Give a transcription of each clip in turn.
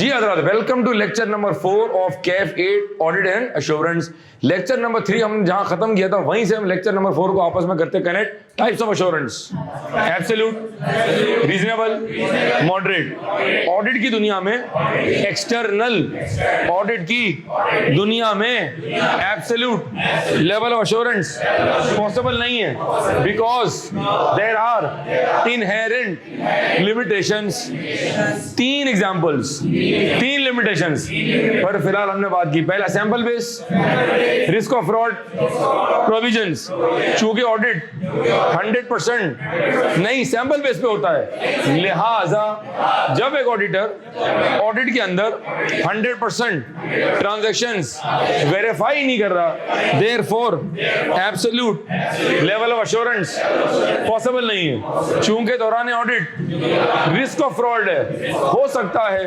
जी हजरात, welcome to lecture number 4 of CAF 8 audit and assurance. Lecture number 3 हम जहां खत्म किया था वहीं से हम लेक्चर नंबर 4 को आपस में करते connect. Types of assurance, absolute, reasonable, moderate. Audit की दुनिया में एक्सटर्नल, ऑडिट की दुनिया में absolute level of assurance possible नहीं है, because there are inherent limitations. 3 examples, 3 limitations पर फिलहाल हमने बात की। पहला sample base, risk of fraud, provisions. चूंकि ऑडिट 100% नहीं सैंपल बेस पे होता है, लिहाजा जब एक ऑडिटर ऑडिट के अंदर 100% ट्रांजैक्शंस वेरीफाई नहीं कर रहा, therefore absolute level of assurance possible नहीं है। चूंकि दौरान ऑडिट रिस्क ऑफ फ्रॉड है, हो सकता है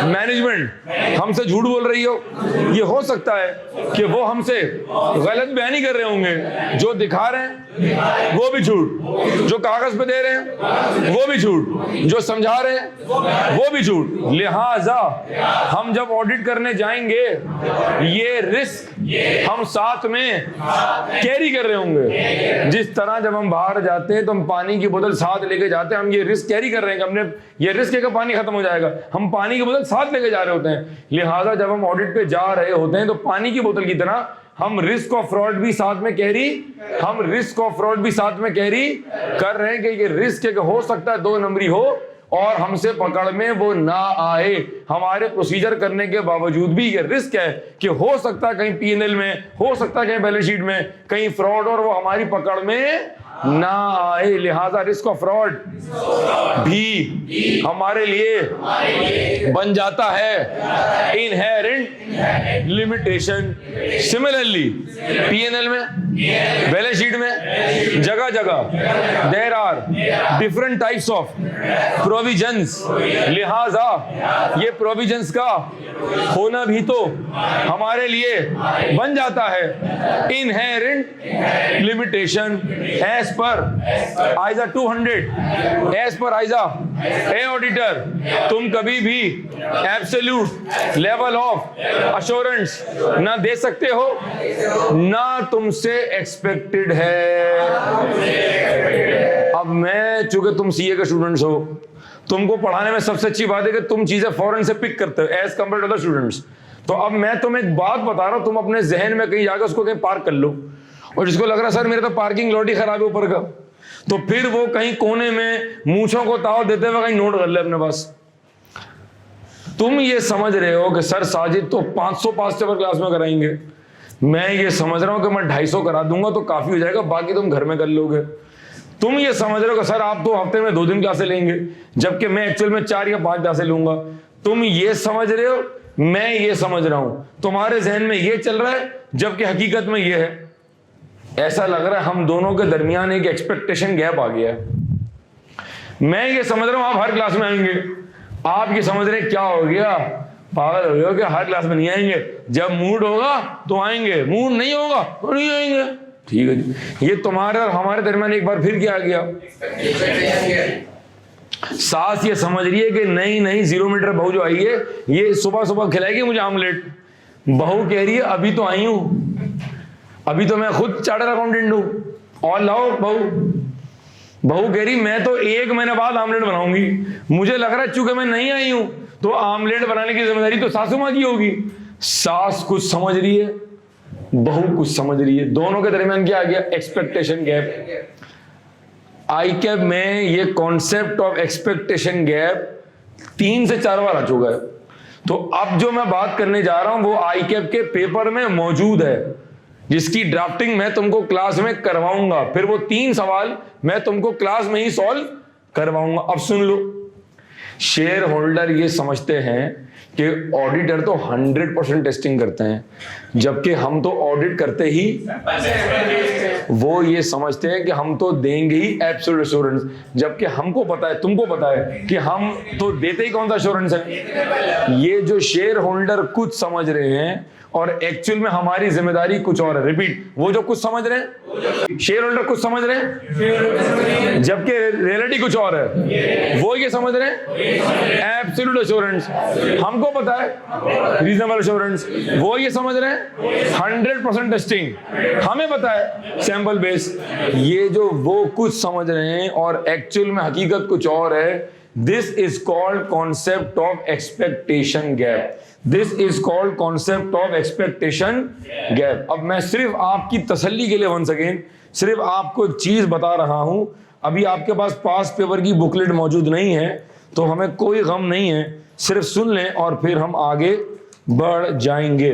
मैनेजमेंट हमसे झूठ बोल रही हो, ये हो सकता है कि वो हमसे गलत बयानी कर रहे होंगे, जो दिखा रहे हैं वो भी झूठ, जो कागज पे दे रहे हैं वो भी झूठ, जो समझा रहे हैं वो भी झूठ। लिहाजा हम जब ऑडिट करने जाएंगे ये रिस्क हम साथ में कैरी कर रहे होंगे। जिस तरह जब हम बाहर जाते हैं तो हम पानी की बोतल साथ लेके जाते हैं, हम ये रिस्क कैरी कर रहे हैं कि हमने ये रिस्क है कि पानी खत्म हो जाएगा, हम पानी की बोतल साथ लेके जा रहे होते हैं। लिहाजा जब हम ऑडिट पे जा रहे होते हैं तो पानी की बोतल की तरह हम रिस्क ऑफ फ्रॉड भी साथ में कैरी कर रहे हैं कि ये रिस्क है कि हो सकता है 2 नंबरी हो और हमसे पकड़ में वो ना आए। हमारे प्रोसीजर करने के बावजूद भी ये रिस्क है कि हो सकता है कहीं पीएनएल में, हो सकता है कहीं बैलेंस शीट में कहीं फ्रॉड और वो हमारी पकड़ में ना आए। लिहाजा रिस्क ऑफ फ्रॉड भी हमारे लिए बन जाता है इनहेरेंट लिमिटेशन। सिमिलरली पीएनएल में, बैलेंस शीट में जगह जगह there are different types of provisions. लिहाजा ये प्रोविजंस का होना भी तो हमारे लिए बन जाता है inherent limitation as per आइजा 200। As पर आइजा ए ऑडिटर, तुम कभी भी एब्सोल्यूट लेवल ऑफ एश्योरेंस ना दे सकते हो ना तुमसे एक्सपेक्टेड है। अब मैं, चूंकि तुम सीए के स्टूडेंट्स हो, तुमको पढ़ाने में सबसे अच्छी बात है कि तुम चीजें फौरन से पिक करते हो as compare to other students. तो अब मैं तुम्हें एक बात बता रहा हूं, तुम अपने जहन में कहीं जाकर उसको कहीं पार्क कर लो, और जिसको लग रहा है सर मेरे तो पार्किंग लॉट ही खराब है ऊपर का, तो फिर वो कहीं कोने में मूंछों को ताव देते हुए कहीं नोट कर ले अपने पास। तुम ये समझ रहे हो कि सर साजिद तो 500 पास पेपर क्लास में कराएंगे, मैं ये समझ रहा हूं कि मैं 250 करा दूंगा तो काफी हो जाएगा, बाकी तुम घर में कर लोगे। तुम ये समझ रहे हो कि सर आप तो हफ्ते में 2 दिन क्लासे लेंगे, जबकि मैं एक्चुअल में 4 या 5 क्लासे लूंगा। तुम ये समझ रहे हो, मैं ये समझ रहा हूं, तुम्हारे जहन में ये चल रहा है, जबकि हकीकत में ये है। ऐसा लग रहा है हम दोनों के दरमियान एक एक्सपेक्टेशन गैप आ गया है। मैं ये समझ रहा हूं आप हर क्लास में आएंगे, आप ये समझ रहे क्या हो गया, पागल हो गए कि हर क्लास में नहीं आएंगे, जब मूड होगा तो आएंगे, मूड नहीं होगा तो नहीं आएंगे। ठीक है जी, ये तुम्हारे और हमारे दरमियान एक बार फिर क्या आ गया, सास ये समझ रही है कि नहीं 0 मीटर बहू जो आई है ये सुबह सुबह खिलाएगी मुझे आमलेट। बहू कह रही है अभी तो आई हूं, अभी तो मैं खुद चार्टर्ड अकाउंटेंट हूं, और लाओ बहू कह रही मैं तो 1 महीने बाद आमलेट बनाऊंगी। मुझे लग रहा है चूंकि मैं नहीं आई हूं तो आमलेट बनाने की जिम्मेदारी तो सासू मां की होगी। सास कुछ समझ रही है, बहू कुछ समझ रही है, दोनों के दरमियान क्या आ गया, एक्सपेक्टेशन गैप। आईकैप में ये कॉन्सेप्ट ऑफ एक्सपेक्टेशन गैप 3 से 4 बार आ चुका है। तो अब जो मैं बात करने जा रहा हूं वो आईकैप के पेपर में मौजूद है, जिसकी ड्राफ्टिंग मैं तुमको क्लास में करवाऊंगा। फिर वो 3 सवाल मैं तुमको क्लास में ही सॉल्व करवाऊंगा। अब सुन लो, शेयर होल्डर ये समझते हैं कि ऑडिटर तो 100% टेस्टिंग करते हैं, जबकि हम तो ऑडिट करते ही, वो ये समझते हैं कि हम तो देंगे ही एब्सोल्यूट एश्योरेंस, जबकि हमको पता है, तुमको पता है कि हम तो देते ही कौन सा एश्योरेंस है। ये जो शेयर होल्डर कुछ समझ रहे हैं और एक्चुअल में हमारी जिम्मेदारी कुछ और है। रिपीट, वो जो कुछ समझ रहे हैं, शेयर होल्डर कुछ समझ रहे हैं, जबकि रियलिटी कुछ और है। वो ये समझ रहे हैं एब्सोल्यूट एश्योरेंस हमको पता है, रीजनेबल एश्योरेंस वो ये समझ रहे हैं, 100% टेस्टिंग हमें पता है, सैंपल बेस ये जो वो कुछ समझ रहे हैं और एक्चुअल में हकीकत कुछ और है। This is called concept of expectation gap. This is called concept of expectation gap. अब मैं सिर्फ आपकी तसल्ली के लिए वंस अगेन सिर्फ आपको एक चीज बता रहा हूं, अभी आपके पास पास पेपर की बुकलेट मौजूद नहीं है तो हमें कोई गम नहीं है, सिर्फ सुन लें और फिर हम आगे बढ़ जाएंगे।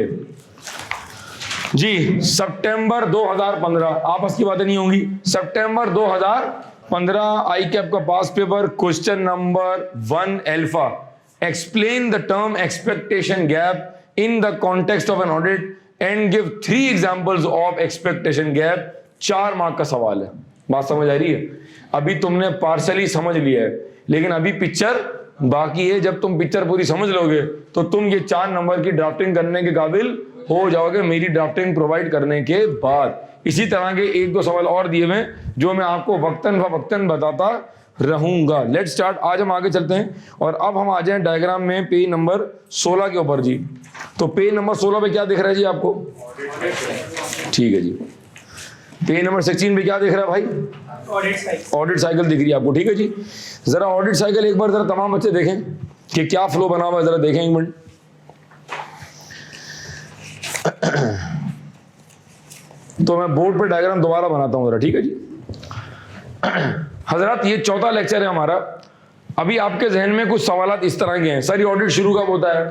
जी सितंबर 2015, आपस की बातें नहीं होंगी, सितंबर 2015 आई कैप का पास paper question number 1 alpha, explain the term expectation gap in the context of an audit and give 3 examples of expectation gap. 4 mark का सवाल है, बात समझ आ रही है? अभी तुमने पार्शली समझ लिया है लेकिन अभी पिक्चर बाकी है। जब तुम पिक्चर पूरी समझ लोगे तो तुम ये 4 नंबर की ड्राफ्टिंग करने के काबिल हो जाओगे मेरी ड्राफ्टिंग प्रोवाइड करने के बाद। इसी तरह के 1-2 सवाल और दिए हुए जो मैं आपको वक्तन बताता रहूंगा। लेट्स स्टार्ट, आज हम आगे चलते हैं और अब हम आ जाएं डायग्राम में पेज नंबर 16 के ऊपर जी। तो पेज नंबर 16 पे क्या दिख रहा है जी आपको? ठीक है जी। पेज नंबर 16 पे क्या दिख रहा है भाई? ऑडिट साइकिल दिख रही है आपको, ठीक है जी। जरा ऑडिट साइकिल एक बार जरा तमाम बच्चे देखें कि क्या फ्लो बना हुआ है, जरा देखें एक मिनट। तो मैं बोर्ड पे डायग्राम दोबारा बनाता हूं जरा, ठीक है जी। हजरत ये 4था लेक्चर है हमारा। अभी आपके जहन में कुछ सवाल इस तरह के हैं, सर ये ऑडिट शुरू कब होता है,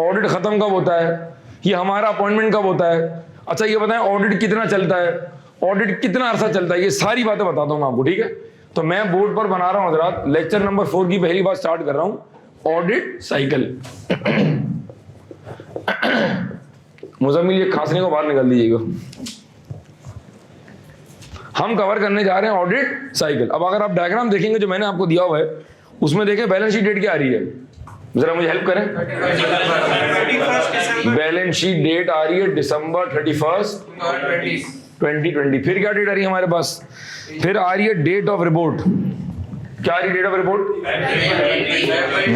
ऑडिट खत्म कब होता है, ये हमारा अपॉइंटमेंट कब होता है, अच्छा ये बताएं ऑडिट कितना चलता है, ऑडिट कितना अरसा चलता है, ये सारी बातें बताता हूं आपको, ठीक है। तो मैं बोर्ड पर बना रहा हूं हजरात, लेक्चर नंबर 4 की पहली बात स्टार्ट कर रहा हूं, ऑडिट साइकिल। मुजम्मिल ये खांसने को बाहर निकाल दीजिएगा। हम कवर करने जा रहे हैं ऑडिट साइकिल। अब अगर आप डायग्राम देखेंगे जो मैंने आपको दिया हुआ है उसमें देखें बैलेंस शीट डेट क्या आ रही है, जरा मुझे हेल्प करें। बैलेंस शीट डेट आ रही है December 31, 2020। फिर क्या डेट आ रही है हमारे पास? फिर आ रही है डेट ऑफ रिपोर्ट। क्या आ रही है डेट ऑफ रिपोर्ट?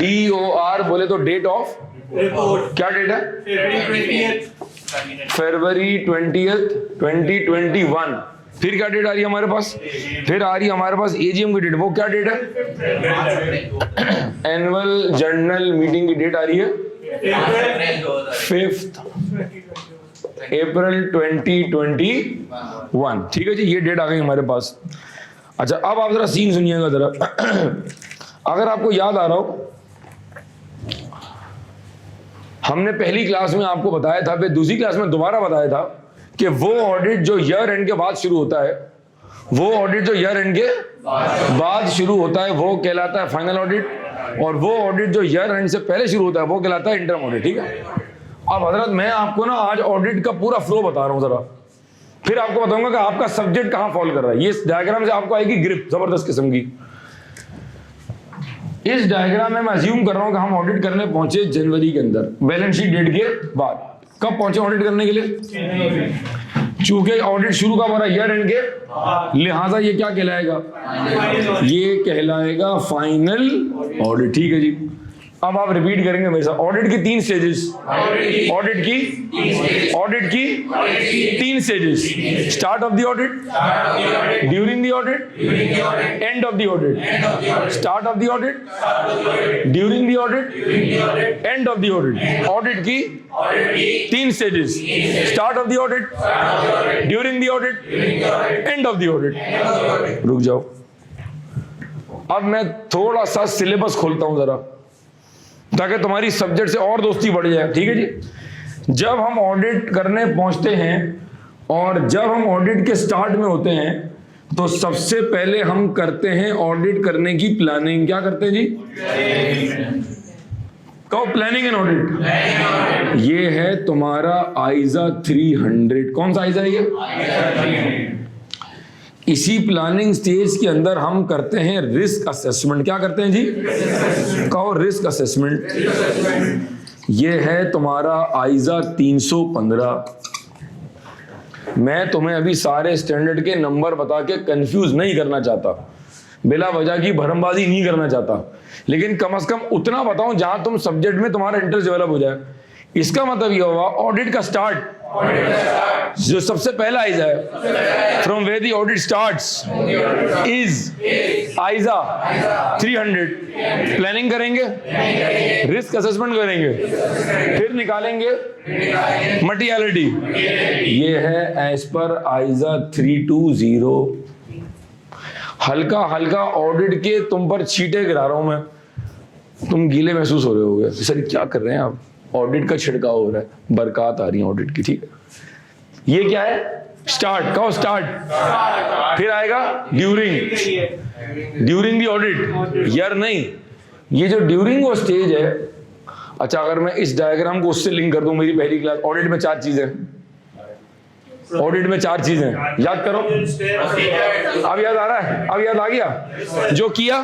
DOR बोले तो डेट ऑफ रिपोर्ट। क्या डेट है? फरवरी 20th 2021। फिर क्या डेट आ रही है हमारे पास? फिर आ रही है हमारे पास AGM की डेट, वो क्या डेट है? एनुअल जनरल मीटिंग की डेट आ रही है 5th अप्रैल 2021। ठीक है जी, ये डेट आ गई हमारे पास। अच्छा अब आप जरा सीन सुनिएगा जरा। अगर आपको याद आ रहा हो, हमने पहली क्लास में आपको बताया था, फिर दूसरी क्लास में दोबारा बताया था कि वो ऑडिट जो ईयर एंड के बाद शुरू होता है, वो ऑडिट जो ईयर एंड के बाद शुरू होता है वो कहलाता है फाइनल ऑडिट, और वो ऑडिट जो ईयर एंड से पहले शुरू होता है वो कहलाता है इंटरम ऑडिट। ठीक है। अब हजरत मैं आपको ना आज ऑडिट का पूरा फ्लो बता रहा हूं जरा, फिर आपको बताऊंगा कि आपका सब्जेक्ट कहां फॉल कर रहा है। ये डायग्राम से आपको आएगी ग्रिप जबरदस्त किस्म की। इस डायग्राम में मैं अज्यूम कर रहा हूं कि हम ऑडिट करने पहुंचे जनवरी के अंदर, बैलेंस शीट डेट के बाद। कब पहुंचे ऑडिट करने के लिए? चूंकि ऑडिट शुरू कब हो रहा है? ईयर एंड के, लिहाजा ये क्या कहलाएगा? ये कहलाएगा फाइनल ऑडिट। ठीक है जी। अब आप रिपीट करेंगे मेरे साथ। ऑडिट की 3 स्टेजेस, ऑडिट की 3 stages. Start of the audit, during the audit, end of the audit. Start of the audit, during the audit, end of the audit. Audit की 3 stages, start of the audit, during the audit, end of the audit. रुक जाओ, अब मैं थोड़ा सा syllabus खोलता हूं जरा, ताकि तुम्हारी सब्जेक्ट से और दोस्ती बढ़ जाए। ठीक है जी। जब हम ऑडिट करने पहुंचते हैं और जब हम ऑडिट के स्टार्ट में होते हैं तो सबसे पहले हम करते हैं ऑडिट करने की प्लानिंग। क्या करते हैं जी? कहो प्लानिंग एंड ऑडिट। ये है तुम्हारा आइजा 300। कौन सा आइजा है ये? इसी प्लानिंग स्टेज के अंदर हम करते हैं रिस्क असेसमेंट। क्या करते हैं जी? कहो रिस्क असेसमेंट। ये है तुम्हारा आइजा 315। मैं तुम्हें अभी सारे स्टैंडर्ड के नंबर बता के कंफ्यूज नहीं करना चाहता, बिला वजह की भरमबाजी नहीं करना चाहता, लेकिन कम से कम उतना बताओ जहां तुम सब्जेक्ट में तुम्हारा इंटरेस्ट डेवलप हो जाए। इसका मतलब ये हुआ ऑडिट का स्टार्ट जो सबसे पहला आइजा है, from where the audit starts is ISA 300। Planning करेंगे, रिस्क असेसमेंट करेंगे, फिर निकालेंगे मटेरियलिटी। ये है एज पर आइजा 320। हल्का हल्का ऑडिट के तुम पर छींटे गिरा रहा हूं मैं, तुम गीले महसूस हो रहे होगे, सर क्या कर रहे हैं आप, ऑडिट का छिड़काव हो रहा है, बरकत आ रही है ऑडिट की। ठीक है, ये क्या है, स्टार्ट। कहो स्टार्ट। फिर आएगा ड्यूरिंग, ड्यूरिंग दी ऑडिट। यार नहीं, ये जो ड्यूरिंग वो स्टेज है। अच्छा, अगर मैं इस डायग्राम को उससे लिंक कर दूं, मेरी पहली क्लास ऑडिट में 4 चीजें, ऑडिट में 4 चीजें याद करो। अब याद आ रहा है, अब याद आ गया। जो किया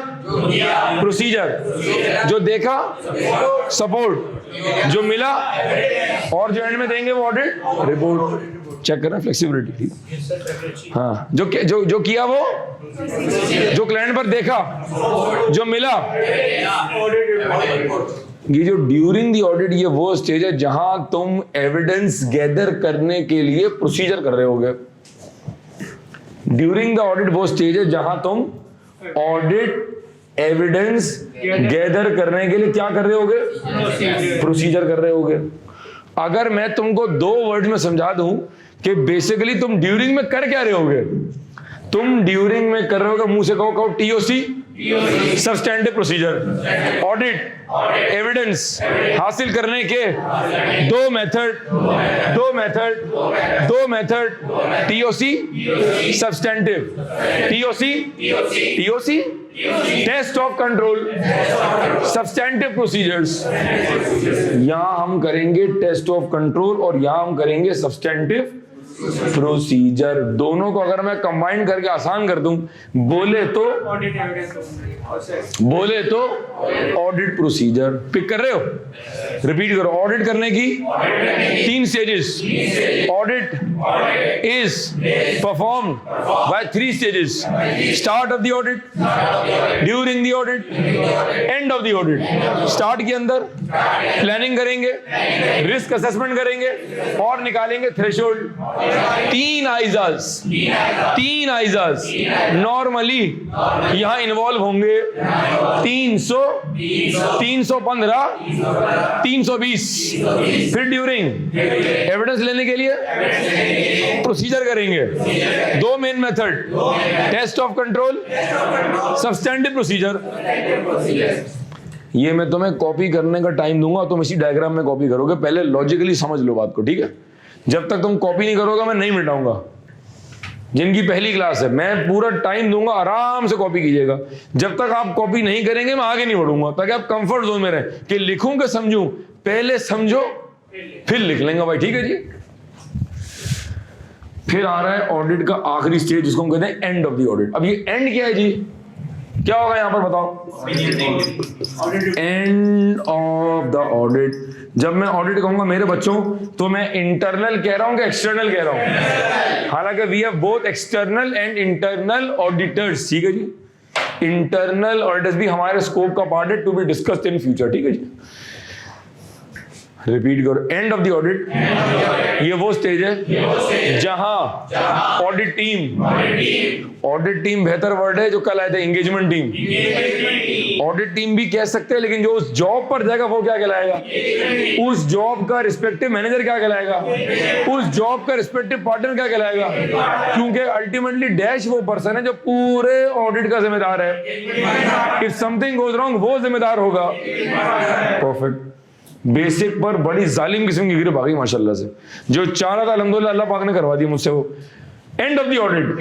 प्रोसीजर, जो देखा सपोर्ट, जो मिला और जो एंड में देंगे वो ऑडिट रिपोर्ट। चेक करना फ्लेक्सिबिलिटी। हाँ, जो किया वो, जो क्लाइंट पर देखा, जो मिला। ये जो ड्यूरिंग दी ऑडिट, ये वो स्टेज है जहां तुम एविडेंस गैदर करने के लिए प्रोसीजर कर रहे होगे। ड्यूरिंग द ऑडिट वो स्टेज है जहां तुम ऑडिट एविडेंस गैदर करने के लिए क्या कर रहे होगे, प्रोसीजर कर रहे होगे। अगर मैं तुमको 2 वर्ड में समझा दूं कि बेसिकली तुम ड्यूरिंग में कर क्या रहे होगे, तुम ड्यूरिंग में कर रहे होगे, मुंह से कहो TOC, substantive procedure. Audit evidence हासिल करने के 2 method, TOC substantive, TOC test of control, substantive procedures. यहां हम करेंगे टेस्ट ऑफ कंट्रोल और यहां हम करेंगे सब्सटेंटिव प्रोसीजर। दोनों को अगर मैं कंबाइन करके आसान कर दूं, बोले तो ऑडिट प्रोसीजर। पिक कर रहे हो, रिपीट करो। ऑडिट करने की 3 stages. Audit is performed by 3 stages. Start of the audit, during the audit, end of the audit. Start के अंदर प्लानिंग करेंगे, रिस्क असेसमेंट करेंगे और निकालेंगे थ्रेशोल्ड। 3 आइजाज नॉर्मली यहां इन्वॉल्व होंगे। 300, 315, 320। फिर ड्यूरिंग एविडेंस लेने के लिए प्रोसीजर करेंगे। 2 main method, test of control, substantive procedure. ये मैं तुम्हें कॉपी करने का टाइम दूंगा, तुम इसी डायग्राम में कॉपी करोगे। पहले लॉजिकली समझ लो बात को, ठीक है। जब तक तुम कॉपी नहीं करोगे मैं नहीं मिटाऊंगा। जिनकी पहली क्लास है मैं पूरा टाइम दूंगा, आराम से कॉपी कीजिएगा। जब तक आप कॉपी नहीं करेंगे मैं आगे नहीं बढ़ूंगा, ताकि आप कंफर्ट जोन में रहें कि लिखूं कि समझूं। पहले समझो फिर लिख लेंगे भाई, ठीक है जी। फिर आ रहा है ऑडिट का आखिरी स्टेज, जिसको हम कहते हैं एंड ऑफ द ऑडिट। अब ये एंड क्या है जी, क्या होगा यहां पर बताओ। And of the audit. जब मैं ऑडिट कहूंगा मेरे बच्चों, तो मैं इंटरनल कह रहा हूं कि एक्सटर्नल कह रहा हूं। हालांकि we have both external and internal auditors, ठीक है जी। इंटरनल ऑडिटर्स भी हमारे स्कोप का पार्ट है, to be discussed in future, ठीक है जी। रिपीट करो, एंड ऑफ द ऑडिट। ये वो स्टेज है जहां ऑडिट टीम बेहतर वर्ड है जो कल आए थे, एंगेजमेंट टीम। ऑडिट टीम भी कह सकते हैं, लेकिन जो उस जॉब पर जाएगा वो क्या कहलाएगा, उस जॉब का रिस्पेक्टिव मैनेजर क्या कहलाएगा, उस जॉब का रिस्पेक्टिव पार्टनर क्या कहलाएगा। क्योंकि अल्टीमेटली डैश वो पर्सन है जो पूरे ऑडिट का जिम्मेदार है। इफ समथिंग गोज रॉन्ग वो जिम्मेदार होगा। परफेक्ट। बेसिक पर बड़ी जालिम किस्म की गिरफ्त आ गई माशाल्लाह से। जो चाह रहा था अल्हम्दुलिल्लाह अल्लाह पाक ने करवा दिया मुझसे वो। एंड ऑफ द ऑडिट,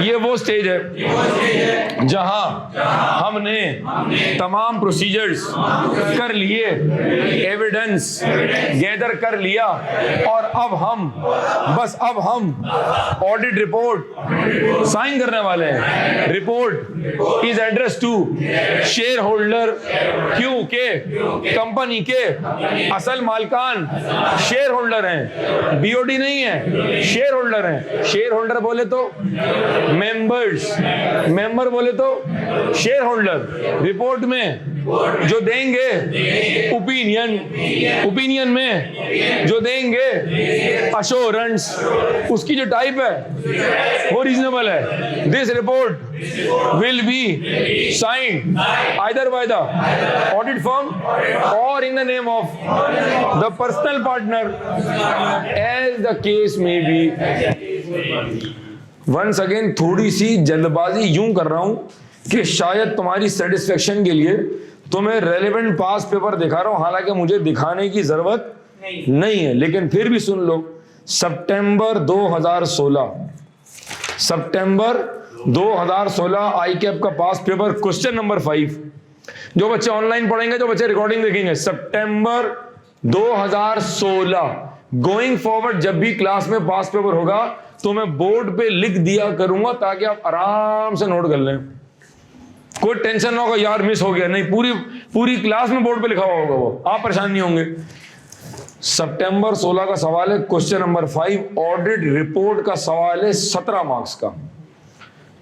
ये वो स्टेज है जहां हमने तमाम प्रोसीजर्स कर लिए, एविडेंस गैदर कर लिया और अब हम ऑडिट रिपोर्ट साइन करने वाले हैं। Report is address to share holder, क्योंकि कंपनी के असल मालिकान शेयर होल्डर हैं, बीओडी नहीं है, शेयर होल्डर हैं। शेयर होल्डर बोले तो मेंबर्स, मेंबर बोले तो शेयर होल्डर। रिपोर्ट में जो देंगे ओपिनियन, ओपिनियन में जो देंगे अश्योरेंस, उसकी जो टाइप है वो रीजनेबल है। This report will be signed either by the audit firm or in the name of the personal partner as the case may be. Once again थोड़ी सी जल्दबाजी यूं कर रहा हूं कि शायद तुम्हारी सेटिस्फेक्शन के लिए तुम्हें रेलेवेंट पास पेपर दिखा रहा हूं, हालांकि मुझे दिखाने की जरूरत नहीं है, लेकिन फिर भी सुन लो। सितंबर 2016, सितंबर 2016 आई कैप का पास पेपर क्वेश्चन नंबर 5, जो बच्चे ऑनलाइन पढ़ेंगे, जो बच्चे रिकॉर्डिंग देखेंगे, सितंबर 2016 गोइंग फॉरवर्ड जब भी क्लास में पास पेपर होगा तो मैं बोर्ड पे लिख दिया करूंगा ताकि आप आराम से नोट कर लें। कोई टेंशन ना होगा यार मिस हो गया, नहीं, पूरी क्लास में बोर्ड पे लिखा हुआ होगा वो, आप परेशान नहीं होंगे। सितंबर 16 का सवाल है क्वेश्चन नंबर 5, ऑडिट रिपोर्ट का सवाल है 17 मार्क्स का।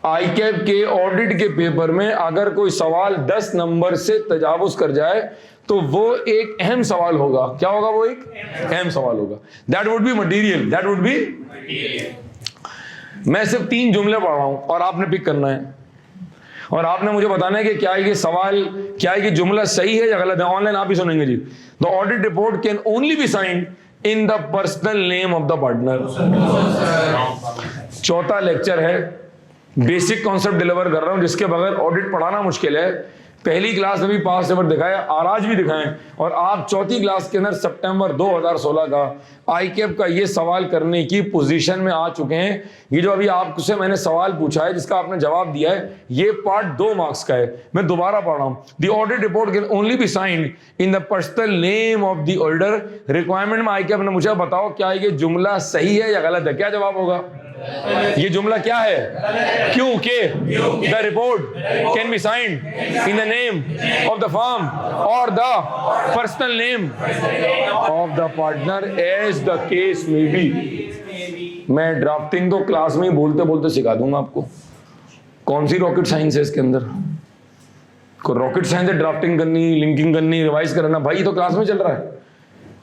आई कैप के ऑडिट के पेपर में अगर कोई सवाल 10 नंबर से तजावुज कर जाए तो वो एक अहम सवाल होगा। क्या होगा? वो एक अहम सवाल होगा। That would be material, that would be. मैं सिर्फ 3 जुमले पढ़ रहा हूं और आपने पिक करना है और आपने मुझे बताना है कि क्या ये सवाल, क्या ये जुमला सही है या गलत है। ऑनलाइन आप ही सुनेंगे जी। The audit report can only be signed in the personal name of the partner. चौथा लेक्चर है, बेसिक कॉन्सेप्ट डिलीवर कर रहा हूं जिसके बगैर ऑडिट पढ़ाना मुश्किल है। पहली क्लास में भी पास पेपर दिखाया और आज भी दिखाएं, और आप चौथी क्लास के अंदर सितंबर 2016 का आई कैप का ये सवाल करने की पोजीशन में आ चुके हैं। ये जो अभी आपसे मैंने सवाल पूछा है जिसका आपने जवाब दिया है, ये पार्ट 2 मार्क्स का है। मैं दोबारा पढ़ रहा हूं। The audit report can only be signed in the personal name of the auditor. Requirement में आई कैप ने मुझे बताओ क्या ये जुमला सही है या गलत है। क्या जवाब होगा? ये जुमला क्या है? क्योंकि the report can be signed in the name of the firm or the personal name of the partner as the case may be. मैं ड्राफ्टिंग तो क्लास में ही बोलते बोलते सिखा दूंगा आपको। कौन सी रॉकेट साइंस है इसके अंदर? को रॉकेट साइंस है ड्राफ्टिंग करनी, लिंकिंग करनी, रिवाइज करना, भाई तो क्लास में चल रहा है।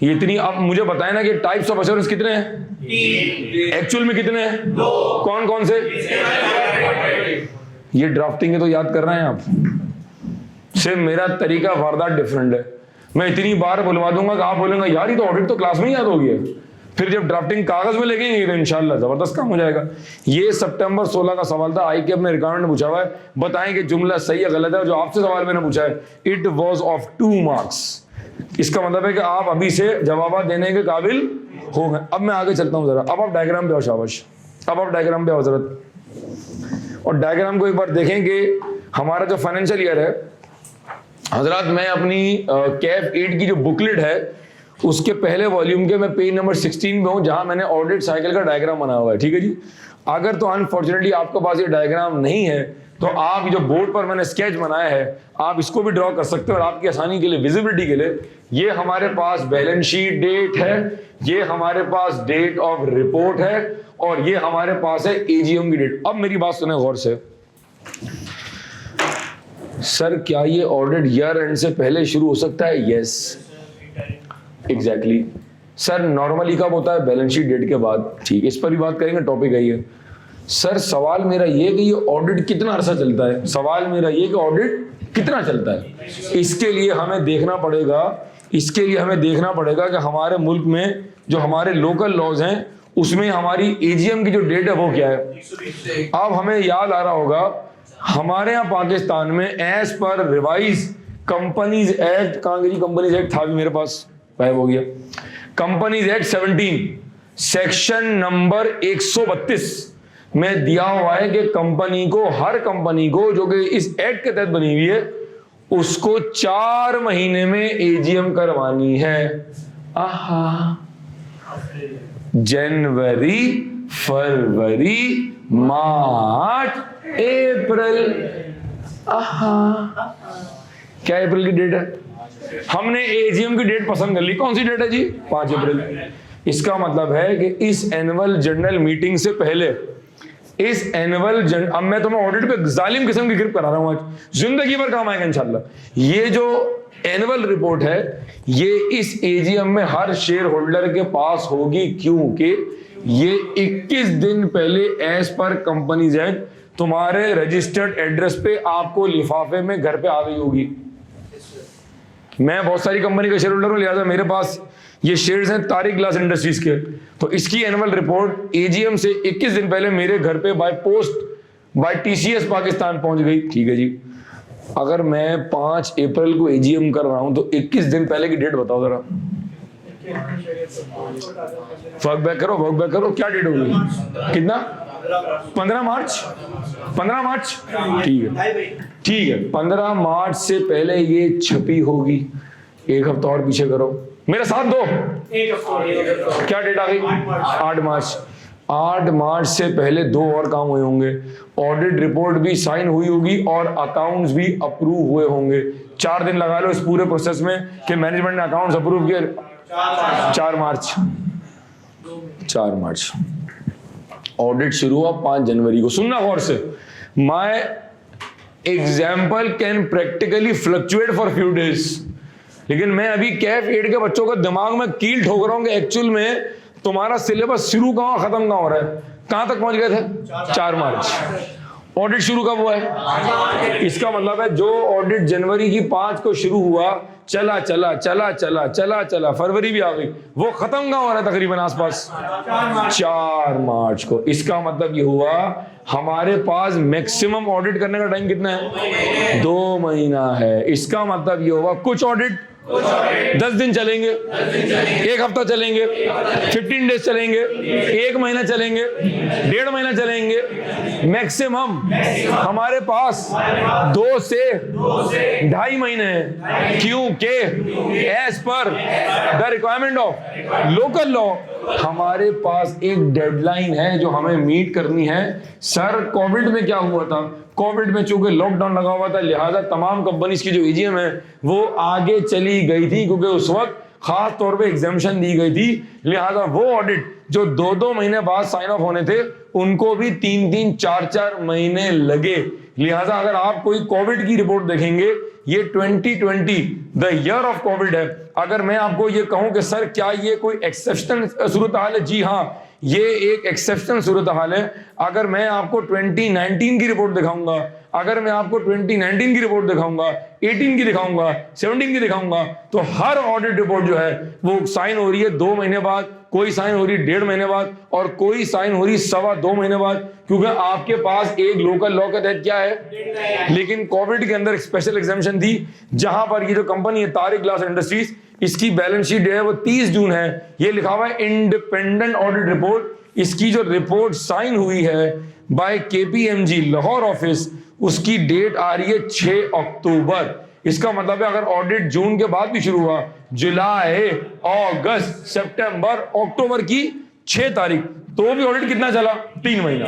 ये इतनी, अब मुझे बताए ना कि टाइप्स ऑफ एश्योरेंस कितने हैं, एक्चुअल में कितने हैं, कौन कौन से? ये ड्राफ्टिंग है तो याद कर रहे हैं आप। सिर्फ मेरा तरीका वारदात डिफरेंट है। मैं इतनी बार बुलवा दूंगा कि आप बोलेंगे यार ये तो ऑडिट तो क्लास में ही याद हो गया। फिर जब ड्राफ्टिंग कागज में लगेंगे तो इंशाल्लाह जबरदस्त काम हो जाएगा। ये सितंबर 16 का सवाल था। आई कैप ने रिक्वायरमेंट पूछा हुआ है, बताएं कि जुमला सही या गलत है। जो आपसे सवाल मैंने पूछा है, इट वाज ऑफ 2 मार्क्स। इसका मतलब है कि आप अभी से जवाब देने के काबिल हो गए। अब मैं आगे चलता हूं जरा। अब आप डायग्राम पे आओ, शाबाश। अब आप डायग्राम पे आओ हजरत, और डायग्राम को एक बार देखेंगे। हमारा जो फाइनेंशियल ईयर है हजरत, मैं अपनी कैफ 8 की जो बुकलेट है उसके पहले वॉल्यूम के मैं पेज नंबर 16 पे हूं, जहां मैंने ऑडिट साइकिल का डायग्राम बनाया हुआ है। ठीक है जी। अगर तो अनफॉर्चुनेटली आपके पास ये डायग्राम नहीं है तो आप जो बोर्ड पर मैंने स्केच बनाया है आप इसको भी ड्रॉ कर सकते हो। और आपकी आसानी के लिए, विजिबिलिटी के लिए, ये हमारे पास बैलेंस शीट डेट है, ये हमारे पास डेट ऑफ रिपोर्ट है, और ये हमारे पास है एजीएम की डेट। अब मेरी बात सुने गौर से। सर क्या ये ऑडिट ईयर एंड से पहले शुरू हो सकता है? Yes, exactly. सर नॉर्मली कब होता है? बैलेंस शीट डेट के बाद। ठीक है, इस पर भी बात करेंगे, टॉपिक है ये। सर सवाल मेरा ये कि ये ऑडिट कितना अरसा चलता है? सवाल मेरा ये कि ऑडिट कितना चलता है? इसके लिए हमें देखना पड़ेगा कि हमारे मुल्क में जो हमारे लोकल लॉज हैं उसमें हमारी एजीएम की जो डेट है वो क्या है। अब हमें याद आ रहा होगा हमारे यहाँ पाकिस्तान में as per revise companies act, companies act था भी मेरे पास, गायब हो गया। कंपनीज एक्ट 17 सेक्शन नंबर 132 में दिया हुआ है कि कंपनी को, हर कंपनी को जो कि इस एक्ट के तहत बनी हुई है, उसको 4 महीने में एजीएम करवानी है। आहा, जनवरी, फरवरी, मार्च, अप्रैल। आहा, क्या अप्रैल की डेट है? हमने एजीएम की डेट पसंद कर ली। कौन सी डेट है जी? 5 अप्रैल। इसका मतलब है कि इस एनुअल जनरल मीटिंग से पहले इस एनुअल अब मैं तुम्हें ऑडिट पे जालिम किस्म की ग्रिप करा रहा हूं, आज जिंदगी भर काम आएगा इंशाल्लाह। ये जो एनुअल रिपोर्ट है ये इस एजीएम में हर शेयर होल्डर के पास होगी, क्योंकि ये 21 दिन पहले एज पर कंपनीज एक्ट तुम्हारे रजिस्टर्ड एड्रेस पे आपको लिफाफे में घर पे आ गई होगी। मैं बहुत सारी कंपनी का शेयर होल्डर हूं, लिहाजा मेरे पास ये शेयर्स हैं तारिक ग्लास इंडस्ट्रीज के। तो इसकी एनुअल रिपोर्ट एजीएम से 21 दिन पहले मेरे घर पे by post by TCS Pakistan पहुंच गई। ठीक है जी, अगर मैं 5 अप्रैल को एजीएम कर रहा हूं तो 21 दिन पहले की डेट बताओ जरा। वर्क बैक करो, क्या डेट होगी, कितना? 15 मार्च। 15 मार्च, ठीक है 15 मार्च से पहले ये छपी होगी। एक हफ्ता और पीछे करो, मेरा साथ दो। क्या डेट आ गई? 8 मार्च। 8 मार्च से पहले 2 और काम हुए होंगे। ऑडिट रिपोर्ट भी साइन हुई होगी और अकाउंट्स भी अप्रूव हुए होंगे। 4 दिन लगा लो इस पूरे प्रोसेस में कि मैनेजमेंट ने अकाउंट्स अप्रूव किए। 4 मार्च ऑडिट शुरू हुआ 5 जनवरी को। सुनना गौर से, my example can practically fluctuate for few days, लेकिन मैं अभी कैफ 8 के बच्चों को दिमाग में कील ठोक रहा हूं कि एक्चुअल में तुम्हारा सिलेबस शुरू कहां खत्म कहां हो रहा है, कहां तक पहुंच गए थे? 4 मार्च। ऑडिट शुरू कब हुआ है? इसका मतलब है जो ऑडिट जनवरी की 5 को शुरू हुआ, चला फरवरी भी आ गई, वो खत्म कहां हो रहा है? तकरीबन आसपास 4 मार्च को। इसका मतलब ये हुआ हमारे पास मैक्सिमम ऑडिट करने का टाइम कितना है? 2 महीना है। इसका मतलब ये हुआ कुछ ऑडिट 10 दिन चलेंगे, 1 हफ्ता चलेंगे, 15 डेज चलेंगे, 1 महीना चलेंगे, 1.5 महीना चलेंगे। मैक्सिमम हमारे पास 2 से 2.5 महीने हैं, क्योंकि as per the requirement of local law हमारे पास एक डेडलाइन है जो हमें मीट करनी है। सर कोविड में क्या हुआ था? कोविड में चूंकि लॉकडाउन लगा हुआ था, लिहाजा तमाम कंपनीज की जो एजीएम है वो आगे चली गई थी, क्योंकि उस वक्त खास तौर पे एग्जाम्शन दी गई थी। लिहाजा वो ऑडिट जो 2-2 महीने बाद साइन ऑफ होने थे उनको भी 3-3, 4-4 महीने लगे। लिहाजा अगर आप कोई कोविड की रिपोर्ट देखेंगे, ये 2020 द ईयर ऑफ कोविड है। अगर मैं आपको ये कहूं कि सर क्या ये कोई एक्सेप्शनल सूरत हाल है, जी हाँ ये एक एक्सेप्शनल सूरत हाल है। अगर मैं आपको 2019 की रिपोर्ट दिखाऊंगा, अगर मैं आपको 2019 की रिपोर्ट दिखाऊंगा, 18 की दिखाऊंगा, 17 की दिखाऊंगा, तो हर ऑडिट रिपोर्ट जो है वो साइन हो रही है 2 महीने बाद, कोई साइन हो रही 1.5 महीने बाद, और कोई साइन हो रही 2.25 महीने बाद, क्योंकि आपके पास एक लोकल लॉ के तहत क्या है। लेकिन कोविड के अंदर एक स्पेशल एग्जाम्शन थी, जहां पर ये जो कंपनी है तारिक ग्लास इंडस्ट्रीज, इसकी बैलेंस शीट है वो 30 जून है। ये लिखा हुआ है इंडिपेंडेंट ऑडिट रिपोर्ट। इसकी जो रिपोर्ट साइन हुई है बाय केपीएमजी लाहौर ऑफिस, उसकी डेट आ रही है 6 अक्टूबर। इसका मतलब है अगर ऑडिट जून के बाद भी शुरू हुआ, जुलाई, अगस्त, सितंबर, अक्टूबर की 6 तारीख, तो भी ऑडिट कितना चला? 3 महीना।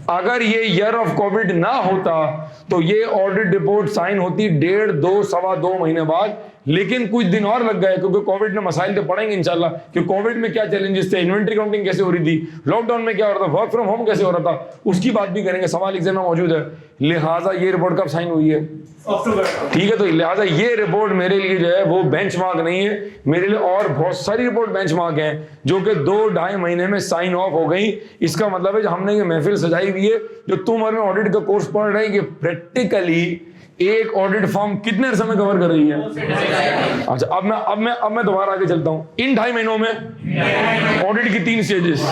अगर ये ईयर ऑफ कोविड ना होता तो ये ऑडिट रिपोर्ट साइन होती 1.5, 2, 2.25 महीने बाद। लेकिन कुछ दिन और लग गए, क्योंकि कोविड ने मसाइल तो पड़ेंगे इंशाल्लाह कि कोविड में क्या चैलेंजेस थे, इन्वेंट्री काउंटिंग कैसे हो रही थी, लॉकडाउन में क्या हो रहा था, वर्क फ्रॉम होम कैसे हो रहा था, उसकी बात भी करेंगे, सवाल एग्जाम में मौजूद है। लिहाजा ये रिपोर्ट कब साइन हुई है? अक्टूबर। ठीक है, तो लिहाजा ये रिपोर्ट मेरे लिए जो है वो बेंचमार्क नहीं है, मेरे लिए और बहुत सारी रिपोर्ट बेंचमार्क हैं जो कि 2-2.5 महीने में साइन ऑफ हो गई। इसका मतलब है जो हमने ये महफिल सजाई हुई है, जो तुम और मैं ऑडिट का कोर्स पढ़ रहे हैं, कि प्रैक्टिकली एक ऑडिट फॉर्म कितने समय कवर कर रही है। अच्छा, अब मैं दोबारा आगे चलता हूं। इन 2.5 महीनों में ऑडिट की 3 स्टेजेस,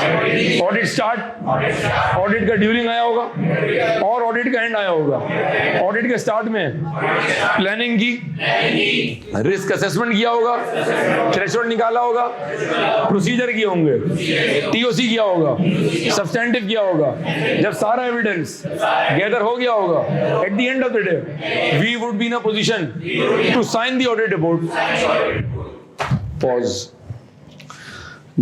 ऑडिट स्टार्ट, ऑडिट का ड्यूरिंग आया होगा और ऑडिट का एंड आया होगा। ऑडिट के स्टार्ट में प्लानिंग की, रिस्क असेसमेंट किया होगा, थ्रेशोल्ड निकाला होगा, प्रोसीजर किए होंगे, टीओसी किया होगा, सब्सटेंटिव किया होगा। जब सारा एविडेंस गैदर हो गया होगा, at the end of the day we would be in a position to sign the audit report. Pause.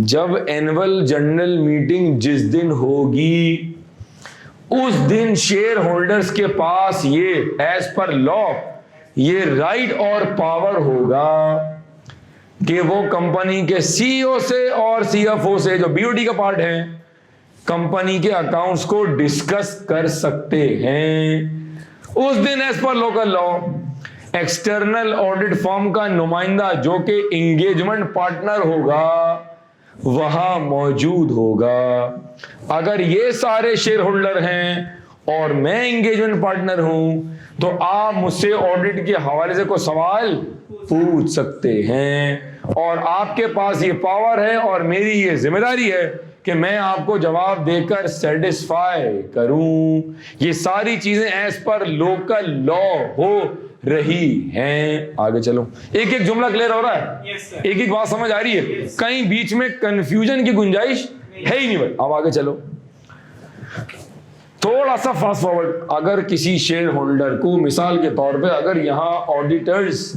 जब एनुअल जनरल मीटिंग जिस दिन होगी, उस दिन शेयर होल्डर्स के पास ये एज पर लॉ ये राइट और पावर होगा कि वो कंपनी के सीईओ से और सीएफओ से, जो बीओडी का पार्ट है, कंपनी के अकाउंट्स को डिस्कस कर सकते हैं। उस दिन as per local law external audit firm का नुमाइंदा जो कि एंगेजमेंट पार्टनर होगा वहां मौजूद होगा। अगर ये सारे शेयर होल्डर हैं और मैं एंगेजमेंट पार्टनर हूं तो आप मुझसे ऑडिट के हवाले से कोई सवाल पूछ सकते हैं और आपके पास ये पावर है और मेरी ये जिम्मेदारी है कि मैं आपको जवाब देकर सेटिस्फाई करूं। ये सारी चीजें एज पर लोकल लॉ हो रही हैं। आगे चलो, एक एक जुमला क्लियर हो रहा है? एक एक बात समझ आ रही है? कहीं बीच में कंफ्यूजन की गुंजाइश है ही नहीं भाई। अब आगे चलो, थोड़ा सा फास्ट फॉरवर्ड। अगर किसी शेयर होल्डर को मिसाल के तौर पे अगर यहाँ ऑडिटर्स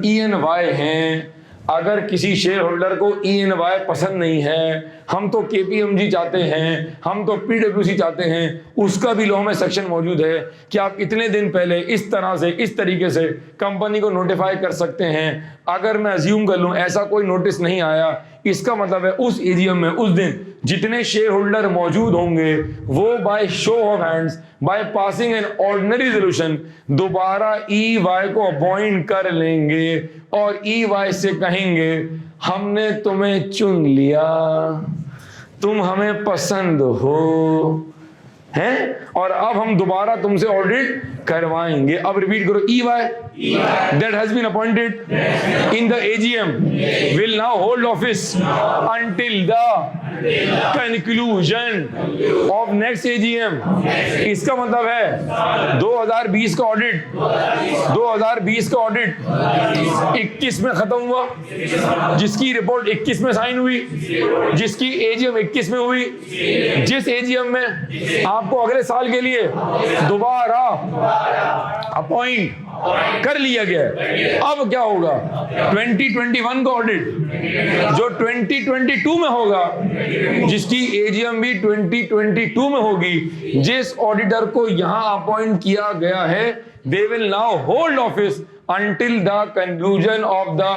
ENY हैं, अगर किसी शेयर होल्डर को ENY पसंद नहीं है, हम तो KPMG चाहते हैं, हम तो PwC चाहते हैं, उसका भी लॉ में सेक्शन मौजूद है कि आप इतने दिन पहले इस तरह से इस तरीके से कंपनी को नोटिफाई कर सकते हैं। अगर मैं अज्यूम कर लूं ऐसा कोई नोटिस नहीं आया, इसका मतलब है उस एजीएम में उस दिन जितने शेयर होल्डर मौजूद होंगे वो by show of hands, by passing an ordinary resolution दोबारा EY को अपॉइंट कर लेंगे और EY से कहेंगे हमने तुम्हें चुन लिया, तुम हमें पसंद हो हैं और अब हम दोबारा तुमसे ऑडिट करवाएंगे। अब रिपीट करो, EY that has been appointed in the AGM will now hold office until the conclusion of next AGM। इसका मतलब है 2020 का ऑडिट 21 में खत्म हुआ, जिसकी रिपोर्ट 21 में साइन हुई, जिसकी AGM 21 में हुई, जिस AGM में आपको अगले साल के लिए दोबारा अपॉइंट कर लिया गया है। अब क्या होगा? 2021 का ऑडिट जो 2022 में होगा, जिसकी AGM भी 2022 में होगी, जिस ऑडिटर को यहां अपॉइंट किया गया है, they will now hold office until the conclusion of the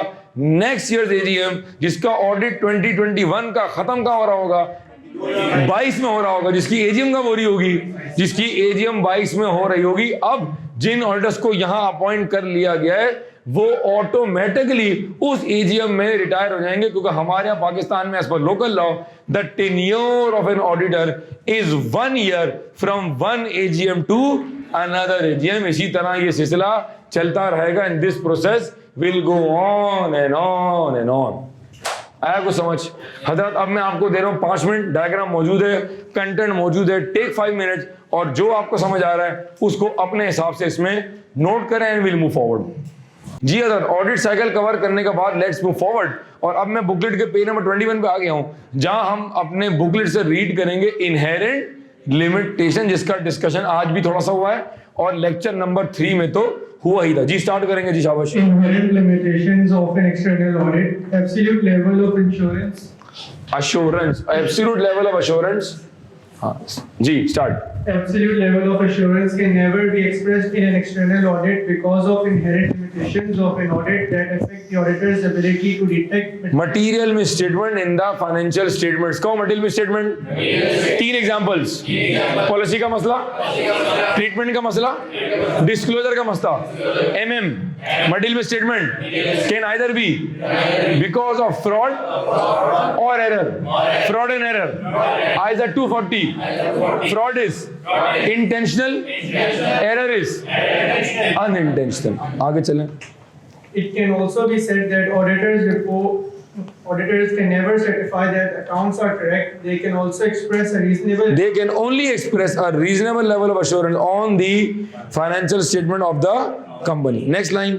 next year's AGM, जिसका ऑडिट 2021 का खत्म कहां हो रहा होगा? 22 में हो रहा होगा। जिसकी AGM कब हो रही होगी? जिसकी AGM 22 में हो रही होगी। अब जिन ऑडिटर्स को यहां अपॉइंट कर लिया गया है वो ऑटोमेटिकली उस AGM में रिटायर हो जाएंगे, क्योंकि हमारे यहाँ पाकिस्तान में as per local law the tenure of an auditor is 1 year from 1 AGM to another AGM। इसी तरह ये सिलसिला चलता रहेगा and this process will go on and on and on. आया कुछ समझ? हजरत अब मैं आपको दे रहा हूं 5 मिनट, डायग्राम मौजूद है, कंटेंट मौजूद है, टेक 5 मिनट और जो आपको समझ आ रहा है उसको अपने हिसाब से इसमें नोट करें and will move forward. Ji Hazrat, audit cycle cover करने के बाद लेट्स मूव फॉरवर्ड और अब मैं बुकलेट के पेज नंबर 21 पे आ गया हूं, जहां हम अपने बुकलेट से रीड करेंगे इनहेरेंट लिमिटेशन, जिसका डिस्कशन आज भी थोड़ा सा हुआ है और लेक्चर नंबर 3 में तो हुआ ही था। जी स्टार्ट करेंगे। जी शाबाश। Inherent limitations of an external audit, absolute level of assurance, absolute level of assurance। हाँ जी start. Absolute level of assurance can never be expressed in an external audit because of inherent limitations of an audit that affect the auditor's ability to detect material misstatement in the financial statements। कौन material misstatement? 3 examples. Policy का मसला, treatment का मसला, disclosure का मसला। material misstatement can either be because of fraud or error। fraud and error, ISA 240। fraud is intentional, error is unintentional। आगे चलें। It can also be said that auditors can never certify that accounts are correct. They can also express a reasonable. They can only express a reasonable level of assurance on the financial statement of the company। Next line।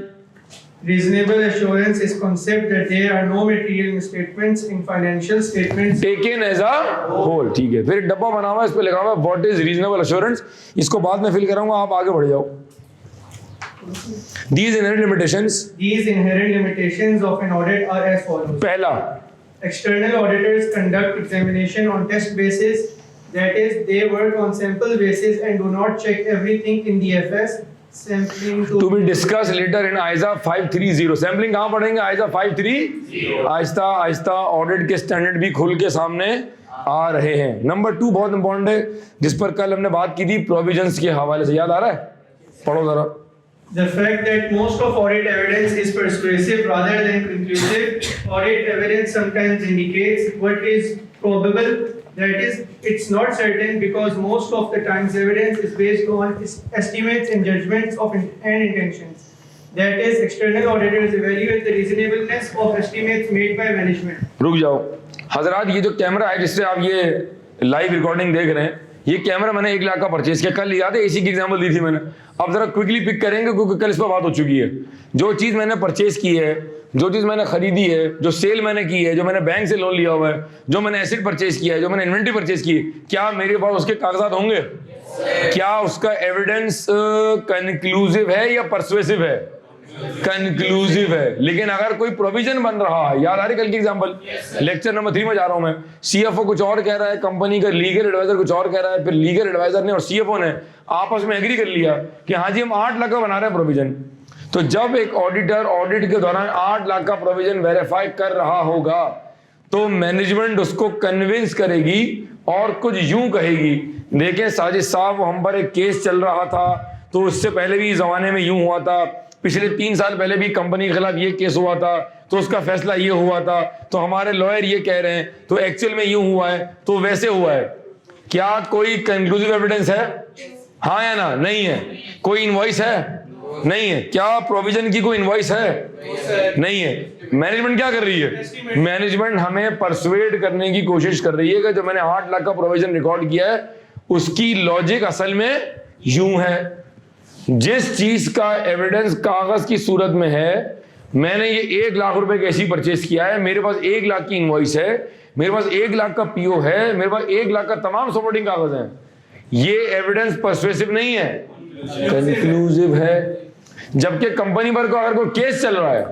Reasonable assurance is concept that there are no material misstatements in financial statements taken as a whole। ठीक है, फिर एक डब्बा बना हुआ है, इस पे लिखा हुआ है व्हाट इज रीजनेबल एश्योरेंस। इसको बाद में फिल कराऊंगा, आप आगे बढ़ जाओ। These inherent limitations of an audit are as follows। पहला, external auditors conduct examination on test basis, that is they work on sample basis and do not check everything in the FS। Sampling to be discussed later in ISA 530। Sampling कहाँ पढ़ेंगे? ISA 530। Aahista Aahista audit के standard भी खुल के सामने आ रहे हैं। Number 2 बहुत इंपॉर्टेंट है, जिस पर कल हमने बात की थी प्रोविजंस के हवाले से, याद आ रहा है? पढ़ो जरा। The fact that most of audit evidence is persuasive rather than conclusive. Audit evidence sometimes indicates what is probable, that is, it's not certain, because most of the times evidence is based on estimates and judgments of and intentions. That is, external auditors evaluate the reasonableness of estimates made by management. रुक जाओ हजरात, ये जो camera है जिससे आप ये live recording देख रहे हैं, ये कैमरा मैंने 1 लाख का परचेज किया। कल याद है एसी की एग्जांपल दी थी मैंने। अब जरा क्विकली पिक करेंगे क्योंकि कल इस पर बात हो चुकी है। जो चीज़ मैंने परचेज की है, जो चीज़ मैंने खरीदी है, जो सेल मैंने की है, जो मैंने बैंक से लोन लिया हुआ है, जो मैंने एसेट परचेज किया है, जो मैंने इन्वेंट्री परचेज की है, क्या मेरे पास उसके कागजात होंगे? क्या उसका एविडेंस कंक्लूसिव है या परसुएसिव है? कंक्लूसिव है। लेकिन अगर कोई प्रोविजन बन रहा है, याद आ रही कल की एग्जांपल, लेक्चर नंबर 3 में जा रहा हूं मैं, सीएफओ कुछ और कह रहा है, कंपनी का लीगल एडवाइजर कुछ और कह रहा है, फिर लीगल एडवाइजर ने और सीएफओ ने आपस में एग्री कर लिया कि हाँ जी हम 8 लाख का बना रहे हैं प्रोविजन। तो जब एक ऑडिटर ऑडिट के दौरान 8 लाख का प्रोविजन वेरीफाई कर रहा होगा तो मैनेजमेंट उसको कन्विंस करेगी और कुछ यूं कहेगी, देखें साजिद साहब हम पर एक केस चल रहा था, तो उससे पहले भी जमाने में यूं हुआ था, पिछले 3 साल पहले भी कंपनी के खिलाफ ये केस हुआ था, तो उसका फैसला ये हुआ था, तो हमारे लॉयर ये कह रहे हैं, तो एक्चुअल में यूं हुआ है, तो वैसे हुआ है। क्या कोई कंक्लूसिव एविडेंस है? हाँ या ना? नहीं है। कोई इनवॉइस है? नहीं है। क्या प्रोविजन की कोई इनवॉइस है? नहीं है। मैनेजमेंट क्या कर रही है? मैनेजमेंट हमें परसुएड करने की कोशिश कर रही है कि जो मैंने 8 लाख का प्रोविजन रिकॉर्ड किया है उसकी लॉजिक असल में यूं है। जिस चीज का एविडेंस कागज की सूरत में है, मैंने ये 1 लाख रुपए कैसी परचेस किया है, मेरे पास 1 लाख की इनवॉइस है, मेरे पास 1 लाख का पीओ है, मेरे पास 1 लाख का तमाम सपोर्टिंग कागज हैं, ये एविडेंस परसुएसिव नहीं है, कंक्लूसिव है। जबकि कंपनी पर को अगर कोई केस चल रहा है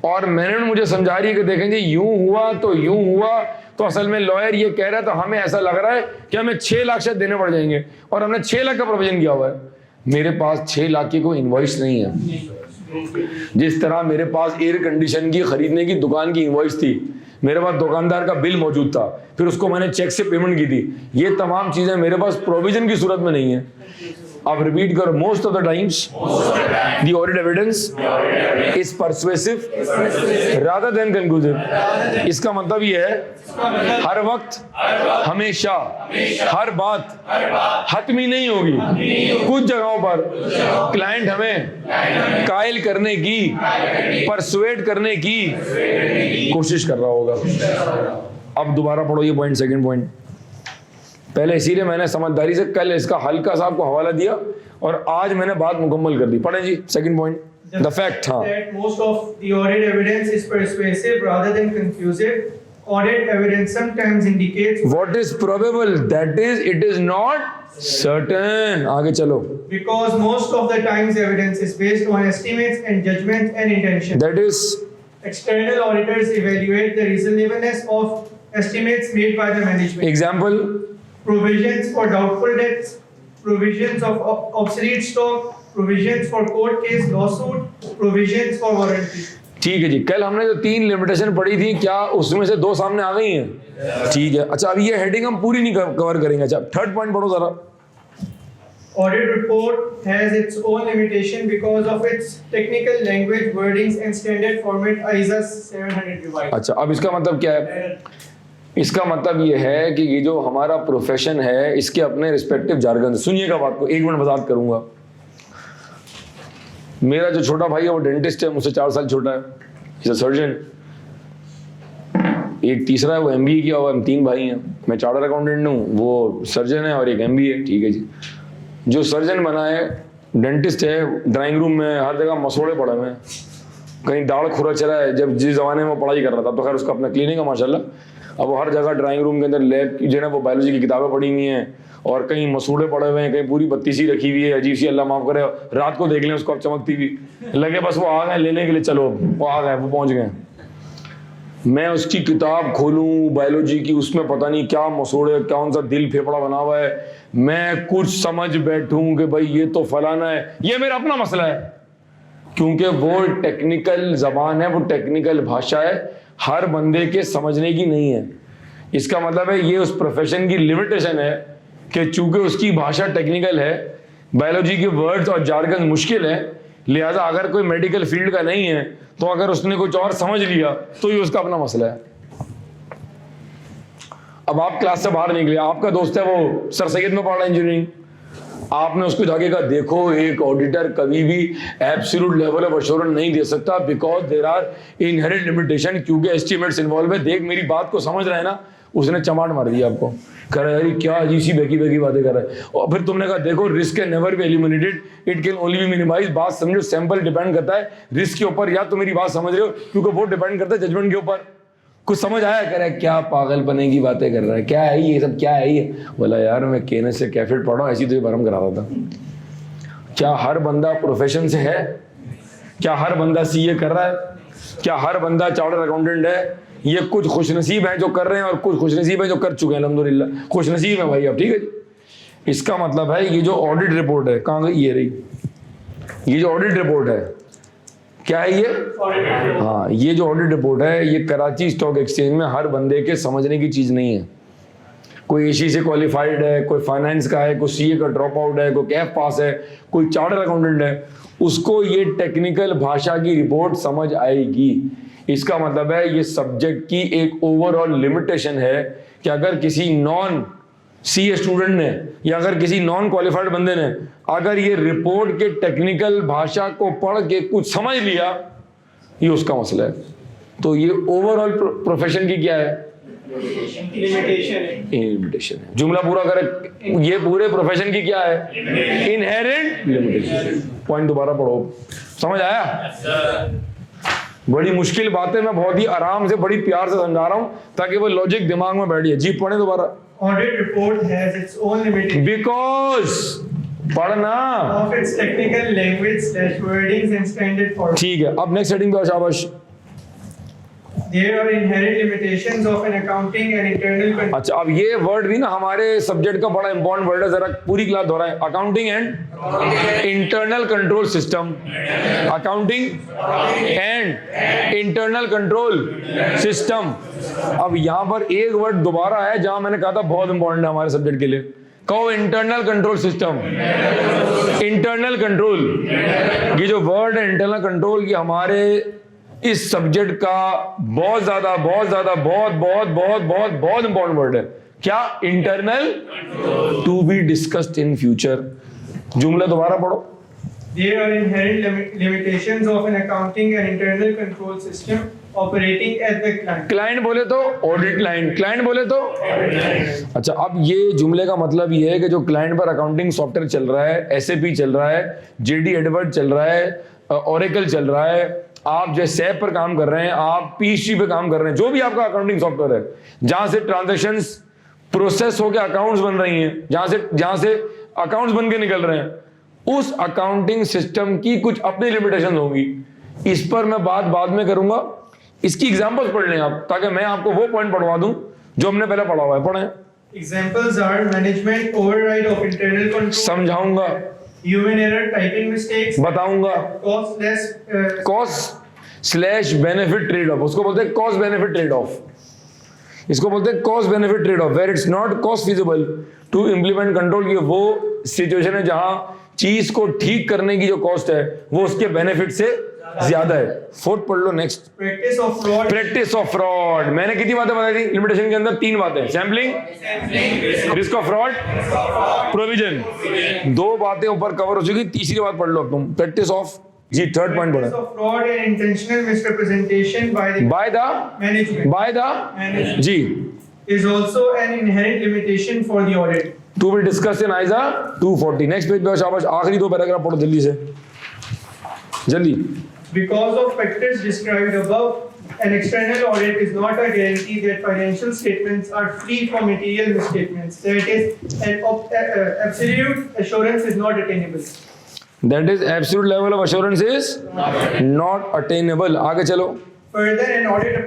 और मैनेजमेंट मुझे समझा रही है कि देखें जी यूं हुआ तो यूं हुआ, तो असल में लॉयर ये कह रहा है, तो हमें ऐसा लग रहा है कि हमें 6 लाख शायद देने पड़ जाएंगे और हमने 6 लाख का प्रोविजन किया हुआ है। मेरे पास 6 लाख की कोई इनवॉइस नहीं है। जिस तरह मेरे पास एयर कंडीशन की खरीदने की दुकान की इनवॉइस थी, मेरे पास दुकानदार का बिल मौजूद था, फिर उसको मैंने चेक से पेमेंट की थी, ये तमाम चीजें मेरे पास प्रोविजन की सूरत में नहीं है। अब रिपीट करो, most of the times the audit evidence is persuasive rather than conclusive. इसका मतलब ये है हर वक्त, हमेशा, हर बात हतमी नहीं होगी। कुछ जगहों पर क्लाइंट हमें कायल करने की, परसुएड करने की कोशिश कर रहा होगा। अब दोबारा पढ़ो ये पॉइंट, सेकंड पॉइंट। पहले इसीलिए मैंने समझदारी से कल इसका हल्का सा आपको हवाला दिया और आज मैंने बात मुकम्मल कर दी। पढ़े जी सेकंड पॉइंट, द फैक्ट। हाँ, most of the audit evidence is persuasive rather than conclusive. Audit evidence sometimes indicates what is probable, that is it is not certain। आगे चलो। because most of the times evidence is based on estimates and judgments and intentions. That is External auditors evaluate the reasonableness of estimates made by the management. example, Provisions for doubtful debts, provisions of obsolete stock, provisions for court case lawsuit, provisions for warranty. ठीक है जी। कल हमने जो 3 limitation पढ़ी थी, क्या उसमें से 2 सामने आ गई हैं? ठीक है। अच्छा, अभी ये हेडिंग हम पूरी नहीं कवर करेंगे। अच्छा, थर्ड पॉइंट पढ़ो जरा। Audit report has its own limitation because of its technical language, wordings and standard format ISA 700 revised. अच्छा, अब इसका मतलब क्या है? इसका मतलब ये है कि ये जो हमारा प्रोफेशन है इसके अपने रिस्पेक्टिव जार्गन। सुनिएगा बात को, 1 मिनट वजाहत करूंगा। मेरा जो छोटा भाई है वो डेंटिस्ट है, मुझसे 4 साल छोटा है, इज अ सर्जन। एक तीसरा है वो MBA किया हुआ है, हम 3 भाई हैं। मैं चार्टर्ड अकाउंटेंट हूँ, वो सर्जन है और एक MBA। ठीक है जी। जो सर्जन बना है, डेंटिस्ट है, ड्राइंग रूम में हर जगह मसोड़े पड़े हुए हैं, कहीं दाढ़ खुरा चला है। जब जिस जमाने में पढ़ाई कर रहा था तो खैर उसका अपना क्लिनिक है माशाल्लाह। अब वो हर जगह ड्राइंग रूम के अंदर लैब जो है ना वो बायोलॉजी की किताबें पड़ी हुई हैं और कहीं मसूड़े पड़े हुए हैं, कहीं पूरी बत्ती सी रखी हुई है अजीब सी, अल्लाह माफ करे। रात को देख लें उसको अब चमकती हुई लगे, बस वो आ गए लेने के लिए, चलो वो आ गए, वो पहुंच गए। मैं उसकी किताब खोलूं बायोलॉजी की, उसमें पता नहीं क्या मसूड़े, कौन सा दिल फेफड़ा बना हुआ है, मैं कुछ समझ बैठूं कि भाई ये तो फलाना है। ये मेरा अपना मसला है, क्योंकि वो टेक्निकल जबान है, वो टेक्निकल भाषा है, हर बंदे के समझने की नहीं है। इसका मतलब है ये उस प्रोफेशन की लिमिटेशन है कि चूंकि उसकी भाषा टेक्निकल है, बायोलॉजी के वर्ड्स और जार्गन मुश्किल है, लिहाजा अगर कोई मेडिकल फील्ड का नहीं है तो अगर उसने कुछ और समझ लिया तो ये उसका अपना मसला है। अब आप क्लास से बाहर निकले, आपका दोस्त है वो सर सैयद में पढ़ रहा है इंजीनियरिंग, आपने उसको जाके कहा देखो एक ऑडिटर कभी भी एब्सोल्यूट लेवल ऑफ एश्योरेंस नहीं दे सकता because there are inherent limitation, क्योंकि एस्टिमेट्स इन्वॉल्व है, देख मेरी बात को समझ रहा है ना, उसने चमाट मार दिया आपको, कह रहा है यार क्या अजीब सी बेकी बेकी बातें कर रहा है। और फिर तुमने कहा देखो risk can never be eliminated, it can only be minimise. बात समझो, सैंपल डिपेंड करता है रिस्क के ऊपर, या तो मेरी बात समझ रहे हो, क्योंकि वो डिपेंड करता है जजमेंट के ऊपर। कुछ समझ आया, कह रहा है क्या पागलपने की बातें कर रहा है, क्या है ये सब, क्या है ये? बोला यार मैं केने से कैफेट पढ़ा हूं, ऐसी तुझे भरम करा रहा था। क्या हर बंदा प्रोफेशन से है? क्या हर बंदा सीए कर रहा है? क्या हर बंदा चार्टर्ड अकाउंटेंट है? ये कुछ खुशनसीब हैं जो कर रहे हैं और कुछ खुशनसीब हैं जो कर चुके हैं, अल्हम्दुलिल्लाह खुशनसीब है भाई अब, ठीक है जी। इसका मतलब है ये जो ऑडिट रिपोर्ट है, कहाँ गई? ये रही, ये जो ऑडिट रिपोर्ट है क्या है ये? हाँ, ये जो ऑडिट रिपोर्ट है ये कराची स्टॉक एक्सचेंज में हर बंदे के समझने की चीज नहीं है। कोई एसी से क्वालिफाइड है, कोई फाइनेंस का है, कोई सीए का ड्रॉप आउट है, कोई कैफ पास है, कोई चार्टर्ड अकाउंटेंट है, उसको ये टेक्निकल भाषा की रिपोर्ट समझ आएगी। इसका मतलब है ये सब्जेक्ट की एक ओवरऑल लिमिटेशन है कि अगर किसी नॉन सीए स्टूडेंट ने या अगर किसी नॉन क्वालिफाइड बंदे ने अगर ये रिपोर्ट के टेक्निकल भाषा को पढ़ के कुछ समझ लिया, ये उसका मसला है। तो ये ओवरऑल प्रोफेशन की क्या है? लिमिटेशन है। जुमला पूरा करें, ये पूरे प्रोफेशन की क्या है? Inherent limitation. पॉइंट दोबारा पढ़ो, समझ आया? बड़ी मुश्किल बातें मैं बहुत ही आराम से बड़ी प्यार से समझा रहा हूं ताकि वो लॉजिक दिमाग में बैठ जाए। जी पढ़े दोबारा। Audit report has its own limitation because पढ़ना of its technical language / wordings and standard format. ठीक है। अब नेक्स्ट हेडिंग पे शाबाश। There are inherent limitations of an accounting and internal control. अच्छा, अब ये वर्ड भी ना हमारे सब्जेक्ट का बड़ा इंपॉर्टेंट वर्ड है, जरा पूरी क्लास दोहराएं। Accounting and internal control system. Accounting and internal control system. अब यहाँ पर एक वर्ड दोबारा है जहां मैंने कहा था बहुत इंपॉर्टेंट है हमारे सब्जेक्ट के लिए। कहो internal control system. Internal control, ये जो वर्ड है इंटरनल कंट्रोल, ये हमारे इस सब्जेक्ट का बहुत ज्यादा बहुत इंपॉर्टेंट वर्ड है। क्या? Internal, to be discussed in future. जुमला दोबारा पढ़ो। There are inherent limitations of an accounting and internal control system operating at the client. Client बोले तो ऑडिट लाइन, क्लाइंट बोले तो अच्छा। अब ये जुमले का मतलब ये है कि जो क्लाइंट पर अकाउंटिंग सॉफ्टवेयर चल रहा है, एसएपी चल रहा है, जेडी एडवर्ड चल रहा है, ओरेकल चल रहा है, आप जो सैप पर काम कर रहे हैं, आप पीसी पे काम कर रहे हैं, जो भी आपका अकाउंटिंग सॉफ्टवेयर है, जहां से ट्रांजैक्शंस प्रोसेस होकर अकाउंट्स बन रही हैं, जहां से अकाउंट्स बन के निकल रहे हैं, उस अकाउंटिंग सिस्टम की कुछ अपनी लिमिटेशन होंगी। इस पर मैं बात बाद में करूंगा। इसकी एग्जांपल्स पढ़ लें आप, ताकि मैं आपको वो पॉइंट पढ़वा दूं जो हमने पहले पढ़ा हुआ है। पढ़ें। Examples are management override of internal control. समझाऊंगा, Human error, typing mistakes. बताऊंगा। Cost slash benefit trade of, उसको बोलते हैं कॉस्ट बेनिफिट ट्रेड ऑफ। इसको बोलते हैं cost benefit trade off, where it's not cost feasible to implement control. ये वो सिचुएशन है जहां चीज को ठीक करने की जो कॉस्ट है वो उसके बेनिफिट से ज्यादा है। फोर्थ पढ़ लो next. Practice of fraud. Practice of fraud. मैंने कितनी बातें बताई थी लिमिटेशन के अंदर? 3 बातें। Sampling, risk of fraud, provision. 2 बातें ऊपर कवर हो चुकी, तीसरी बात पढ़ लो अब तुम। प्रैक्टिस ऑफ, जी थर्ड पॉइंट Practice पढ़ो। of fraud and intentional misrepresentation by the management जी is also an inherent limitation for the audit. To be discuss in ISA 240। Next page पे शाबाश, आखिरी 2 पैराग्राफ पढ़ो जल्दी से, जल्दी। Because of factors described above, an external audit is not a guarantee that financial statements are free from material misstatements. That is, an absolute assurance is not attainable. That is absolute level of assurance is not attainable. आगे चलो। Further, an audit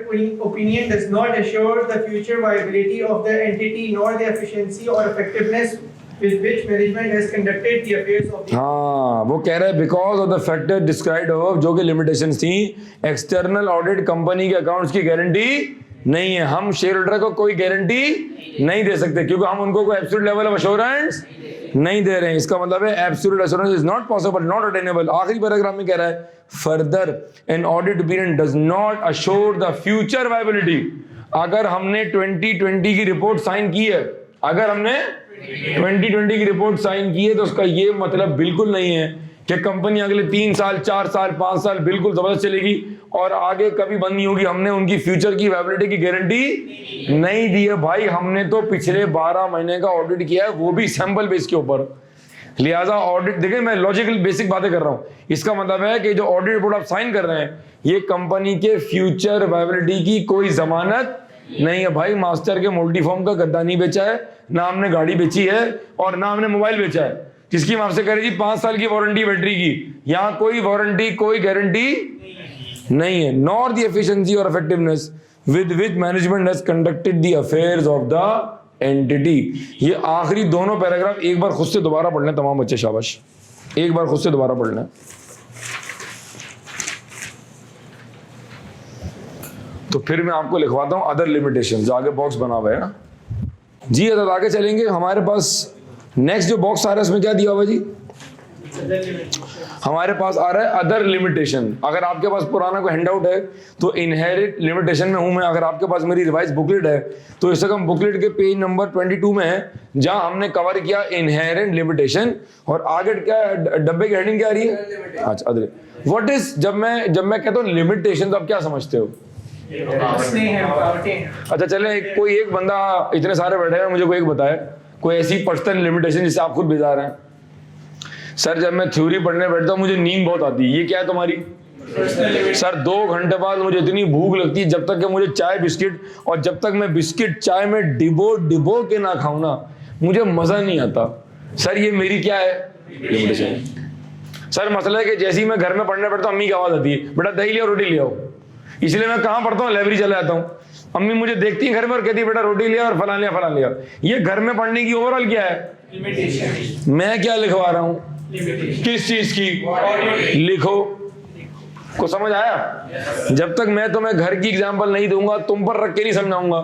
opinion does not assure the future viability of the entity nor the efficiency or effectiveness with which management has conducted the affairs of the हाँ, वो कह रहा है because of the factor described above, जो कि limitations थी, external audit company के accounts की गारंटी नहीं है। हम शेयर होल्डर को कोई गारंटी नहीं दे सकते क्योंकि हम उनको कोई एब्सोल्यूट लेवल ऑफ एश्योरेंस नहीं दे रहे हैं। इसका मतलब है absolute assurance is not possible, not attainable. आखिरी पैराग्राफ में कह रहा है further an audit opinion does not assure the future viability. अगर हमने 2020 की रिपोर्ट साइन की है, अगर हमने 2020 की रिपोर्ट साइन की है तो उसका ये मतलब बिल्कुल नहीं है कि कंपनी अगले 3 साल 4 साल 5 साल बिल्कुल जबरदस्त चलेगी और आगे कभी बंद नहीं होगी। हमने उनकी फ्यूचर की वैलिडिटी की गारंटी नहीं दी है भाई। हमने तो पिछले 12 महीने का ऑडिट किया है, वो भी सैंपल बेस के ऊपर। लिहाजा ऑडिट, देखिए मैं लॉजिकल बेसिक बातें कर रहा हूं। इसका मतलब है कि जो ऑडिट रिपोर्ट आप साइन कर रहे हैं ये कंपनी के फ्यूचर वायबिलिटी की कोई जमानत नहीं है भाई। मास्टर के मल्टीफॉर्म का गद्दा नहीं बेचा है, ना हमने गाड़ी बेची है और ना हमने मोबाइल बेचा है जिसकी हम आपसे कह रहे जी 5 साल की वारंटी बैटरी की। यहां कोई वारंटी कोई गारंटी नहीं है। नॉर द एफिशिएंसी और effectiveness with which management has conducted the affairs of the entity. ये आखिरी दोनों पैराग्राफ एक बार खुद से दोबारा पढ़ लें तमाम बच्चे, शाबाश, एक बार खुद से दोबारा पढ़ लें। तो फिर मैं आपको लिखवाता हूं अदर लिमिटेशंस, आगे बॉक्स बना हुआ है ना जी। अगर आगे चलेंगे हमारे पास नेक्स्ट जो बॉक्स आ रहा है इसमें क्या दिया हुआ जी, हमारे पास आ रहा है अदर लिमिटेशन। अगर आपके पास पुराना कोई हैंडआउट है तो इनहेरिट लिमिटेशन में हूं मैं। अगर आपके पास मेरी रिवाइज बुकलेट है तो इस वक्त बुकलेट के पेज नंबर 22 में है जहां हमने कवर किया इनहेरेंट लिमिटेशन। और आगे क्या डब्बे की हेडिंग क्या आ रही है, अच्छा अदर। व्हाट इज, जब मैं कहता हूं लिमिटेशन तो आप क्या समझते हो? अच्छा चले कोई एक बंदा, इतने सारे बैठे हैं, मुझे कोई एक बताए कोई ऐसी पर्सनल लिमिटेशन जिससे आप खुद बेजार हैं। सर जब मैं थ्योरी पढ़ने बैठता हूँ मुझे नींद बहुत आती है, ये क्या है तुम्हारी? सर 2 घंटे बाद मुझे इतनी भूख लगती है जब तक कि मुझे चाय बिस्किट, और जब तक मैं बिस्किट चाय में डिबो के ना खाऊं ना मुझे मजा नहीं आता। सर ये मेरी क्या है लिमिटेशन। सर मसला है कि जैसे ही मैं घर में पढ़ने बैठता हूँ अम्मी की आवाज आती है बेटा दही ले रोटी ले आओ। इसलिए मैं कहाँ पढ़ता हूँ, लाइब्रेरी चला जाता हूँ। अम्मी मुझे देखती है घर में और कहती है बेटा रोटी लिया और फलान लिया। ये घर में पढ़ने की ओवरऑल क्या है लिमिटेशन। मैं क्या लिखवा रहा हूँ, किस चीज की, लिखो। को समझ आया? जब तक मैं तुम्हें घर की एग्जांपल नहीं दूंगा, तुम पर रख के नहीं समझाऊंगा,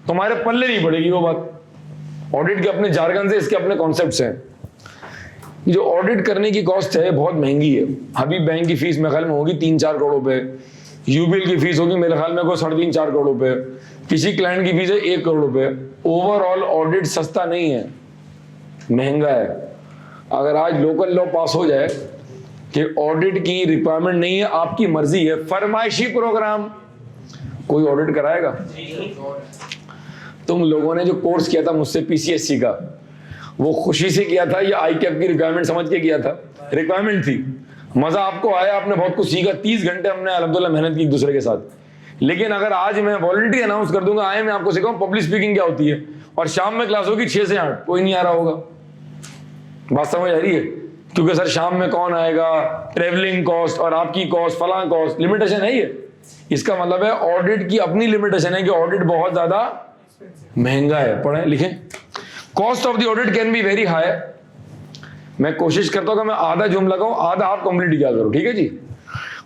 तुम्हारे पल्ले नहीं पड़ेगी वो बात। ऑडिट के अपने जार्गन से, इसके अपने कॉन्सेप्ट्स हैं। जो ऑडिट करने की कॉस्ट है बहुत महंगी है। हबीब बैंक की फीस मेरे ख्याल में होगी 3-4 करोड़ रुपए, यूबीएल की फीस होगी मेरे ख्याल में को 3.5-4 करोड़ रुपए, किसी क्लाइंट की फीस है 1 करोड़ रुपए। ओवरऑल ऑडिट सस्ता नहीं है, महंगा है। अगर आज लोकल लॉ पास हो जाए कि ऑडिट की रिक्वायरमेंट नहीं है, आपकी मर्जी है, फरमाइशी प्रोग्राम, कोई ऑडिट कराएगा? तुम लोगों ने जो कोर्स किया था मुझसे पीसीएससी का, वो खुशी से किया था या आईकेएफ की रिक्वायरमेंट समझ के किया था? रिक्वायरमेंट थी, मजा आपको आया, आपने बहुत कुछ सीखा। 30 घंटे हमने अल्हम्दुलिल्लाह मेहनत की एक दूसरे के साथ। लेकिन अगर आज मैं वॉलंटरी अनाउंस कर दूंगा, आए मैं आपको सिखाऊं पब्लिक स्पीकिंग क्या होती है, और शाम में क्लास होगी 6 से 8, कोई नहीं आ रहा होगा। बात समझ आ रही है? क्योंकि सर शाम में कौन आएगा, ट्रेवलिंग कॉस्ट और आपकी कॉस्ट, फलां कॉस्ट, लिमिटेशन है ये। इसका मतलब है ऑडिट की अपनी लिमिटेशन है कि ऑडिट बहुत ज्यादा महंगा है। पढ़ें लिखें। Cost of the audit can be very high. मैं कोशिश करता हूं कि मैं आधा जुमला कहूं, आधा आप कंप्लीट किया करो, ठीक है जी।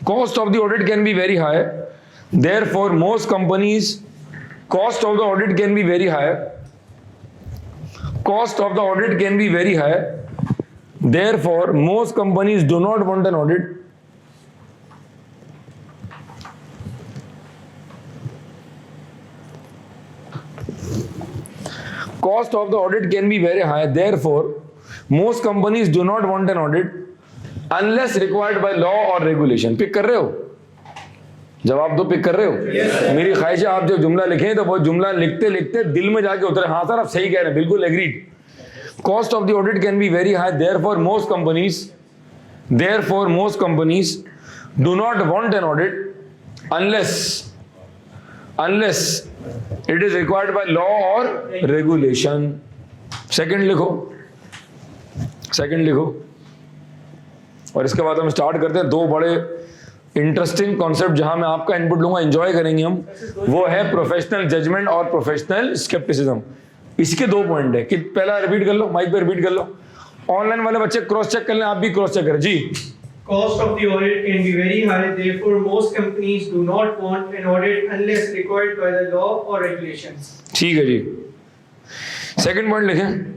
Cost of the audit can be very high, therefore most companies, cost of the audit can be very high, cost of the audit can be very high, therefore most companies do not want an audit. Cost of the audit can be very high, therefore most companies do not want an audit unless required by law or regulation. Pick कर रहे हो? जवाब दो, pick कर रहे हो? yes, मेरी ख्वाहिश है आप जो जुमला लिखें तो वो जुमला लिखते लिखते दिल में जाके उतरे। हाँ सर आप सही कह रहे हैं, बिल्कुल agreed. Cost of the audit can be very high, therefore most companies do not want an audit unless it is required by law और रेगुलेशन। सेकंड लिखो। और इसके बाद हम स्टार्ट करते हैं 2 बड़े इंटरेस्टिंग कॉन्सेप्ट जहां मैं आपका इनपुट लूंगा, एंजॉय करेंगे हम। वो है प्रोफेशनल जजमेंट और प्रोफेशनल स्केप्टिसिज्म। इसके 2 पॉइंट है कि पहला रिपीट कर लो, माइक पे रिपीट कर लो। ऑनलाइन वाले बच्चे क्रॉस चेक कर लें, आप भी क्रॉस चेक करें जी। cost of the audit can be very high. Therefore, most companies do not want an audit unless required by the law or regulations. ठीक है जी, सेकंड पॉइंट लिखें।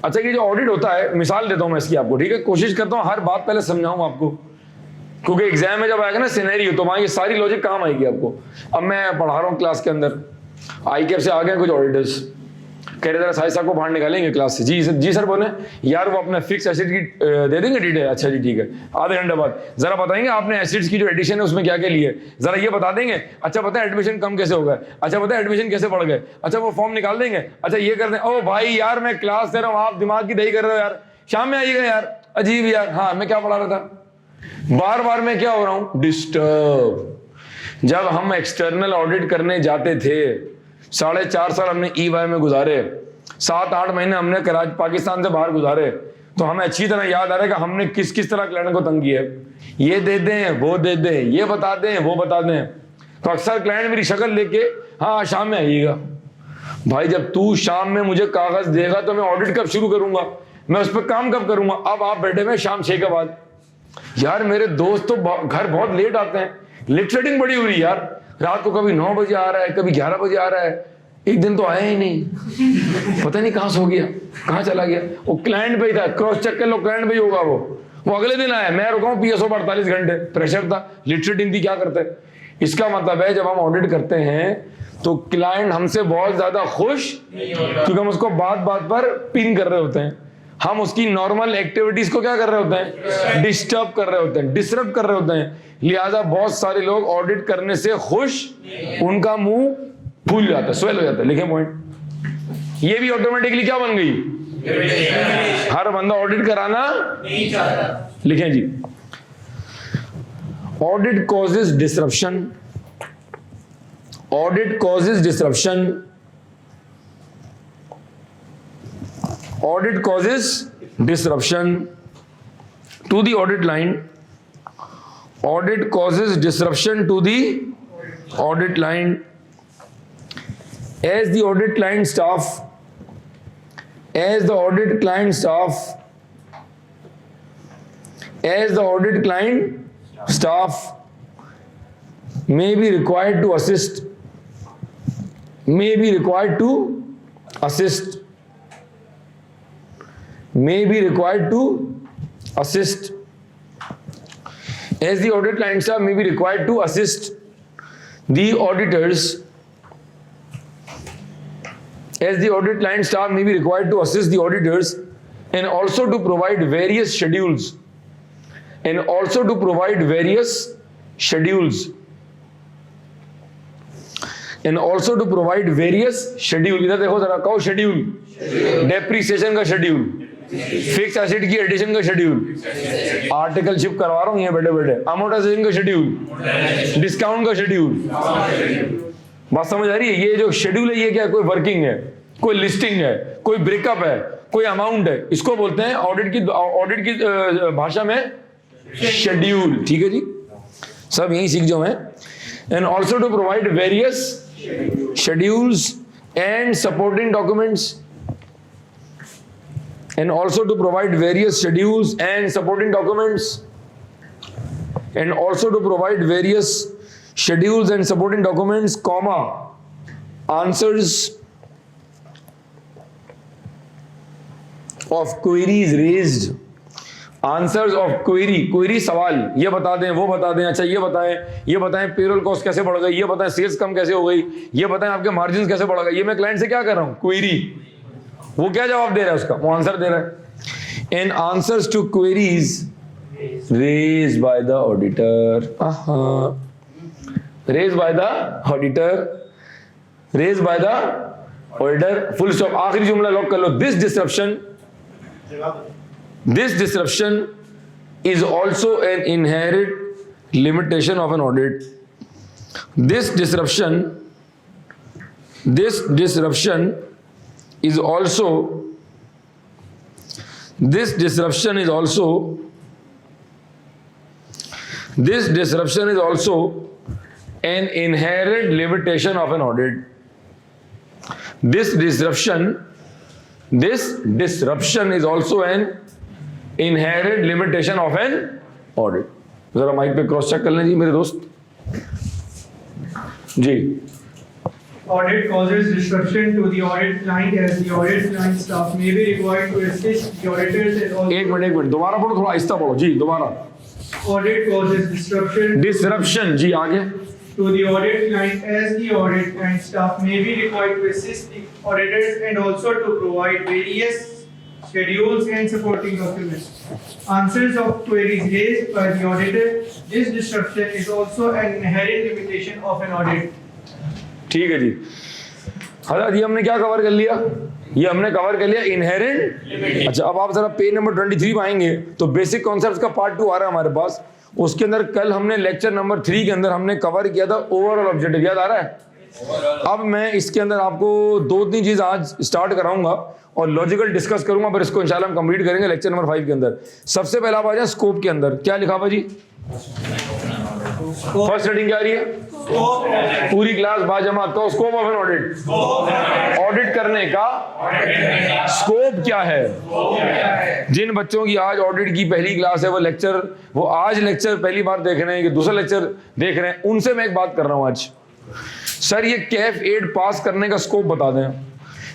अच्छा, ये जो ऑडिट होता है, मिसाल देता हूं मैं इसकी आपको, ठीक है? कोशिश करता हूं हर बात पहले समझाऊं आपको, क्योंकि एग्जाम में जब आएगा ना सिनेरियो, तो वहां ये सारी लॉजिक काम आएगी आपको। अब मैं पढ़ा रहा हूं क्लास के अंदर, ICAP से आ गए कुछ ऑडिटर्स, कह रहे जरा साहिब साहब को बाहर निकालेंगे क्लास से। जी सर बोले, यार वो अपना फिक्स एसिड की दे देंगे डिटेल। अच्छा जी ठीक है, आधे घंटे बाद जरा बताएंगे आपने एसिड्स की जो एडिशन है उसमें क्या क्या लिए, जरा ये बता देंगे। अच्छा पता है एडमिशन कम कैसे हो गए, अच्छा पता है एडमिशन कैसे बढ़ गए, अच्छा वो फॉर्म निकाल देंगे, अच्छा ये कर दें। ओ भाई यार मैं क्लास दे रहा हूँ, आप दिमाग की दही कर रहे हो यार, शाम में आइएगा यार। अजीब यार, हाँ मैं क्या पढ़ा रहा था, बार बार मैं क्या हो रहा हूँ, डिस्टर्ब। जब हम एक्सटर्नल ऑडिट करने जाते थे, 4.5 साल हमने EY में गुजारे, 7-8 महीने हमने कराची पाकिस्तान से बाहर गुजारे, तो हमें अच्छी तरह याद आ रहा है कि हमने किस किस तरह क्लाइंट को तंग किया है। ये दे दें, वो दे दें, ये बता दें, वो बता दें। तो अक्सर क्लाइंट मेरी शक्ल लेके, हाँ शाम में आइएगा। भाई जब तू शाम में मुझे कागज देगा तो मैं ऑडिट कब शुरू करूंगा, मैं उस पर काम कब करूंगा। अब आप बैठे हुए शाम 6 के बाद, यार मेरे दोस्त तो घर बहुत लेट आते हैं, लेट सेटिंग बड़ी हो रही यार, रात को कभी 9 बजे आ रहा है, कभी 11 बजे आ रहा है, एक दिन तो आया ही नहीं, पता नहीं कहां सो गया, कहां चला गया। वो क्लाइंट पे ही था, क्रॉस चेक कर लो, क्लाइंट पे ही होगा वो अगले दिन आया, मैं रुका हूं PSO 48 घंटे, प्रेशर था, लेट सेटिंग थी, क्या करते हैं। इसका मतलब है जब हम ऑडिट करते हैं तो क्लाइंट हमसे बहुत ज्यादा खुश, क्योंकि हम उसको बात बात पर पिन कर रहे होते हैं, हम उसकी नॉर्मल एक्टिविटीज को क्या कर रहे होते हैं, डिस्टर्ब कर रहे होते हैं, डिसरप्ट कर रहे होते हैं। लिहाजा बहुत सारे लोग ऑडिट करने से खुश, उनका मुंह फूल जाता है, स्वेल हो जाता है। लिखें पॉइंट, ये भी ऑटोमेटिकली क्या बन गई, हर बंदा ऑडिट कराना नहीं चाहता। लिखें जी, audit causes disruption, audit causes disruption, audit causes disruption to the audit line, audit causes disruption to the audit line, as the audit client staff, as the audit client staff, as the audit client staff may be required to assist, may be required to assist, may be required to assist, as the audit client staff may be required to assist the auditors, as the audit client staff may be required to assist the auditors, and also to provide various schedules, and also to provide various schedules, and also to provide various schedule। इधर देखो जरा, कहो schedule, depreciation का schedule, fix acid की addition का schedule, article ship करवा रहा हूं ये बैठे बैठे, अमोर्टाइजेशन का शेड्यूल, डिस्काउंट का शेड्यूल। बात समझ आ रही है? ये जो शेड्यूल है ये क्या है, कोई वर्किंग है, कोई लिस्टिंग है, कोई ब्रेकअप है, कोई अमाउंट है, इसको बोलते हैं ऑडिट की भाषा में शेड्यूल। ठीक है जी, सब यही सीख जाओ हैं। And also to provide various schedules and supporting documents, and also to provide various schedules and supporting documents, and also to provide various schedules and supporting documents, comma, answers of queries raised, answers of query सवाल, ये बता दें, वो बता दें, अच्छा ये बताएं पेरोल कॉस्ट कैसे बढ़ गई, ये बताएं सेल्स कम कैसे हो गई, ये बताएं आपके मार्जिन कैसे बढ़ गए। ये मैं क्लाइंट से क्या कर रहा हूं, क्वेरी, वो क्या जवाब दे रहा है उसका, वो आंसर दे रहा है। And answers to queries raised by the auditor, raised by the auditor, raised by the auditor, full stop. आखिरी जुमला लॉक कर लो, This disruption is also an inherent limitation of an audit. This disruption is also an inherent limitation of an audit. This disruption is also an inherent limitation of an audit. जरा mic पे cross check कर लें जी मेरे दोस्त जी। Audit causes disruption to the audit client as the audit client staff may be required to assist the auditors and also एक minute दोबारा पढ़ो, थोड़ा आहिस्ता पढ़ो जी दोबारा। audit causes डिसरप्शन जी आगे। to the audit client as the audit client staff may be required to assist the auditors and also to provide various schedules and supporting documents. Answers of queries raised by the auditor. This disruption is also an inherent limitation of an audit. ठीक है जी। हजरत ये हमने क्या cover कर लिया? ये हमने cover कर लिया इनहेरेंट। अच्छा अब आप जरा पेज नंबर 23 में आएंगे तो बेसिक कॉन्सेप्ट्स का पार्ट 2 आ रहा है हमारे पास। उसके अंदर कल हमने लेक्चर नंबर 3 के अंदर हमने कवर किया था ओवरऑल ऑब्जेक्टिव, याद आ रहा है? अब मैं इसके अंदर आपको 2-3 चीज आज स्टार्ट कराऊंगा और लॉजिकल डिस्कस करूंगा, पर इसको इंशाल्लाह हम कंप्लीट करेंगे लेक्चर नंबर 5 के अंदर। सबसे पहले आप आ जाए स्कोप के अंदर। क्या लिखा हुआ जी? फर्स्ट हेडिंग क्या आ रही है? पूरी क्लास बाजमात का scope of an audit. Audit करने का स्कोप क्या है? जिन बच्चों की आज ऑडिट की पहली क्लास है वो आज लेक्चर पहली बार देख रहे हैं कि दूसरा लेक्चर देख रहे हैं, उनसे मैं एक बात कर रहा हूं आज। सर ये कैफ 8 पास करने का स्कोप बता दें।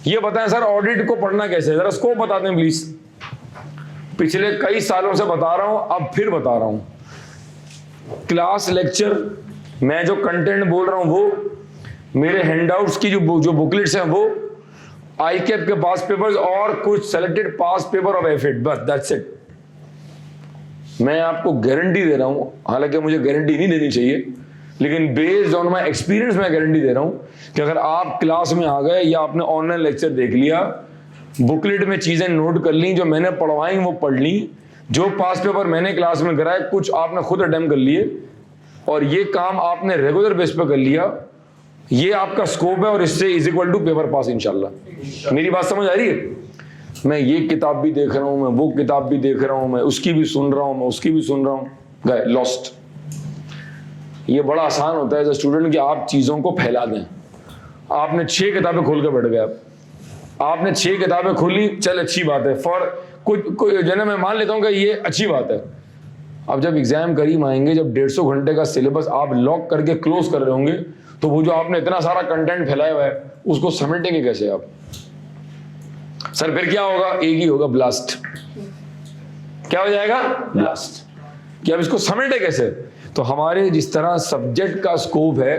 ये बताएं सर ऑडिट को पढ़ना कैसे है, जरा स्कोप बता दें प्लीज। पिछले कई सालों से बता रहा हूं, अब फिर बता रहा हूं। क्लास लेक्चर मैं जो कंटेंट बोल रहा हूं वो, मेरे हैंडआउट्स की जो बुकलेट्स हैं वो, आईकेप के पास पेपर्स और कुछ सेलेक्टेड पास पेपर ऑफ एफिट, बस दैट्स इट। मैं आपको गारंटी दे रहा हूं, हालांकि मुझे गारंटी नहीं देनी चाहिए, लेकिन बेस्ड ऑन माय एक्सपीरियंस मैं गारंटी दे रहा हूं कि अगर आप क्लास में आ गए या आपने ऑनलाइन लेक्चर देख लिया, बुकलेट में चीजें नोट कर ली, जो मैंने पढ़वाई वो पढ़ ली, जो पास पेपर मैंने क्लास में कराए कुछ आपने खुद अटेम्प्ट कर लिए, और ये काम आपने रेगुलर बेस पे कर लिया, ये आपका स्कोप है और इससे is equal to paper pass इंशाल्लाह। मेरी बात समझ आ रही है? मैं ये किताब भी देख रहा हूं, मैं वो किताब भी देख रहा हूं, मैं उसकी भी सुन रहा हूं, मैं उसकी भी सुन रहा हूं, गए लॉस्ट। ये बड़ा आसान होता है एज अ स्टूडेंट कि आप चीजों को फैला दें। आपने 6 किताबें खोल के बैठ गए, आपने 6 किताबें खोली, चल अच्छी बात है, फॉर कुछ जो है मैं मान लेता हूं कि ये अच्छी बात है। अब जब एग्जाम करीब आएंगे, जब 150 घंटे का सिलेबस आप लॉक करके क्लोज कर रहे होंगे, तो वो जो आपने इतना सारा कंटेंट फैलाया हुआ है उसको समेटेंगे कैसे आप? सर फिर क्या होगा? एक ही होगा, ब्लास्ट। क्या हो जाएगा? ब्लास्ट। कि अब इसको समेटे कैसे? तो हमारे जिस तरह सब्जेक्ट का स्कोप है,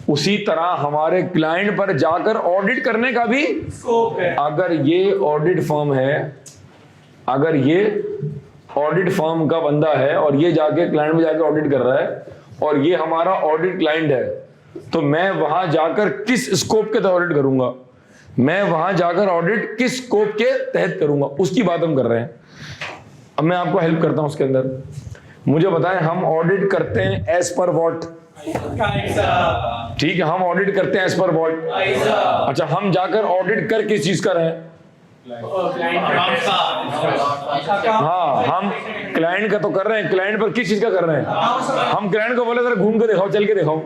उसी तरह हमारे क्लाइंट पर जाकर ऑडिट करने का भी स्कोप है। अगर ये ऑडिट फर्म है, अगर ये ऑडिट फर्म का बंदा है और ये जाके क्लाइंट में जाके ऑडिट कर रहा है और ये हमारा ऑडिट क्लाइंट है, तो मैं वहां जाकर किस स्कोप के तहत ऑडिट करूंगा, मैं वहां जाकर ऑडिट किस स्कोप के तहत करूंगा, उसकी बात हम कर रहे हैं। अब मैं आपको हेल्प करता हूं उसके अंदर। मुझे बताएं हम ऑडिट करते हैं एज पर व्हाट? ठीक है, हम ऑडिट करते हैं एज पर व्हाट? अच्छा, हम जाकर ऑडिट कर किस चीज का रहे हैं? हाँ, हम क्लाइंट का तो कर रहे हैं, क्लाइंट पर किस चीज का कर रहे हैं? हम क्लाइंट को बोले जरा घूम के दिखाओ, चल के दिखाओ।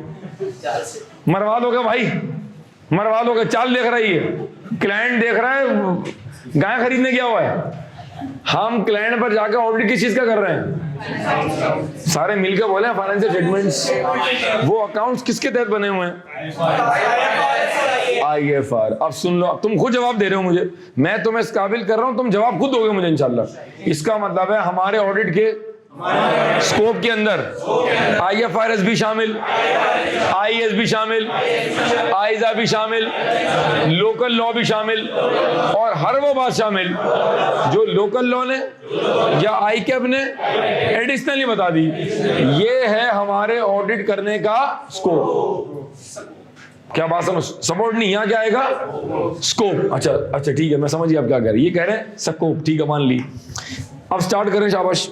मरवा दोगे भाई, मरवा दोगे। चाल देख रही है, क्लाइंट देख रहा है, गाय खरीदने गया हुआ है। हम क्लाइंट पर जाकर ऑडिट किस चीज का कर रहे हैं? सारे मिलकर बोले फाइनेंशियल स्टेटमेंट्स। वो अकाउंट्स किसके तहत बने हुए हैं? IFR। अब सुन लो, तुम खुद जवाब दे रहे हो मुझे, मैं तुम्हें इस काबिल कर रहा हूं, तुम जवाब खुद दोगे मुझे इंशाल्लाह। इसका मतलब है हमारे ऑडिट के स्कोप के अंदर IFRS भी शामिल, IAS भी शामिल, आइजा भी शामिल, लोकल लॉ भी शामिल, और हर वो बात शामिल जो लोकल लॉ ने या ICAP ने एडिशनली बता दी। ये है हमारे ऑडिट करने का स्कोप। क्या बात समझ? सपोर्ट नहीं, यहां क्या आएगा? स्कोप। अच्छा ठीक है, मैं समझ गया आप क्या कह रहे हैं। ये कह रहे हैं स्कोप, ठीक है, मान ली। अब स्टार्ट करें, शाबाश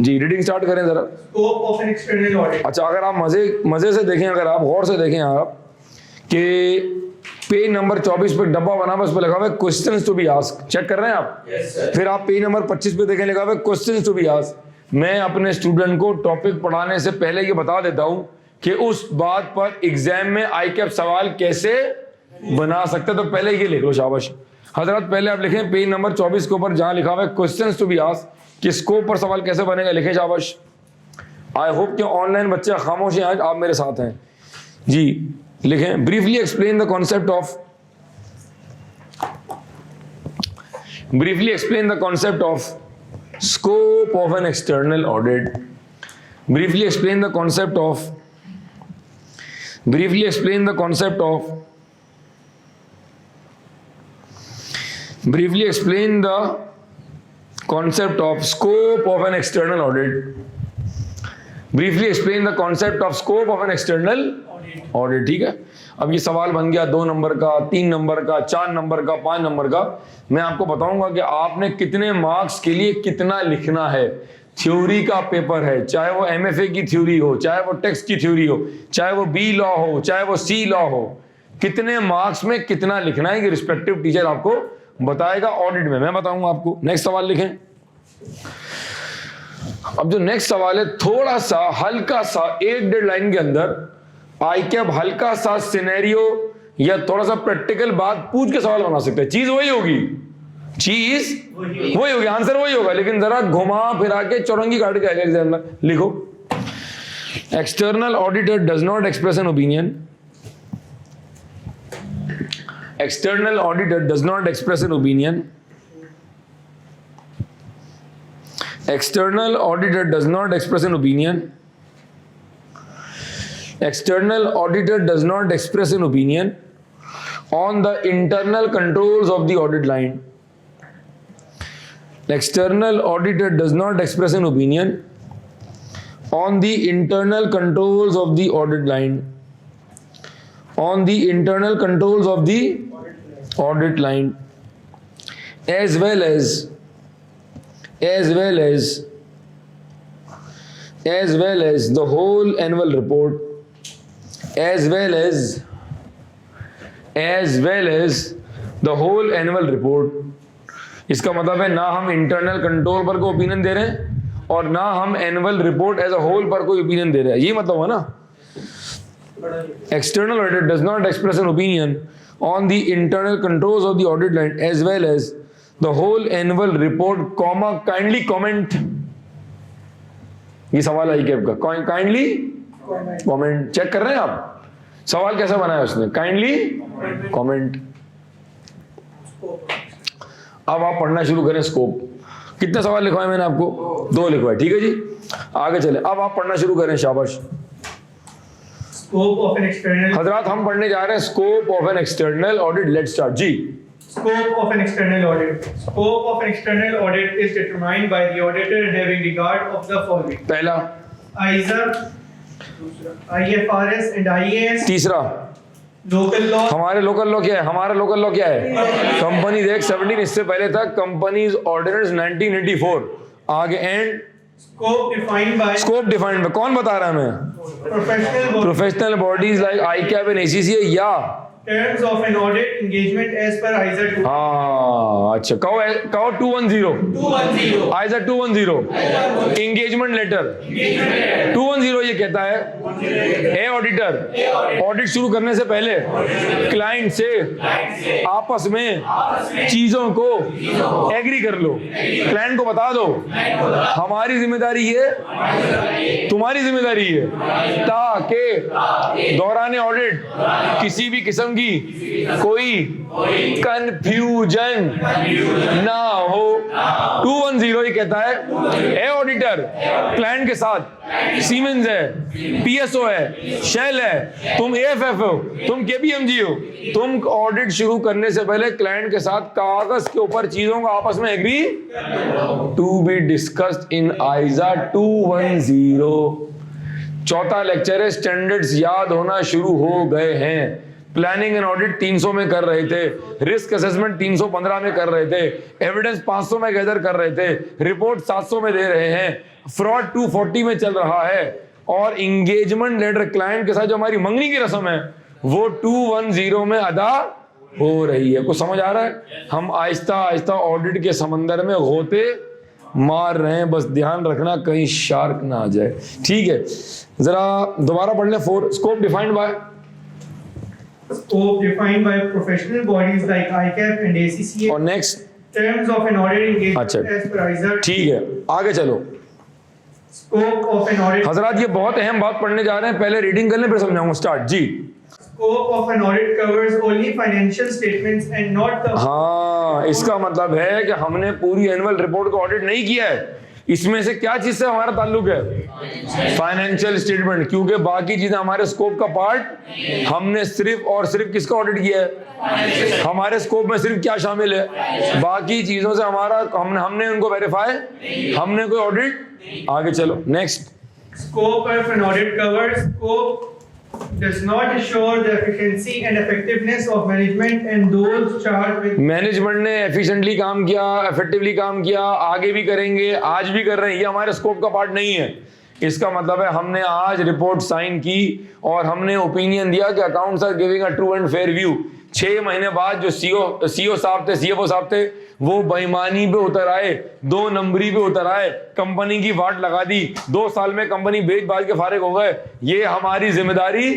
जी, रीडिंग स्टार्ट करें जरा। Scope of an external audit. अच्छा, अगर आप मजे से देखें, अगर आप गौर से देखें आप कि पेज नंबर 24 पे डब्बा बना हुआ, उस पर लिखा हुआ है questions to be asked. Check कर रहे हैं आप? yes, फिर आप पेज नंबर 25 पे देखें, लिखा हुआ है क्वेश्चंस टू बी आस्क्ड। मैं अपने स्टूडेंट को टॉपिक पढ़ाने से पहले ये बता देता हूं कि उस बात पर एग्जाम में ICAP सवाल कैसे बना सकते, तो पहले ये लिख लो, शाबाश। हजरत पहले आप लिखें पेज नंबर 24 के ऊपर जहां लिखा हुआ है क्वेश्चंस टू बी आस्क्ड कि स्कोप पर सवाल कैसे बनेगा, लिखें शाबाश। आई होप कि ऑनलाइन बच्चे खामोश हैं, आज आप मेरे साथ हैं जी। लिखें briefly explain the concept of scope of an external audit. Briefly explain the concept of scope of an external audit. Briefly explain the concept of scope of an external audit. ठीक है, अब ये सवाल बन गया 2 नंबर का, 3 number का, 4 number का, 5 नंबर का। मैं आपको बताऊंगा कि आपने कितने मार्क्स के लिए कितना लिखना है। थ्योरी का पेपर है, चाहे वो एमएफए की थ्योरी हो, चाहे वो टेक्स्ट की थ्योरी हो, चाहे वो बी लॉ हो, चाहे वो सी लॉ हो, कितने मार्क्स में कितना लिखना है ये रिस्पेक्टिव टीचर आपको बताएगा ऑडिट में, मैं बताऊंगा आपको। नेक्स्ट सवाल लिखें। अब जो नेक्स्ट सवाल है थोड़ा सा हल्का सा 1-1.5 लाइन के अंदर आई कैप हल्का सा सिनेरियो या थोड़ा सा प्रैक्टिकल बात पूछ के सवाल बना सकते हैं। चीज वही होगी, आंसर वही होगा, लेकिन जरा घुमा फिरा के चौरंगी काट के आएगा एग्जाम में। लिखो external auditor does not express an opinion. External auditor does not express an opinion. External auditor does not express an opinion. External auditor does not express an opinion on the internal controls of the audit line. External auditor does not express an opinion on the internal controls of the audit line. On the internal controls of the audit line, as well as the whole annual report, as well as the whole annual report। इसका मतलब है ना हम internal control पर कोई opinion दे रहे हैं और ना हम annual report as a whole पर कोई ओपिनियन दे रहे हैं, ये मतलब है ना। External auditor does not express an opinion on the internal controls of the audit line as well as the whole annual report, comma kindly comment। ये सवाल आई कैब का, काइंडली कमेंट। चेक कर रहे हैं आप सवाल कैसा बनाया उसने, काइंडली कमेंट। अब आप पढ़ना शुरू करें स्कोप। कितने सवाल लिखवाए मैंने आपको? 2 लिखवाए, ठीक है जी। आगे चले, अब आप पढ़ना शुरू करें, शाबाश। Scope of an external हजरात हम पढ़ने जा रहे हैं scope of an external audit. Let's start ji. Scope of an external audit. Scope of an external audit is determined by the auditor having regard of the following. पहला ISA, IFRS and IAS. तीसरा Local law. हमारे local law क्या है? हमारा local law क्या है? Companies act 17, इससे पहले था कंपनीज ऑर्डिनेंस 1984। आगे and Scope defined by scope defined में कौन बता रहा है हमें? Professional bodies like ICAP and ACCA या terms of an audit engagement as per ISA 2. हाँ अच्छा, कहो 210 ISA 210 एंगेजमेंट लेटर 210 ये कहता है ए ऑडिटर ऑडिट शुरू करने से पहले क्लाइंट से आपस में चीजों को एग्री कर लो। क्लाइंट को बता दो हमारी जिम्मेदारी है, तुम्हारी जिम्मेदारी है, ताकि दौरान ऑडिट किसी भी किस्म की कोई कंफ्यूजन ना हो। 210 ये कहता है ए ऑडिटर क्लाइंट के साथ सीमेंस है, पीएसओ है, शेल है, तुम एएफएफ हो, तुम केपीएमजी हो, तुम ऑडिट शुरू करने से पहले क्लाइंट के साथ कागज के ऊपर चीजों का आपस में agree to be discussed in ISA 210। चौथा लेक्चर है स्टैंडर्ड्स याद होना शुरू हो गए हैं। प्लानिंग एंड ऑडिट 300 में कर रहे थे, रिस्क असेसमेंट 315 में कर रहे थे, एविडेंस 500 में गैदर कर रहे थे, रिपोर्ट 700 में दे रहे हैं, फ्रॉड 240 में चल रहा है, और इंगेजमेंट लेटर क्लाइंट के साथ जो हमारी मंगनी की रस्म है वो 210 में अदा हो रही है। कुछ समझ आ रहा है? हम आहिस्ता आहिस्ता ऑडिट के समंदर में गोते मार रहे हैं, बस ध्यान रखना कहीं शार्क ना आ जाए। ठीक है, जरा दोबारा पढ़ लें। 4 scope defined by scope defined by professional bodies like ICAP and ACCA. और next, Terms of an audit engagement अच्छा। as per ISA. ठीक है, आगे चलो। Scope of an audit. हजरात ये बहुत अहम बात पढ़ने जा रहे हैं, पहले रीडिंग कर लें फिर समझाऊंगा। Start ji. Scope of an audit covers only financial statements and not the. हाँ, इसका मतलब है कि हमने पूरी एनुअल रिपोर्ट को ऑडिट नहीं किया है। इसमें से क्या चीज से हमारा ताल्लुक है? फाइनेंशियल स्टेटमेंट, क्योंकि बाकी चीजें हमारे स्कोप का पार्ट। हमने सिर्फ और सिर्फ किसका ऑडिट किया है? हमारे स्कोप में सिर्फ क्या शामिल है? बाकी चीजों से हमारा हमने उनको वेरीफाई, हमने कोई ऑडिट। आगे चलो next. Scope of an audit covers scope does not assure the efficiency and effectiveness of management and those charged with. Management ने एफिशिएंटली काम किया, इफेक्टिवली काम किया, आगे भी करेंगे, आज भी कर रहे हैं, ये हमारे स्कोप का पार्ट नहीं है। इसका मतलब है हमने आज रिपोर्ट साइन की और हमने ओपिनियन दिया कि accounts are giving a true and fair view. 6 महीने बाद जो सीओ साहब थे, सीएफओ साहब थे, वो बेईमानी पे उतर आए, 2 नंबरी पे उतर आए, कंपनी की वाट लगा दी, 2 साल में कंपनी बेच बाज के फारिग हो गए। ये हमारी जिम्मेदारी,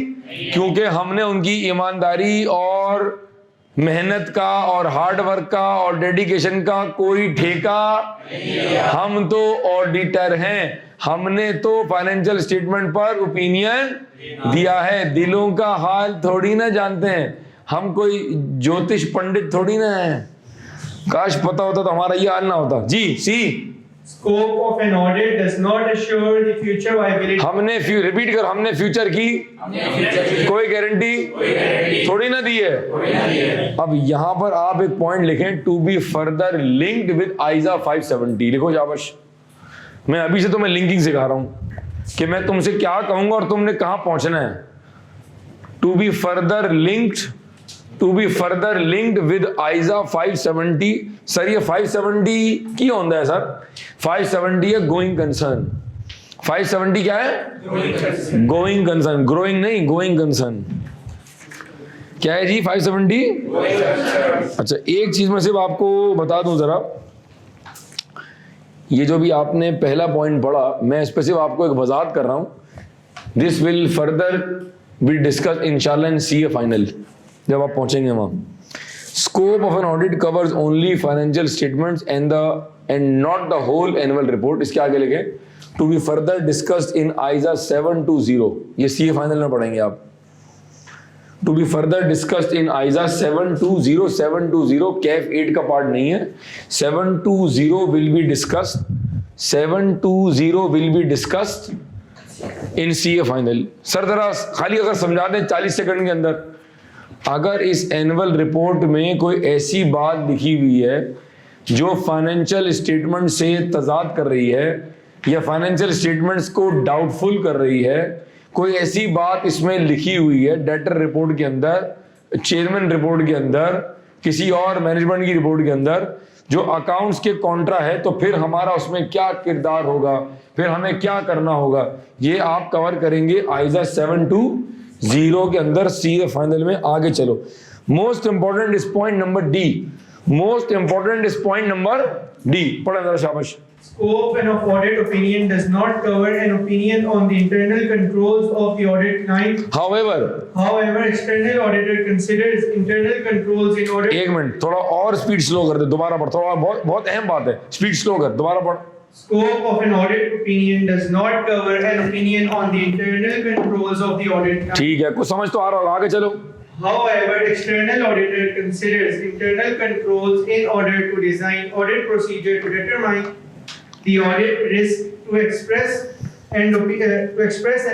क्योंकि हमने उनकी ईमानदारी और मेहनत का और हार्ड वर्क का और डेडिकेशन का कोई ठेका। हम तो ऑडिटर हैं, हमने तो फाइनेंशियल स्टेटमेंट पर ओपिनियन दिया है, दिलों का हाल थोड़ी ना जानते हैं। हम कोई ज्योतिष पंडित थोड़ी ना है। काश पता होता तो हमारा ये हाल ना होता। जी सी। Scope of an audit does not assure the future viability. हमने रिपीट कर, हमने फ्यूचर की कोई गारंटी थोड़ी ना दी है। अब यहां पर आप एक पॉइंट लिखें, to be further linked with ISA 570 लिखो जाबश। मैं अभी से तुम्हें लिंकिंग सिखा रहा हूं कि मैं तुमसे क्या कहूंगा और तुमने कहां पहुंचना है। To be further linked with ISA 570। Sir ये 570 की होता है सर? 570 है गोइंग कंसर्न। 570 क्या है? गोइंग कंसर्न, ग्रोइंग नहीं, गोइंग कंसर्न। क्या है जी 570? अच्छा, एक चीज मैं सिर्फ आपको बता दूं जरा, ये जो भी आपने पहला पॉइंट पढ़ा, मैं इस पर सिर्फ आपको एक वजाहत कर रहा हूं। This will further be discuss इंशाल्लाह इन सीए फाइनल, जब आप पहुंचेंगे वहां। Scope of an audit covers only financial statements and not the whole annual report. इसके आगे लिखे to be further discussed in ISA 720। ये सीए फाइनल में पढ़ेंगे आप। To be further discussed in ISA 720। 720 CAF 8 का पार्ट नहीं है। 720 will be discussed, 720 will be discussed in CA final. Sir जरा खाली अगर समझा दें 40 सेकंड के अंदर, अगर इस एनुअल रिपोर्ट में कोई ऐसी बात लिखी हुई है जो फाइनेंशियल स्टेटमेंट से तजाद कर रही है या फाइनेंशियल स्टेटमेंट्स को डाउटफुल कर रही है, कोई ऐसी बात इसमें लिखी हुई है डेटर रिपोर्ट के अंदर, चेयरमैन रिपोर्ट के अंदर, किसी और मैनेजमेंट की रिपोर्ट के अंदर, जो अकाउंट्स के कॉन्ट्रा है, तो फिर हमारा उसमें क्या किरदार होगा, फिर हमें क्या करना होगा, ये आप कवर करेंगे आइजा 720 के अंदर सीए फाइनल में। आगे चलो, most important is point number D. Most important is point number D. पढ़े जरा शाबाश। Scope and of audit opinion does not cover an opinion on the internal controls of the audit client. However, external auditor considers internal controls in audit. एक minute, थोड़ा और speed slow कर दे, दोबारा पढ़, थोड़ा बहुत अहम बात है, स्पीड स्लो कर, दोबारा पढ़। Scope of an audit opinion does not cover an opinion on the internal controls of the audit client. ठीक है, कुछ समझ तो आ रहा होगा, आगे चलो। However, external auditor considers internal controls in order to design audit procedure to determine the audit risk, to express an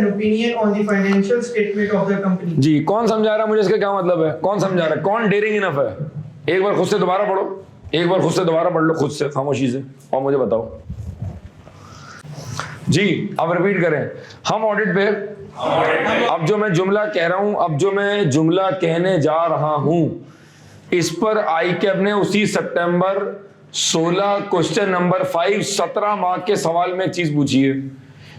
opinion on the financial statement of the company. जी, कौन समझा रहा है मुझे इसका क्या मतलब है? कौन समझा रहा है? कौन डेयरिंग इनफ है? एक बार खुद से दोबारा पढ़ो, एक बार खुद से दोबारा पढ़ लो, खुद से खामोशी से, और मुझे बताओ जी। अब रिपीट करें, हम ऑडिट पे, अब जो मैं जुमला कह रहा हूं, अब जो मैं जुमला कहने जा रहा हूं, इस पर आईकैब ने उसी सितंबर 16 क्वेश्चन नंबर 5 17 मार्क के सवाल में एक चीज पूछी है,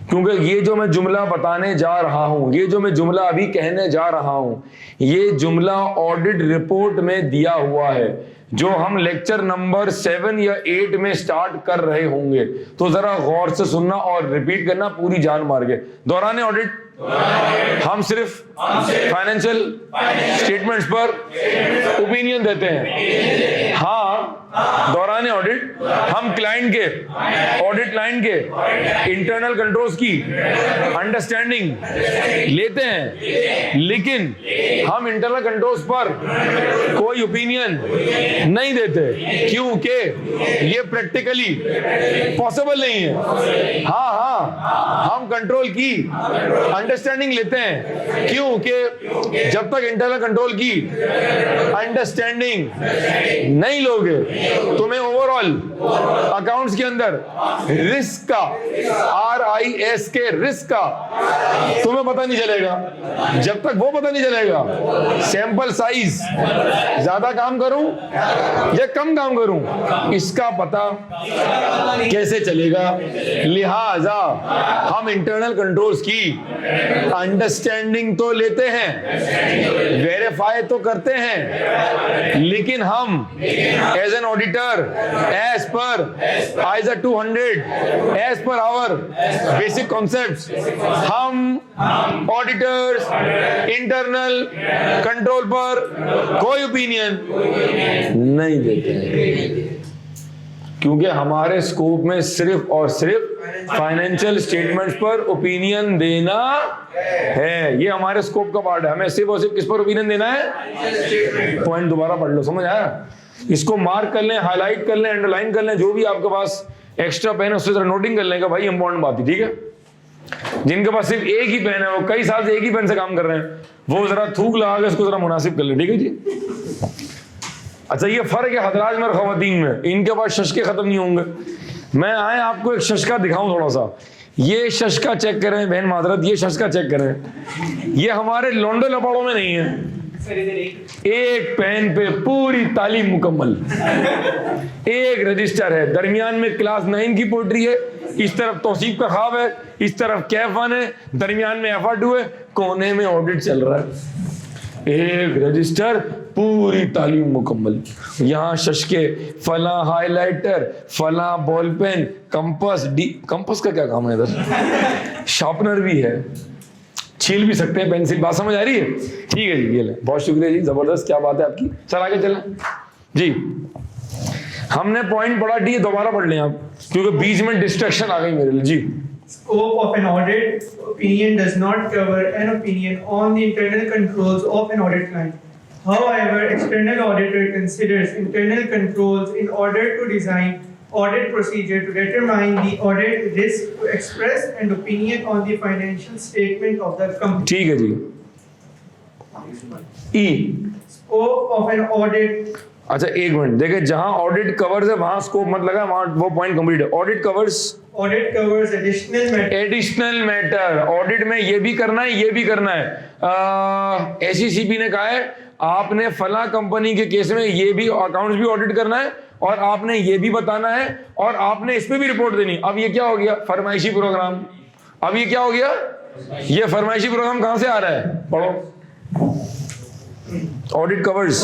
क्योंकि ये जो मैं जुमला बताने जा रहा हूं, ये जो मैं जुमला अभी कहने जा रहा हूं, ये जुमला ऑडिट रिपोर्ट में दिया हुआ है। जो हम लेक्चर नंबर 7 या 8 में स्टार्ट कर रहे होंगे। तो जरा गौर से सुनना और रिपीट करना पूरी जान मार के। दौरान ऑडिट हम सिर्फ फाइनेंशियल स्टेटमेंट्स पर ओपिनियन देते हैं। हाँ, दौरान ऑडिट हम क्लाइंट के, ऑडिट लाइन के इंटरनल कंट्रोल्स की अंडरस्टैंडिंग लेते हैं, लेकिन हम इंटरनल कंट्रोल्स पर कोई ओपिनियन नहीं देते, क्योंकि ये प्रैक्टिकली पॉसिबल नहीं है। हाँ, हम कंट्रोल की अंडरस्टैंडिंग लेते हैं, क्योंकि जब तक इंटरनल कंट्रोल की अंडरस्टैंडिंग नहीं लोगे, तुम्हें ओवरऑल अकाउंट्स के अंदर रिस्क का, RIS के रिस्क का तुम्हें पता नहीं चलेगा। जब तक वो पता नहीं चलेगा, सैंपल साइज ज्यादा काम करूं या कम काम करूं, इसका पता कैसे चलेगा। लिहाजा हम इंटरनल कंट्रोल्स की अंडरस्टैंडिंग तो लेते हैं, वेरीफाई तो करते हैं, लेकिन हम as an auditor, as per ISA 200, as per our basic concepts, हम ऑडिटर्स इंटरनल कंट्रोल पर कोई ओपिनियन नहीं देते हैं, क्योंकि हमारे स्कोप में सिर्फ और सिर्फ फाइनेंशियल स्टेटमेंट्स पर ओपिनियन देना है। ये हमारे स्कोप का पार्ट है। हमें सिर्फ और सिर्फ किस पर ओपिनियन देना है? पॉइंट दोबारा पढ़ लो, समझ आया? इसको मार्क कर लें, हाईलाइट कर लें, अंडरलाइन कर लें, जो भी आपके पास एक्स्ट्रा पेन है उससे जरा नोटिंग कर लें कि भाई इंपॉर्टेंट बात है, ठीक है? जिनके पास सिर्फ एक ही पेन है, वो कई साल से एक ही पेन से काम कर रहे हैं, वो जरा थूक लगा के इसको जरा मुनासिब कर ले, ठीक है जी? अच्छा, ये फर्क है हजरात में और खवातीन में, इनके पास शशके खत्म नहीं होंगे। मैं आए आपको एक शशका दिखाऊं थोड़ा सा। ये शशका चेक करें बहन मादरत, ये शशका चेक करें। ये हमारे लोंडो लपाड़ों में नहीं है। एक पेन पे पूरी तालीम मुकम्मल, एक रजिस्टर है, दरमियान में क्लास 9 की पोट्री है, इस तरफ तौसीफ का ख्वाब है, इस तरफ कैफ 1 है, दरमियान में FR2 है, कोने में ऑडिट चल रहा है। एक रजिस्टर, पूरी तालीम मुकम्मल। यहाँ शशके, फला हाइलाइटर, फला बॉल पेन, कंपास, कंपास का क्या काम है इधर, शार्पनर भी है, छील भी सकते हैं पेंसिल। बात समझ आ रही है? ठीक है जी, ये ले, बहुत शुक्रिया जी, जबरदस्त, क्या बात है आपकी। सर आगे चलें जी। हमने पॉइंट पढ़ा डी, दोबारा पढ़ लें आप, क्योंकि बीच में डिस्ट्रैक्शन आ गई मेरे लिए जी। Scope of an audit opinion does not cover an opinion on the internal controls of an audit client. However, external auditor considers internal controls in order to design audit procedure to determine the audit risk to express an opinion on the financial statement of the company. ठीक है जी। E. Scope of an audit. अच्छा एक minute, देखिए जहां audit covers है वहां scope मत लगा, वहां वो पॉइंट कंप्लीट है। Audit covers, Audit covers additional matter. Additional matter, audit में ये भी करना है, ये भी करना है। SECP ने कहा है आपने फला कंपनी के केस में ये भी अकाउंट्स भी ऑडिट करना है, और आपने ये भी बताना है, और आपने इस पे भी रिपोर्ट देनी। अब ये क्या हो गया? फरमाइशी प्रोग्राम। अब ये क्या हो गया? ये फरमाइशी प्रोग्राम कहां से आ रहा है? पढ़ो। Audit covers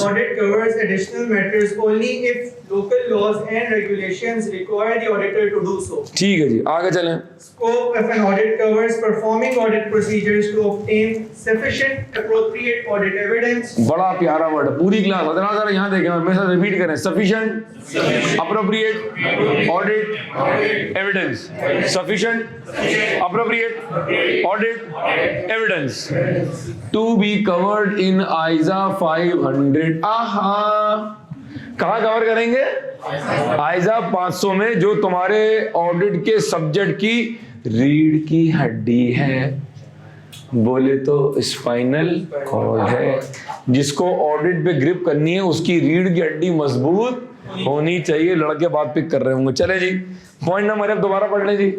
additional matters only if local laws and regulations require the auditor to do so. ठीक है जी, आगे चलें। Scope of an audit covers performing audit procedures to obtain sufficient appropriate audit evidence. बड़ा प्यारा वर्ड है, पूरी class जरा यहाँ देखें, हमेशा रिपीट करें। Sufficient appropriate audit evidence, sufficient appropriate audit evidence to be covered in ISA 500। कहाँ कवर करेंगे? ISA 500 में, जो तुम्हारे ऑडिट के सब्जेक्ट की रीढ़ की हड्डी है, बोले तो स्पाइनल कॉर्ड है। जिसको ऑडिट पे ग्रिप करनी है उसकी रीढ़ की हड्डी मजबूत होनी चाहिए। लड़के बात पिक कर रहे होंगे। चले जी, पॉइंट नंबर अब दोबारा पढ़ लें जी।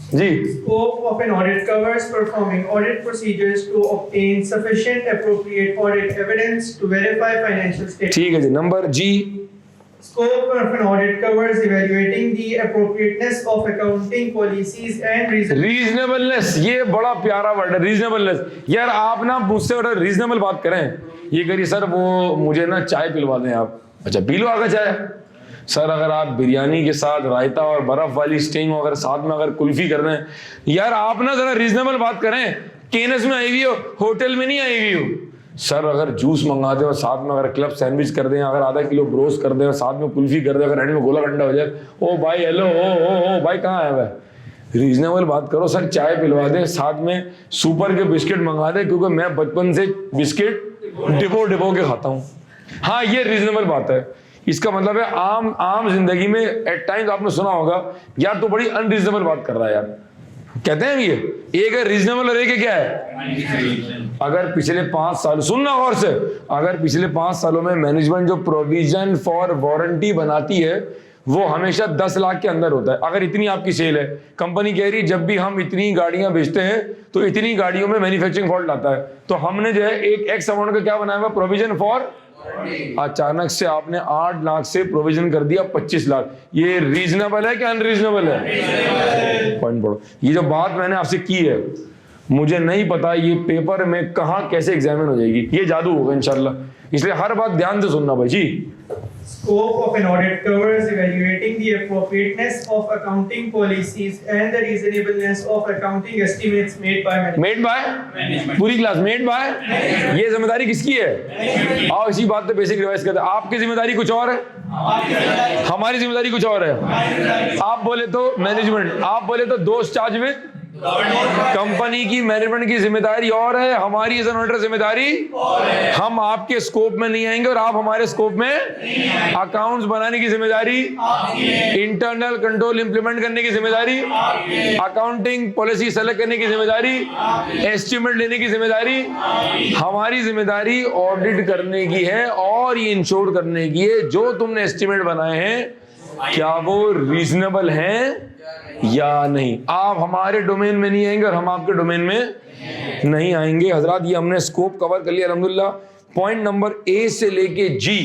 जी, Scope of an audit covers performing audit procedures to obtain sufficient appropriate audit evidence to verify financial statements. ठीक है जी। नंबर जी, Scope of an audit covers evaluating the appropriateness of accounting policies and reasonableness. ये बड़ा प्यारा word है, reasonableness. यार आप ना मुझसे रीजनेबल बात करें, ये करिए सर वो मुझे ना चाय पिलवा दें आप, अच्छा पी लो आगे चाय। सर अगर आप बिरयानी के साथ रायता और बर्फ वाली स्टिंग अगर साथ में अगर कुल्फी कर रहे हैं, यार आप ना जरा रीजनेबल बात करें, केनस में आई हुई हो, होटल में नहीं आई हुई हो। सर अगर जूस मंगा दे और साथ में अगर क्लब सैंडविच कर दें, अगर आधा किलो ब्रोस्ट कर दें और साथ में कुल्फी कर दे, अगर एंड में गोला गंडा हो जाए, ओ भाई हेलो ओ भाई कहाँ आया हुआ है? रीजनेबल बात करो। सर चाय पिलवा दे, साथ में सुपर के बिस्किट मंगा दे, क्योंकि मैं बचपन से बिस्किट डिबो के खाता हूँ। हाँ ये रीजनेबल बात है। इसका मतलब है आम जिंदगी में एट टाइम्स आपने सुना होगा यार तो बड़ी अनरीजनेबल बात कर रहा है यार, कहते हैं ये एक है रीजनेबल और एक है क्या है। अगर पिछले 5 साल सुनना गौर से, अगर पिछले 5 सालों में मैनेजमेंट जो प्रोविजन फॉर वारंटी बनाती है वो हमेशा 10 लाख के अंदर होता है। अगर इतनी आपकी सेल है, कंपनी कह रही जब भी हम इतनी गाड़ियां बेचते हैं तो इतनी गाड़ियों में मैन्युफैक्चरिंग फॉल्ट आता है, तो हमने जो है एक एक्स अमाउंट का क्या बनाया हुआ प्रोविजन फॉर, अचानक से आपने 8 लाख से प्रोविजन कर दिया 25 लाख। ये रीजनेबल है क्या अनरीजनेबल है? पॉइंट पढ़ो। ये जो बात मैंने आपसे की है मुझे नहीं पता ये पेपर में कहां कैसे एग्जामिन हो जाएगी, ये जादू होगा इंशाल्लाह, इसलिए हर बात ध्यान से सुनना भाई जी। Scope of an audit covers evaluating the appropriateness of accounting policies and the reasonableness of accounting estimates made by management. पूरी क्लास मेड बाय। ये जिम्मेदारी किसकी है? आओ इसी बात पे बेसिक रिवाइज करते हैं। आपकी जिम्मेदारी कुछ और है, हमारी जिम्मेदारी कुछ और है। आप बोले तो मैनेजमेंट, आप बोले तो दोस्त चार्ज विद कंपनी की मैनेजमेंट की जिम्मेदारी और है, हमारी एज एन ऑडिटर जिम्मेदारी हम आपके स्कोप में नहीं आएंगे और आप हमारे स्कोप में। अकाउंट्स बनाने की जिम्मेदारी, इंटरनल कंट्रोल इंप्लीमेंट करने की जिम्मेदारी, अकाउंटिंग पॉलिसी सेलेक्ट करने की जिम्मेदारी, एस्टिमेट लेने की जिम्मेदारी हमारी जिम्मेदारी ऑडिट करने की है और ये इंश्योर करने की है जो तुमने एस्टिमेट बनाए हैं क्या वो रीजनेबल हैं या नहीं। आप हमारे डोमेन में नहीं आएंगे और हम आपके डोमेन में नहीं आएंगे। हजरात ये हमने स्कोप कवर कर लिया अल्हम्दुलिल्लाह। पॉइंट नंबर ए से लेके जी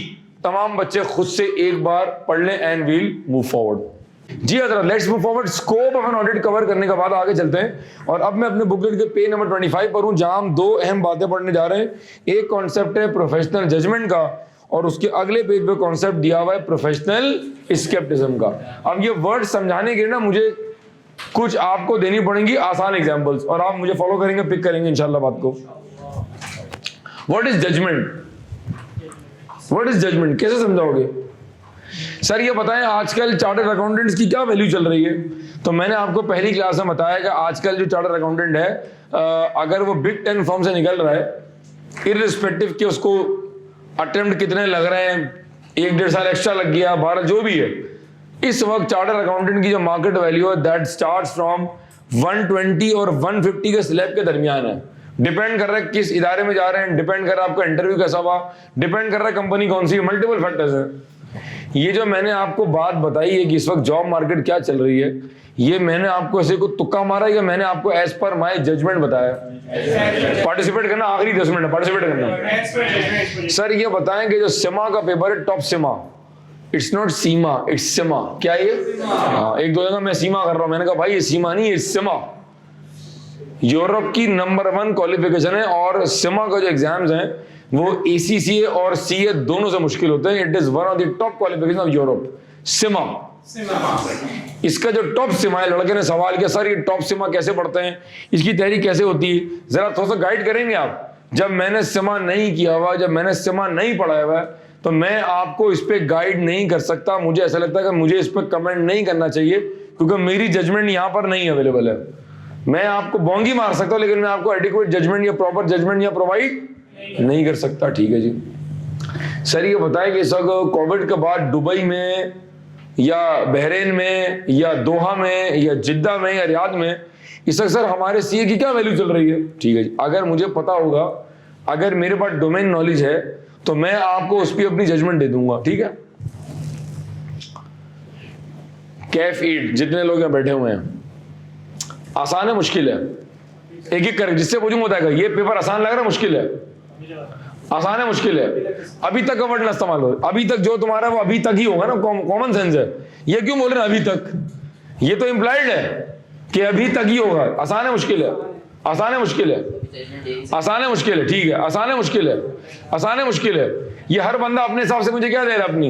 तमाम बच्चे खुद से एक बार पढ़ लें एंड वील मूव फॉरवर्ड। जी हजरात let's move forward. Scope of an audit cover करने के बाद आगे चलते हैं और अब मैं अपने बुकलेट के पेज नंबर 25 पर हूं जहां हम 2 अहम बातें पढ़ने जा रहे हैं। एक कॉन्सेप्ट है प्रोफेशनल जजमेंट का और उसके अगले पेज पे कॉन्सेप्ट दिया हुआ है प्रोफेशनल स्केप्टिज्म का। अब ये वर्ड समझाने के लिए ना मुझे कुछ आपको देनी पड़ेंगी आसान एग्जांपल्स और आप मुझे फॉलो करेंगे, पिक करेंगे इंशाल्लाह बात को। What is judgement? What is judgement कैसे समझाओगे? सर ये बताएं आजकल चार्टर्ड अकाउंटेंट्स की क्या वैल्यू चल रही है? तो मैंने आपको पहली क्लास में बताया कि आजकल जो चार्टर्ड अकाउंटेंट है अगर वो बिग 10 फर्म से निकल रहा है इररिस्पेक्टिव कि उसको अटेम्प्ट कितने लग रहे हैं, 1-1.5 साल एक्स्ट्रा लग गया, 12 जो भी है, इस वक्त चार्टर्ड अकाउंटेंट की जो मार्केट वैल्यू है दैट स्टार्ट्स फ्रॉम 120 और 150 के स्लैब के दरमियान है। डिपेंड कर रहा है किस इदारे में जा रहे हैं, डिपेंड कर रहा है आपका इंटरव्यू कैसा हुआ, डिपेंड कर रहा है कंपनी कौन सी, मल्टीपल फैक्टर्स है। ये जो मैंने आपको बात बताई है कि इस वक्त जॉब मार्केट क्या चल रही है, ये मैंने आपको ऐसे को तुक्का मारा या मैंने आपको एज पर माय जजमेंट बताया? पार्टिसिपेट करना, आखिरी 10 मिनट पार्टिसिपेट करना। सर ये बताएं कि जो सिमा का पेपर है top CIMA, it's not Seema it's CIMA. क्या ये? हाँ एक दो जगह मैं सीमा कर रहा हूं, मैंने कहा भाई ये सीमा नहीं इट्स सिमा। यूरोप की नंबर 1 क्वालिफिकेशन है और सिमा का जो एग्जाम्स हैं वो ACCA और CA दोनों से मुश्किल होते हैं। It is one of the top qualification of Europe CIMA. इसका जो टॉप सिमा है, लड़के ने सवाल किया सर ये टॉप सिमा कैसे पढ़ते हैं, इसकी तैयारी कैसे होती है, जरा थोड़ा सा गाइड करेंगे आप? जब मैंने सिमा नहीं किया हुआ, जब मैंने सिमा नहीं पढ़ाया हुआ तो मैं आपको इस पे गाइड नहीं कर सकता। मुझे ऐसा लगता है कि मुझे इस पे कमेंट नहीं करना चाहिए क्योंकि मेरी जजमेंट यहाँ पर नहीं अवेलेबल है। मैं आपको बोंगी मार सकता हूँ लेकिन मैं आपको एडिक्वेट जजमेंट या प्रॉपर जजमेंट या प्रोवाइड नहीं कर सकता। ठीक है जी। सर ये बताएं कि इस वक्त कोविड के बाद दुबई में या बहरीन में या दोहा में या जिद्दा में या रियाद में इस वक्त सर हमारे CA की क्या वैल्यू चल रही है? ठीक है जी। अगर मुझे पता होगा, अगर मेरे पास डोमेन नॉलेज है तो मैं आपको उस पर अपनी जजमेंट दे दूंगा। ठीक है। कैफ ईट जितने लोग यहाँ बैठे हुए हैं, आसान है मुश्किल है? एक एक करके जिससे पूछूंगा बताएगा ये पेपर आसान लग रहा है मुश्किल है? आसान है मुश्किल है? अभी तक का वर्ड ना इस्तेमाल हो, अभी तक जो तुम्हारा वो अभी तक ही होगा ना, कॉमन सेंस है। ये क्यों बोल रहे हैं अभी तक? ये तो इंप्लाइड है कि अभी तक ही होगा। आसान है मुश्किल है? आसान है मुश्किल है? आसान है मुश्किल है? ठीक है, आसान है मुश्किल है? आसान है मुश्किल है? ये हर बंदा अपने हिसाब से मुझे क्या दे रहा है अपनी,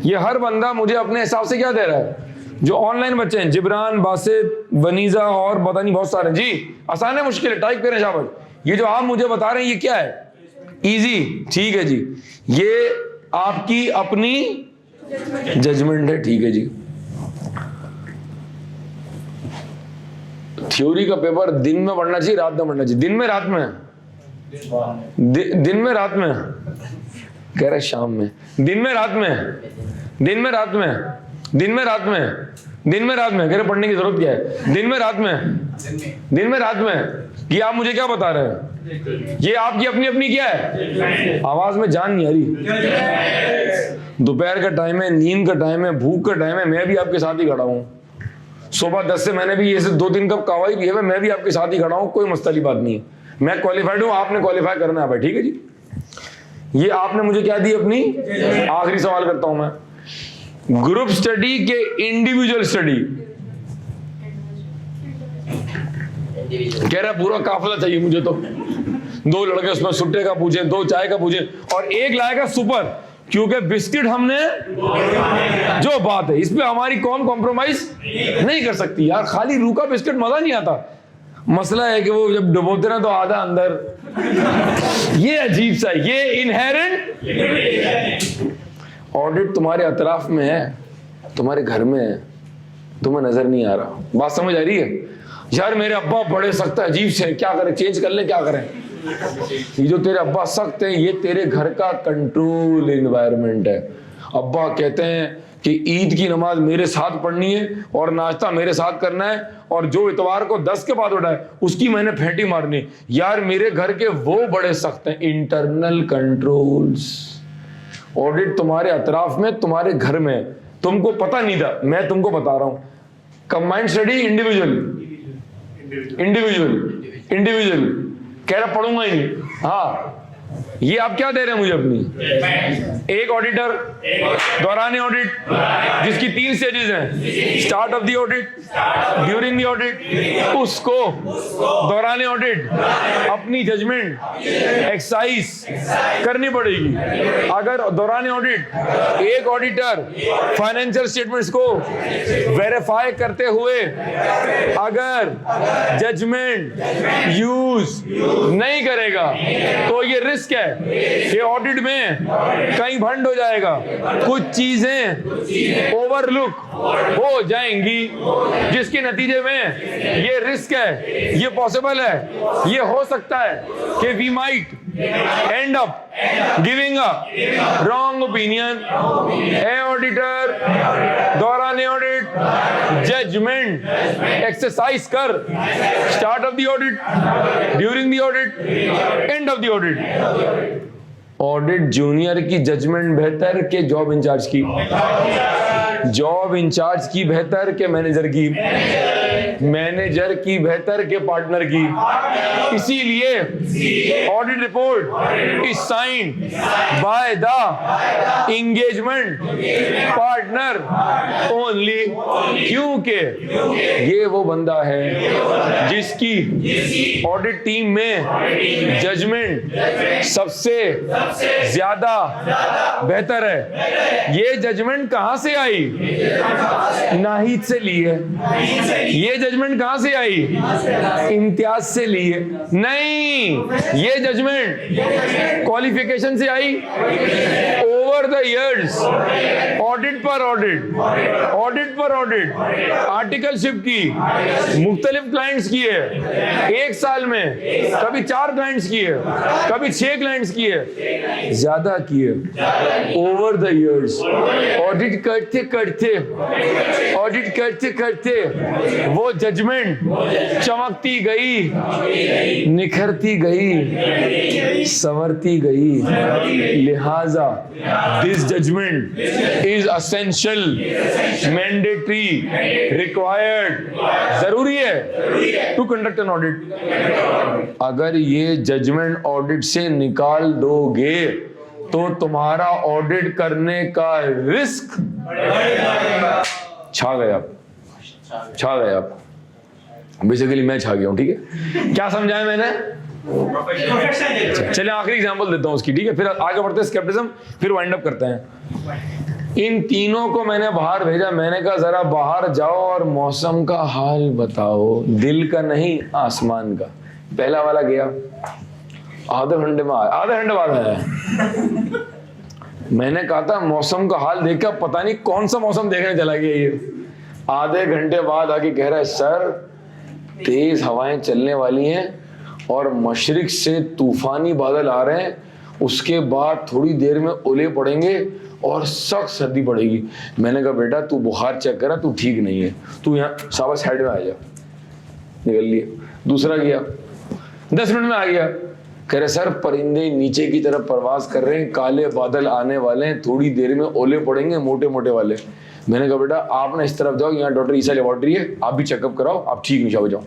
ये हर बंदा मुझे अपने हिसाब से क्या दे रहा है? जो ऑनलाइन बच्चे हैं, जिब्रान, बासित, वनीजा और पता नहीं बहुत सारे। जी आसान है मुश्किल है? टाइप करें शाबाश। ये जो आप मुझे बता रहे हैं ये क्या है? इजी। ठीक है जी, ये आपकी अपनी जजमेंट है। ठीक है जी। थ्योरी का पेपर दिन में पढ़ना चाहिए, रात में पढ़ना चाहिए? दिन में, रात में? दिन में, रात में? कह रहे शाम में। दिन में, रात में? दिन में, रात में? दिन में, रात में? दिन में, रात में? कह रहे पढ़ने की जरूरत क्या है? दिन में, रात में? दिन में, रात में? ये आप मुझे क्या बता रहे हैं? ये आपकी अपनी अपनी क्या है? आवाज में जान नहीं आ रही। दोपहर का टाइम है, नींद का टाइम है, भूख का टाइम है, मैं भी आपके साथ ही खड़ा हूँ। सुबह 10 से मैंने भी ये 2-3 कप कवाई की है, मैं भी आपके साथ ही खड़ा हूँ, कोई मसली बात नहीं है। मैं क्वालिफाइड हूँ, आपने क्वालिफाई करना है भाई। ठीक है जी। ये आपने मुझे क्या दी अपनी? आखिरी सवाल करता हूं मैं, ग्रुप स्टडी के इंडिविजुअल स्टडी? कह रहा पूरा काफिला चाहिए मुझे तो। 2 लड़के उसमें सुट्टे का पूछे, 2 चाय का पूछे और 1 लाएगा सुपर, क्योंकि बिस्किट हमने, जो बात है इस पे हमारी कौन कॉम्प्रोमाइज नहीं कर सकती यार। खाली रूखा बिस्किट मजा नहीं आता। मसला है कि वो जब डुबोते ना तो आधा अंदर। ये अजीब सा, ये इनहेरेंट ऑडिट तुम्हारे अतराफ में है, तुम्हारे घर में है, तुम्हें नजर नहीं आ रहा। बात समझ आ रही है? यार मेरे अब्बा बड़े सख्त है, अजीब से, क्या करें? चेंज कर ले, क्या करें? ये जो तेरे अब्बा सख्त है, ये तेरे घर का कंट्रोल एनवायरनमेंट है। अब्बा कहते हैं कि ईद की नमाज मेरे साथ पढ़नी है और नाश्ता मेरे साथ करना है, और जो इतवार को 10 के बाद उठाए उसकी मैंने फेंटी मारनी। यार मेरे घर के वो बड़े सख्त हैं, इंटरनल कंट्रोल्स। ऑडिट तुम्हारे अतराफ में, तुम्हारे घर में, तुमको पता नहीं था, मैं तुमको बता रहा हूं। Combined study, individual? Individual, individual. कह रहा पढ़ूंगा ही नहीं। हाँ, ये आप क्या दे रहे हैं मुझे अपनी? एक ऑडिटर, दौरान ऑडिट, जिसकी 3 स्टेजेस हैं, start of the audit, during the audit, उसको दौरान ऑडिट अपनी जजमेंट एक्सरसाइज करनी पड़ेगी। अगर दौरान ऑडिट एक ऑडिटर फाइनेंशियल स्टेटमेंट्स को वेरीफाई करते हुए अगर जजमेंट यूज नहीं करेगा तो ये रिस्क है कि ऑडिट में कहीं भंड हो जाएगा, कुछ चीजें ओवरलुक हो जाएंगी, जिसके नतीजे में ये रिस्क है, ये पॉसिबल है, ये हो सकता है कि we might end up giving a wrong opinion. A auditor, दौरान ऑडिट जजमेंट एक्सरसाइज कर, start of the audit, during the audit, end of the audit. Audit junior की जजमेंट बेहतर के जॉब इंचार्ज की? जॉब इंचार्ज की बेहतर के manager की? मैनेजर की बेहतर के पार्टनर की? इसीलिए audit report is signed by the engagement partner only, क्योंकि ये वो बंदा है जिसकी ऑडिट टीम में जजमेंट सबसे ज्यादा बेहतर है। ये जजमेंट कहां से आई? नाहिद से ली है। ये जजमेंट कहां से आई? इम्तियाज से ली है। नहीं, ये जजमेंट क्वालिफिकेशन से आई। ओवर द इयर्स, ऑडिट पर ऑडिट, ऑडिट पर ऑडिट, आर्टिकलशिप की मुख्तलिफ क्लाइंट्स की है। 1 साल में कभी 4 क्लाइंट्स की है, कभी 6 क्लाइंट्स की है, ज्यादा की है। ओवर द इयर्स ऑडिट करते करते, ऑडिट करते करते वो जजमेंट चमकती गई, निखरती गई, संवरती गई। लिहाजा this judgement is essential, mandatory, required, जरूरी है टू कंडक्ट एन ऑडिट। अगर ये जजमेंट ऑडिट से निकाल दोगे तो तुम्हारा ऑडिट करने का रिस्क छा गए आप, छा गए आप। बेसिकली मैं छा गया हूँ, ठीक है। क्या समझाया मैंने? चलिए आखिरी एग्जांपल देता हूँ उसकी, ठीक है, फिर आगे बढ़ते हैं स्केप्टिज्म, फिर वाइंड अप करते हैं। इन तीनों को मैंने बाहर भेजा, मैंने कहा जरा बाहर जाओ और मौसम का हाल बताओ, दिल का नहीं आसमान का। पहला वाला गया, आधे घंटे में आया, आधे घंटे बाद आया। मैंने कहा था मौसम का हाल देखा, पता नहीं कौन सा मौसम देखने चला गया ये। आधे घंटे बाद आके कह रहा है सर तेज हवाएं चलने वाली हैं और मशरिक से तूफानी बादल आ रहे हैं, उसके बाद थोड़ी देर में ओले पड़ेंगे और सख्त सर्दी पड़ेगी। मैंने कहा बेटा तू बुखार चेक करा, तू ठीक नहीं है, तू यहाँ शाबाश साइड में आ जा। निकल लिया। दूसरा गया, 10 मिनट में आ गया, कह रहे सर परिंदे नीचे की तरफ परवाज कर रहे हैं, काले बादल आने वाले हैं, थोड़ी देर में ओले पड़ेंगे मोटे मोटे वाले। मैंने कहा बेटा आप ना इस तरफ जाओ, यहाँ डॉक्टर ईसा लेबोरेटरी है, आप भी चेकअप कराओ, आप ठीक नहीं हो जाओ।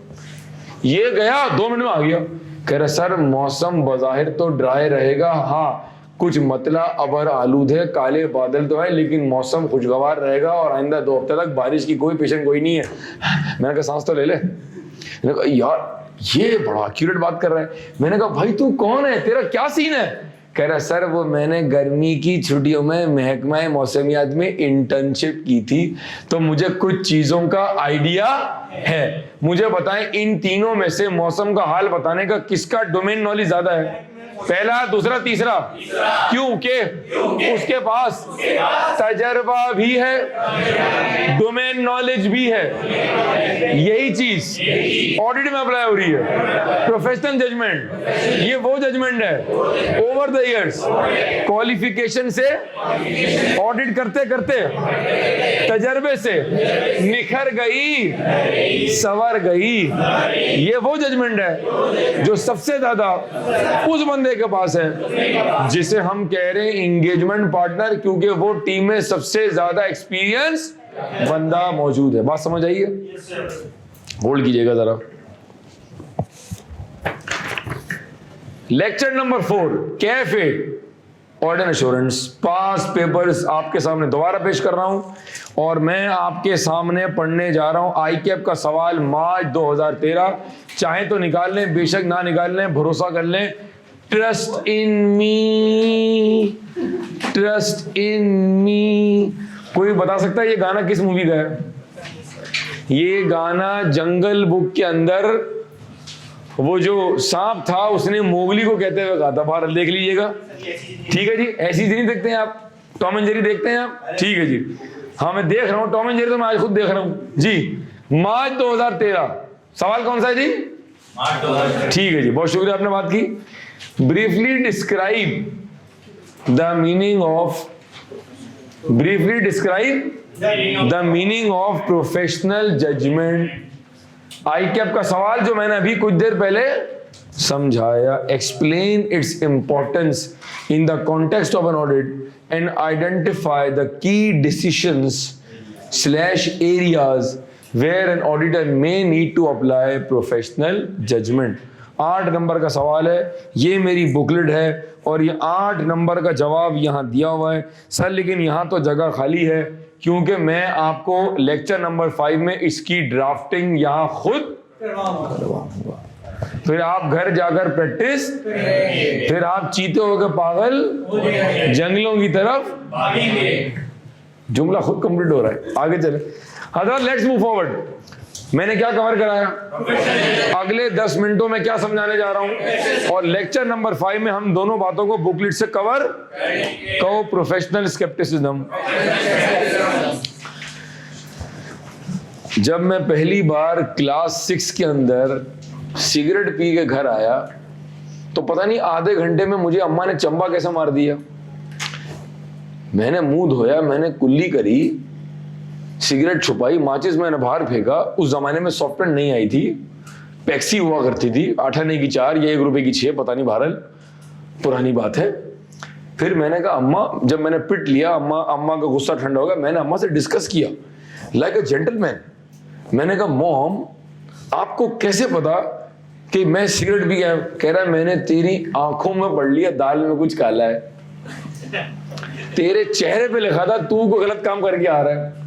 ये गया, 2 मिनट में आ गया, कह रहे सर मौसम बज़ाहिर तो ड्राई रहेगा, हाँ कुछ मतला अबर आलूद है, काले बादल तो है, लेकिन मौसम खुशगवार रहेगा और आइंदा 2 हफ्ते तक बारिश की कोई पेशन कोई नहीं है। मैंने कहा सांस तो ले ले। मैंने कहा यार ये बड़ा एक्यूरेट बात कर रहा है। मैंने कहा भाई तू कौन है, तेरा क्या सीन है? कह रहा सर वो मैंने गर्मी की छुट्टियों में महकमा मौसमियात में इंटर्नशिप की थी, तो मुझे कुछ चीजों का आइडिया है। मुझे बताएं इन तीनों में से मौसम का हाल बताने का किसका डोमेन नॉलेज ज्यादा है? पहला, दूसरा, तीसरा? क्यों के उसके पास तजर्बा भी है, डोमेन नॉलेज भी है। यही चीज ऑडिट में अप्लाई हो रही है। प्रोफेशनल जजमेंट, ये वो जजमेंट है ओवर द इयर्स, क्वालिफिकेशन से ऑडिट करते करते तजर्बे से निखर गई, संवर गई। ये वो जजमेंट है जो सबसे ज्यादा उस बंदे के पास है जिसे हम कह रहे हैं एंगेजमेंट पार्टनर, क्योंकि वो टीम में सबसे ज्यादा एक्सपीरियंस बंदा मौजूद है। बात समझ आइए? होल्ड कीजिएगा जरा। Lecture number 4, Kaif 8 audit and assurance. Pass papers आपके सामने दोबारा पेश कर रहा हूं और मैं आपके सामने पढ़ने जा रहा हूं ICAP का सवाल मार्च 2013। चाहे तो निकाल लें, बेशक ना निकाल लें, भरोसा कर लें। Trust in me, trust in me. कोई बता सकता है ये गाना किस मूवी का है? ये गाना जंगल बुक के अंदर वो जो सांप था उसने मोगली को कहते हुए कहा था। बाहर देख लीजिएगा, ठीक है जी। ऐसी नहीं देखते हैं आप? टॉम एंड जेरी देखते हैं आप? ठीक है जी। हाँ मैं देख रहा हूँ टॉम एंड जेरी, तो मैं आज खुद देख रहा हूँ जी। मार्च 2013। सवाल कौन सा है जी? मार्च 2013। ठीक है जी, बहुत शुक्रिया आपने बात की। Briefly describe the meaning of professional judgment. ICAP का सवाल जो मैंने अभी कुछ देर पहले समझाया। Explain its importance in the context of an audit and identify the key decisions/areas where an auditor may need to apply professional judgment. 8 number का सवाल है, ये मेरी बुकलेट है और ये 8 नंबर का जवाब यहाँ दिया हुआ है। सर लेकिन यहाँ तो जगह खाली है, क्योंकि मैं आपको लेक्चर नंबर 5 में इसकी ड्राफ्टिंग यहाँ खुद करवाऊंगा। फिर आप घर जाकर प्रैक्टिस, फिर आप चीते होकर पागल जंगलों की तरफ भागेंगे। जुमला खुद कंप्लीट हो रहा है, आगे चले। हजरत लेट्स मूव फॉरवर्ड। मैंने क्या कवर कराया? अगले 10 मिनटों में क्या समझाने जा रहा हूं, और लेक्चर नंबर 5 में हम दोनों बातों को बुकलेट से कवर कहो। Professional scepticism. जब मैं पहली बार क्लास 6 के अंदर सिगरेट पी के घर आया तो पता नहीं आधे घंटे में मुझे अम्मा ने चंबा कैसे मार दिया। मैंने मुंह धोया, मैंने कुल्ली करी, सिगरेट छुपाई, माचिस मैंने बाहर फेंका। उस जमाने में सॉफ्टवेयर नहीं आई थी, पैक्सी हुआ करती थी, 8 आने की 4 या 1 रुपए की 6, पता नहीं, बहरहाल पुरानी बात है। फिर मैंने कहा अम्मा, जब मैंने पिट लिया, अम्मा का गुस्सा ठंडा हो गया। मैंने अम्मा से डिस्कस किया लाइक अ जेंटलमैन। मैंने कहा मॉम आपको कैसे पता कि मैं सिगरेट पी गया? कह रहा है मैंने तेरी आंखों में पढ़ लिया दाल में कुछ काला है, तेरे चेहरे पे लिखा था तू को गलत काम करके आ रहा है।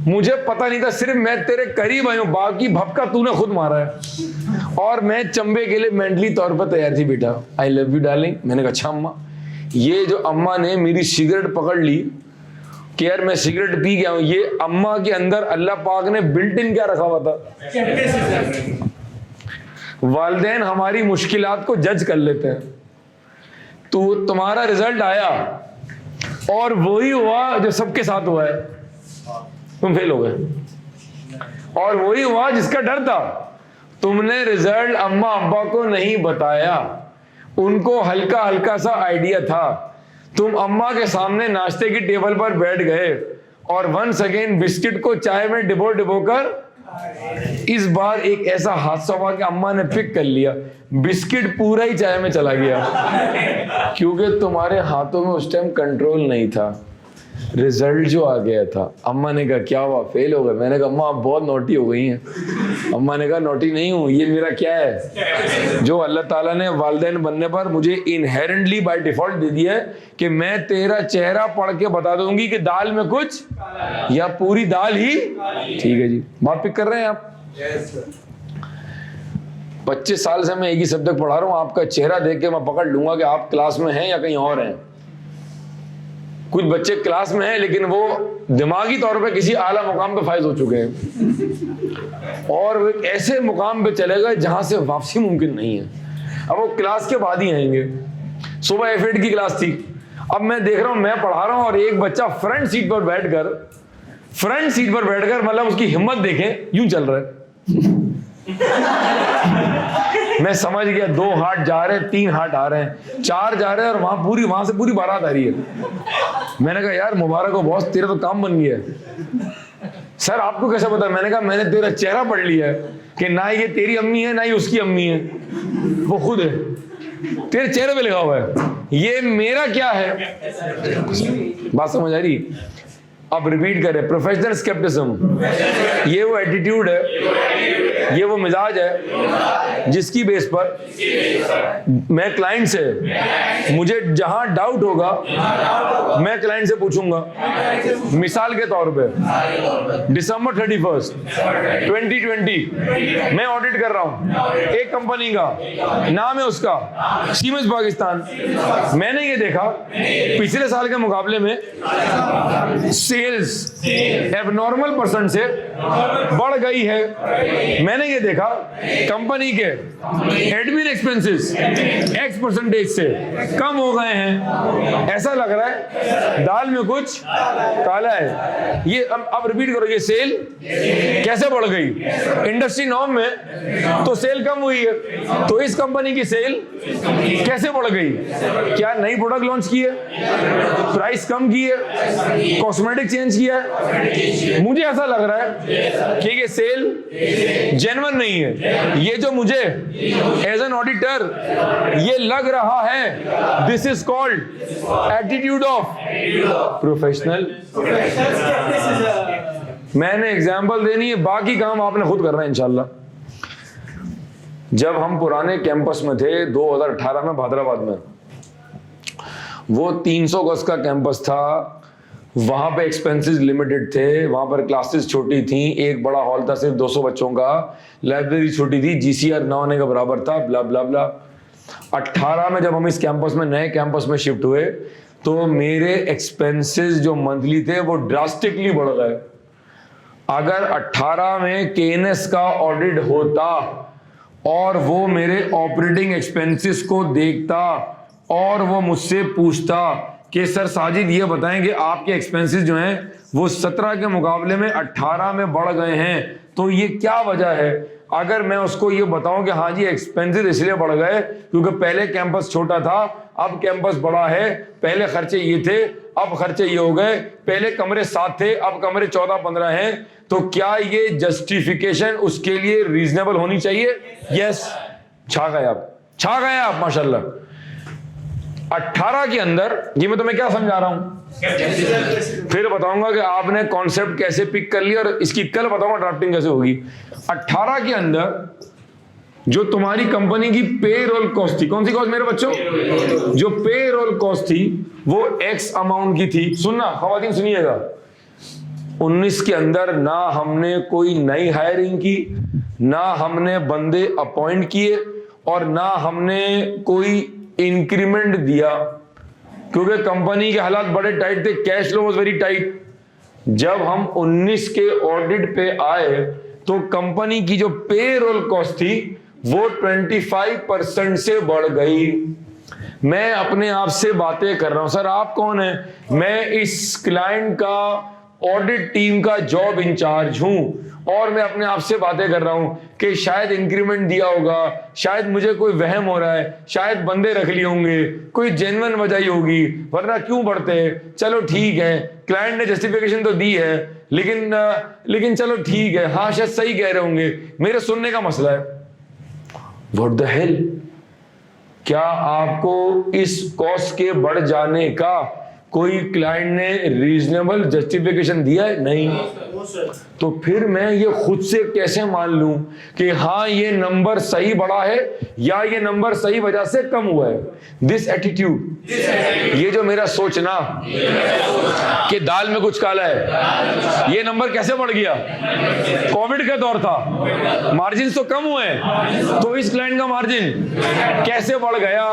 मुझे पता नहीं था, सिर्फ मैं तेरे करीब आई हूं, बाकी भपका तूने खुद मारा है। और मैं चंबे के लिए मेंटली तौर पर तैयार थी। बेटा आई लव यू डार्लिंग। मैंने कहा अच्छा अम्मा। ये जो अम्मा ने मेरी सिगरेट पकड़ ली कि यार मैं सिगरेट पी गया हूं, ये अम्मा के अंदर अल्लाह पाक ने बिल्ट इन क्या रखा हुआ था? वालिदैन हमारी मुश्किलात को जज कर लेते हैं। तो तुम्हारा रिजल्ट आया और वही हुआ जो सबके साथ हुआ है, तुम फेल हो गए। और वही हुआ जिसका डर था, तुमने रिजल्ट अम्मा अब्बा को नहीं बताया, उनको हल्का हल्का सा आइडिया था। तुम अम्मा के सामने नाश्ते की टेबल पर बैठ गए और वंस अगेन बिस्किट को चाय में डिबो डिबो कर, इस बार एक ऐसा हादसा हुआ कि अम्मा ने पिक कर लिया, बिस्किट पूरा ही चाय में चला गया, क्योंकि तुम्हारे हाथों में उस टाइम कंट्रोल नहीं था। रिजल्ट जो आ गया था, अम्मा ने कहा क्या हुआ, फेल हो गए। मैंने कहा अम्मा आप बहुत नोटी हो गई हैं। अम्मा ने कहा नोटी नहीं हूं, ये मेरा क्या है जो अल्लाह ताला ने वालिदैन बनने पर मुझे इनहेरेंटली बाय डिफॉल्ट दे दिया है कि मैं तेरा चेहरा पढ़ के बता दूंगी कि दाल में कुछ या पूरी दाल ही। ठीक है जी, बात पिक कर रहे हैं आप? 25 साल से मैं एक ही सब्जेक्ट पढ़ा रहा हूं, आपका चेहरा देख के मैं पकड़ लूंगा कि आप क्लास में हैं या कहीं और हैं। कुछ बच्चे क्लास में हैं लेकिन वो दिमागी तौर पे किसी आला मुकाम पे फायज हो चुके हैं और वो एक ऐसे मुकाम पे चले गए जहां से वापसी मुमकिन नहीं है। अब वो क्लास के बाद ही आएंगे। सुबह F8 की क्लास थी, अब मैं देख रहा हूं, मैं पढ़ा रहा हूं और एक बच्चा फ्रंट सीट पर बैठकर मतलब उसकी हिम्मत देखें, यूं चल रहा है। मैं समझ गया 2 हाथ जा रहे हैं, 3 हाथ आ रहे हैं, 4 जा रहे हैं और वहां से पूरी बारात आ रही है। मैंने कहा यार मुबारक हो बॉस, तेरा तो काम बन गया है। सर आपको कैसे पता? मैंने कहा मैंने तेरा चेहरा पढ़ लिया है कि ना ये तेरी अम्मी है ना ही उसकी अम्मी है, वो खुद है, तेरे चेहरे पे लिखा हुआ है। ये मेरा क्या है? बात समझ आ रही? अब रिपीट करें, प्रोफेशनल स्केप्टिसिज्म, ये वो एटीट्यूड है, ये वो मिजाज है जिसकी बेस पर मैं क्लाइंट से, मुझे जहां डाउट होगा मैं क्लाइंट से पूछूंगा। मिसाल के तौर पे दिसंबर 31, 2020 मैं ऑडिट कर रहा हूं एक कंपनी का, नाम है उसका सीमेंस पाकिस्तान। मैंने ये देखा पिछले साल के मुकाबले में सेल्स एबनॉर्मल % से बढ़ गई है। मैंने ये देखा कंपनी के एडमिन एक्सपेंसेस X% से कम हो गए हैं। ऐसा लग रहा है दाल में कुछ काला है। ये अब रिपीट करो, ये सेल कैसे बढ़ गई? इंडस्ट्री नॉर्म में तो सेल कम हुई है, तो इस कंपनी की सेल कैसे बढ़ गई? क्या नई प्रोडक्ट लॉन्च की है, प्राइस कम की है, कॉस्मेटिक चेंज किया है? मुझे ऐसा लग रहा है कि ये सेल जेन्युइन नहीं है। ये जो मुझे एज एन ऑडिटर ये लग रहा है, this is called attitude of professional. मैंने एग्जांपल देनी है, बाकी काम आपने खुद करना है इंशाल्लाह। जब हम पुराने कैंपस में थे 2018 में हैदराबाद में, वो 300 गज का कैंपस था, वहां पे एक्सपेंसेस लिमिटेड थे, वहां पर क्लासेस छोटी थी, एक बड़ा हॉल था सिर्फ 200 बच्चों का, लाइब्रेरी छोटी थी, GCR ना होने का बराबर था, ब्ला ब्ला ब्ला। 18 में जब हम इस कैंपस में, नए कैंपस में शिफ्ट हुए, तो मेरे एक्सपेंसेस जो मंथली थे वो ड्रास्टिकली बढ़ गए। अगर 18 में KNS का ऑडिट होता और वो मेरे ऑपरेटिंग एक्सपेंसेस को देखता और वो मुझसे पूछता कि सर साजिद ये बताएं कि आपके एक्सपेंसेस जो हैं वो 17 के मुकाबले में 18 में बढ़ गए हैं, तो ये क्या वजह है? अगर मैं उसको ये बताऊं कि हाँ जी एक्सपेंसेस इसलिए बढ़ गए क्योंकि पहले कैंपस छोटा था, अब कैंपस बड़ा है, पहले खर्चे ये थे अब खर्चे ये हो गए, पहले कमरे 7 थे अब कमरे 14-15 हैं, तो क्या ये जस्टिफिकेशन उसके लिए रीजनेबल होनी चाहिए? यस। छा गए आप माशाल्लाह। 18 के अंदर ये मैं तुम्हें क्या समझा रहा हूं, फिर बताऊंगा कि आपने कॉन्सेप्ट कैसे पिक कर लिया और इसकी कल बताऊंगा ड्राफ्टिंग कैसे होगी। 18 के अंदर जो तुम्हारी कंपनी की पे रोल कॉस्ट थी, कौन सी कॉस्ट मेरे बच्चों? जो पे रोल कॉस्ट थी वो X अमाउंट की थी। सुनना खवातीन सुनिएगा, 19 के अंदर ना हमने कोई नई हायरिंग की, ना हमने बंदे अपॉइंट किए और ना हमने कोई इंक्रीमेंट दिया, क्योंकि कंपनी के हालात बड़े टाइट थे, cash flow was very tight. जब हम 19 के ऑडिट पे आए तो कंपनी की जो पेरोल कॉस्ट थी वो 25% से बढ़ गई। मैं अपने आप से बातें कर रहा हूं, सर आप कौन है? मैं इस क्लाइंट का ऑडिट टीम का जॉब इंचार्ज हूं और मैं अपने आप से बातें कर रहा हूं कि शायद इंक्रीमेंट दिया होगा, शायद मुझे कोई वहम हो रहा है, शायद बंदे रख लिए होंगे, कोई जेन्युइन वजह ही होगी, वरना क्यों बढ़ते? चलो ठीक है, क्लाइंट ने जस्टिफिकेशन तो दी है, लेकिन चलो ठीक है, हाँ शायद सही कह रहे होंगे, मेरे सुनने का मसला है। What the hell? क्या आपको इस कॉस्ट के बढ़ जाने का कोई क्लाइंट ने रीजनेबल जस्टिफिकेशन दिया है? नहीं। तो फिर मैं ये खुद से कैसे मान लूं कि हाँ ये नंबर सही बढ़ा है या ये नंबर सही वजह से कम हुआ है? दिस एटीट्यूड, ये जो मेरा सोचना कि दाल में कुछ काला है, ये नंबर कैसे बढ़ गया? कोविड का दौर था, मार्जिन तो कम हुए, तो इस क्लाइंट का मार्जिन कैसे बढ़ गया?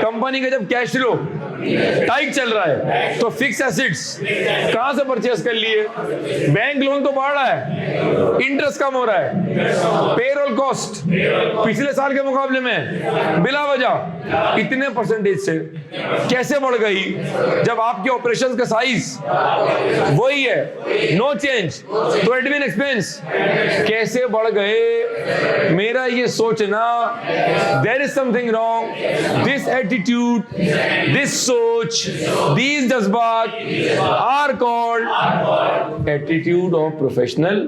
कंपनी का जब कैश फ्लो टाइट चल रहा है तो फिक्स एसेट्स कहां से परचेस कर लिए? बैंक लोन तो बढ़ रहा है, इंटरेस्ट कम हो रहा है, पेरोल कॉस्ट पिछले साल के मुकाबले में बिला वजह इतने परसेंटेज से कैसे बढ़ गई जब आपके ऑपरेशंस का साइज वही है, नो चेंज, तो एडमिन एक्सपेंस कैसे बढ़ गए? मेरा ये सोचना, there is something wrong, this attitude, this सोच, these जज्बात are called attitude of professional।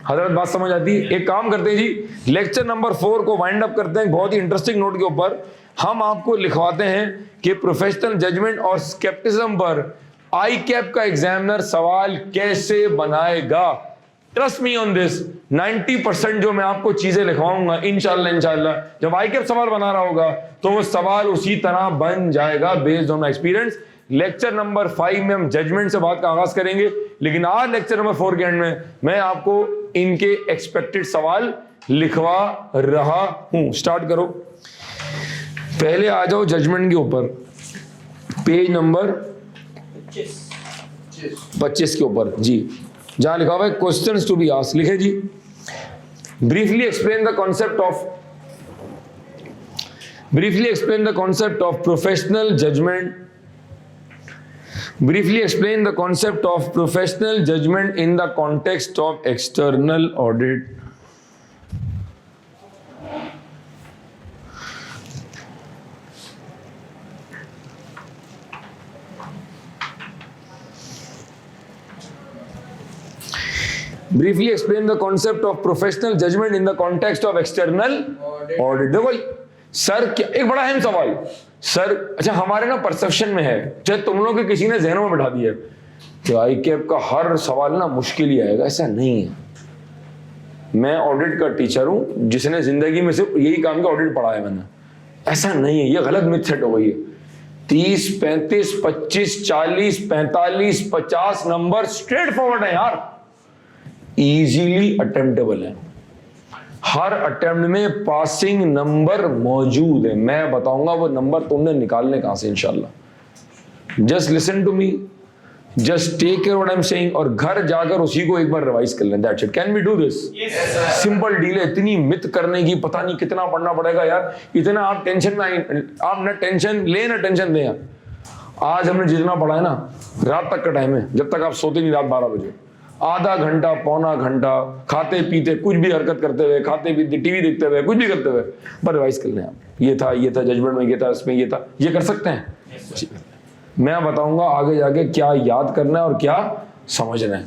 हजरत बात समझ आती है? एक काम करते हैं जी, लेक्चर नंबर 4 को वाइंड अप करते हैं बहुत ही इंटरेस्टिंग नोट के ऊपर। हम आपको लिखवाते हैं कि प्रोफेशनल जजमेंट और स्केप्टिज्म पर आई कैप का एग्जामिनर सवाल कैसे बनाएगा। ट्रस्ट मी ऑन दिस, 90% जो मैं आपको चीजें लिखवाऊंगा इंशाल्लाह जब आई कैप सवाल बना रहा होगा तो वो सवाल उसी तरह बन जाएगा based on my experience. Lecture number 5 में हम जजमेंट से बात का आगाज करेंगे, लेकिन आज लेक्चर नंबर 4 के एंड में मैं आपको इनके एक्सपेक्टेड सवाल लिखवा रहा हूं। स्टार्ट करो, पहले आ जाओ जजमेंट के ऊपर, पेज नंबर 25 के ऊपर जी, जहां लिखा हुआ है क्वेश्चंस टू बी आस्क्ड। लिखे जी, briefly explain the concept of professional judgment. Briefly explain the concept of professional judgment in the context of external audit. Briefly explain the concept of professional judgment in the context of external audit. देखो sir, एक बड़ा अहम सवाल sir, अच्छा हमारे ना perception में है, चाहे तुम लोग के किसी ने जहनों में बैठा दिया कि आई कैप का हर सवाल ना मुश्किल ही आएगा। ऐसा नहीं है। मैं ऑडिट का टीचर हूं जिसने जिंदगी में सिर्फ यही काम का ऑडिट पढ़ा है मैंने। ऐसा नहीं है, ये गलत मिथ सेट हो गई है। 30, 35, 25, 40, 45, 50 नंबर स्ट्रेट फॉरवर्ड है यार, इजीली अटेम्प्टेबल है। हर अटेम्प्ट में पासिंग नंबर मौजूद है। मैं बताऊंगा वो नंबर तुमने निकालने कहां से इंशाल्लाह। Just listen to me, just take care what I am saying, और घर जाकर उसी को एक बार रिवाइज कर लें। That's it. Can we do this? Simple deal है। इतनी मिथ करने की पता नहीं कितना पढ़ना पड़ेगा यार, इतना आप टेंशन में आप ना टेंशन ले ना टेंशन दें। आज हमने जितना पढ़ा है ना, रात तक का टाइम है, जब तक आप सोते नहीं, रात 12 बजे, आधा घंटा पौना घंटा खाते पीते कुछ भी हरकत करते हुए, खाते पीते टीवी देखते हुए, कुछ भी करते हुए पर रिवाइज कर लें आप। ये था जजमेंट में, ये था इसमें, ये था, ये कर सकते हैं। मैं बताऊंगा आगे जाके क्या याद करना है और क्या समझना है।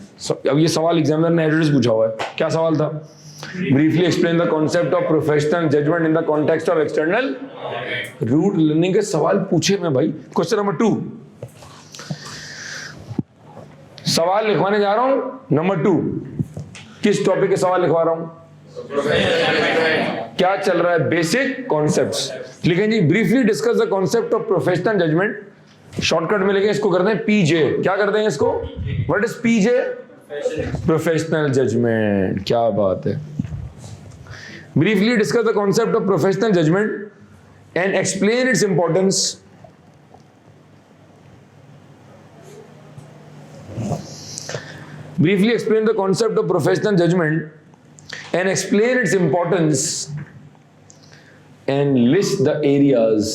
अब ये सवाल एग्जामिनर ने एड्रेस पूछा हुआ है। क्या सवाल था? Briefly explain the concept of professional judgement in the context of external rote learning के सवाल पूछे मैं भाई। क्वेश्चन नंबर 2 सवाल लिखवाने जा रहा हूं। नंबर 2 किस टॉपिक के सवाल लिखवा रहा हूं? क्या चल रहा है? Basic concepts. लिखें जी, briefly discuss the concept of professional judgment shortcut में लेके इसको करते हैं पीजे। क्या करते हैं इसको? What is PJ? Professional judgement. क्या बात है। Briefly discuss the concept of professional judgement and explain its importance. Briefly explain the concept of professional judgment and explain its importance and list the areas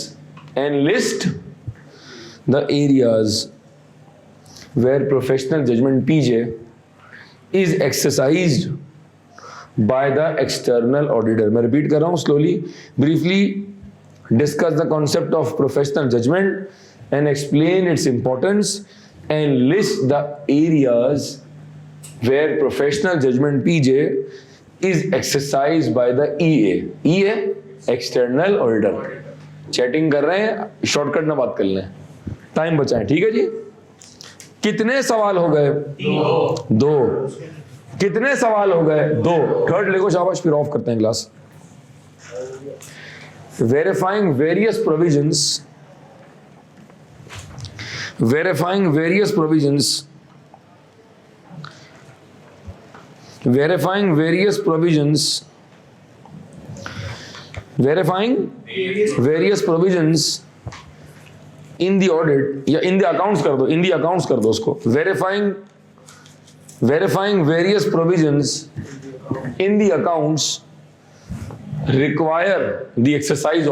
where professional judgment PJ is exercised by the external auditor. मैं repeat कर रहा हूँ slowly. Briefly discuss the concept of professional judgment and explain its importance and list the areas where professional judgment PJ is exercised by the EA, external auditor. Chatting कर रहे हैं, shortcut में बात कर लें, टाइम बचाएं, ठीक है जी। कितने सवाल हो गए? दो। कितने सवाल हो गए? दो। थर्ड लिखो शाबाश, फिर ऑफ करते हैं class. Verifying various provisions in the audit या in the accounts कर दो, in the accounts कर दो उसको। verifying various provisions in the accounts require the exercise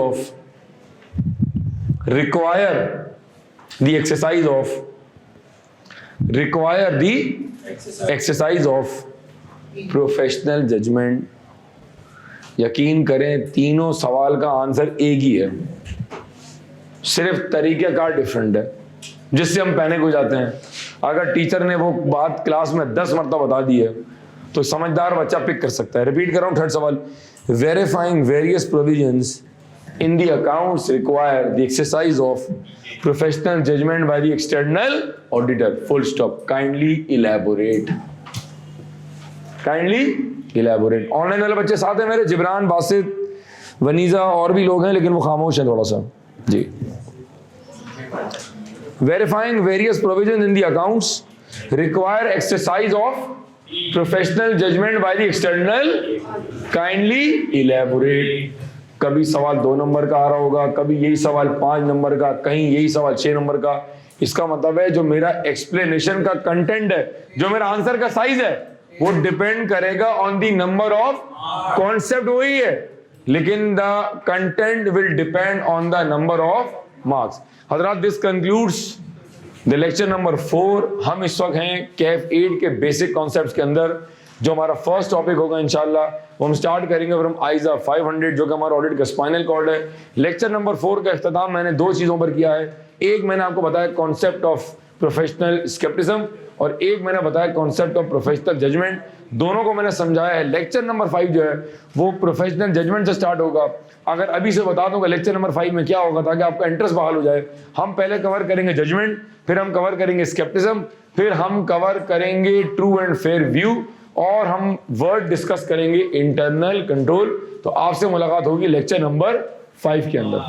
of professional judgement. यकीन करें तीनों सवाल का आंसर एक ही है, सिर्फ तरीक़ेकार डिफरेंट है, जिससे हम पैनिक हो जाते हैं। अगर टीचर ने वो बात क्लास में 10 मरतबा बता दी है तो समझदार बच्चा पिक कर सकता है। रिपीट कर रहा हूँ, थर्ड सवाल। Verifying various provisions in the accounts require the exercise of professional judgment by the external auditor. Full stop. Kindly elaborate. Online वाले बच्चे साथ हैं मेरे, जिब्रान, बासित, वनीजा और भी लोग हैं, लेकिन वो खामोश हैं थोड़ा सा जी। Verifying various provisions in the accounts require exercise of professional judgment by the external. Kindly elaborate. कभी सवाल 2 नंबर का आ रहा होगा, कभी यही सवाल 5 नंबर का, कहीं यही सवाल 6 नंबर का। इसका मतलब है जो मेरा एक्सप्लेनेशन का कंटेंट है, जो मेरा आंसर का साइज है, वो डिपेंड करेगा on the number of concept. वही है, लेकिन the content will depend on the number of marks. हजरात, this concludes the lecture number 4। हम इस वक्त हैं कैफ 8 के बेसिक कॉन्सेप्ट्स के अंदर। जो हमारा फर्स्ट टॉपिक होगा इंशाल्लाह, वो हम स्टार्ट करेंगे फ्रॉम आइजा 500, जो कि हमारा ऑडिट का स्पाइनल कॉर्ड है। लेक्चर नंबर 4 का इख्तिताम मैंने 2 चीज़ों पर किया है। एक मैंने आपको बताया कॉन्सेप्ट ऑफ प्रोफेशनल स्केप्टिज्म, और एक मैंने बताया कॉन्सेप्ट ऑफ प्रोफेशनल जजमेंट। दोनों को मैंने समझाया है। लेक्चर नंबर 5 जो है वो प्रोफेशनल जजमेंट से स्टार्ट होगा। अगर अभी से बता दूंगा लेक्चर नंबर 5 में क्या होगा, ताकि आपका इंटरेस्ट बहाल हो जाए। हम पहले कवर करेंगे जजमेंट, फिर हम कवर करेंगे स्केप्टिज्म, फिर हम कवर करेंगे ट्रू एंड फेयर व्यू, और हम वर्ड डिस्कस करेंगे इंटरनल कंट्रोल। तो आपसे मुलाकात होगी लेक्चर नंबर 5 के अंदर।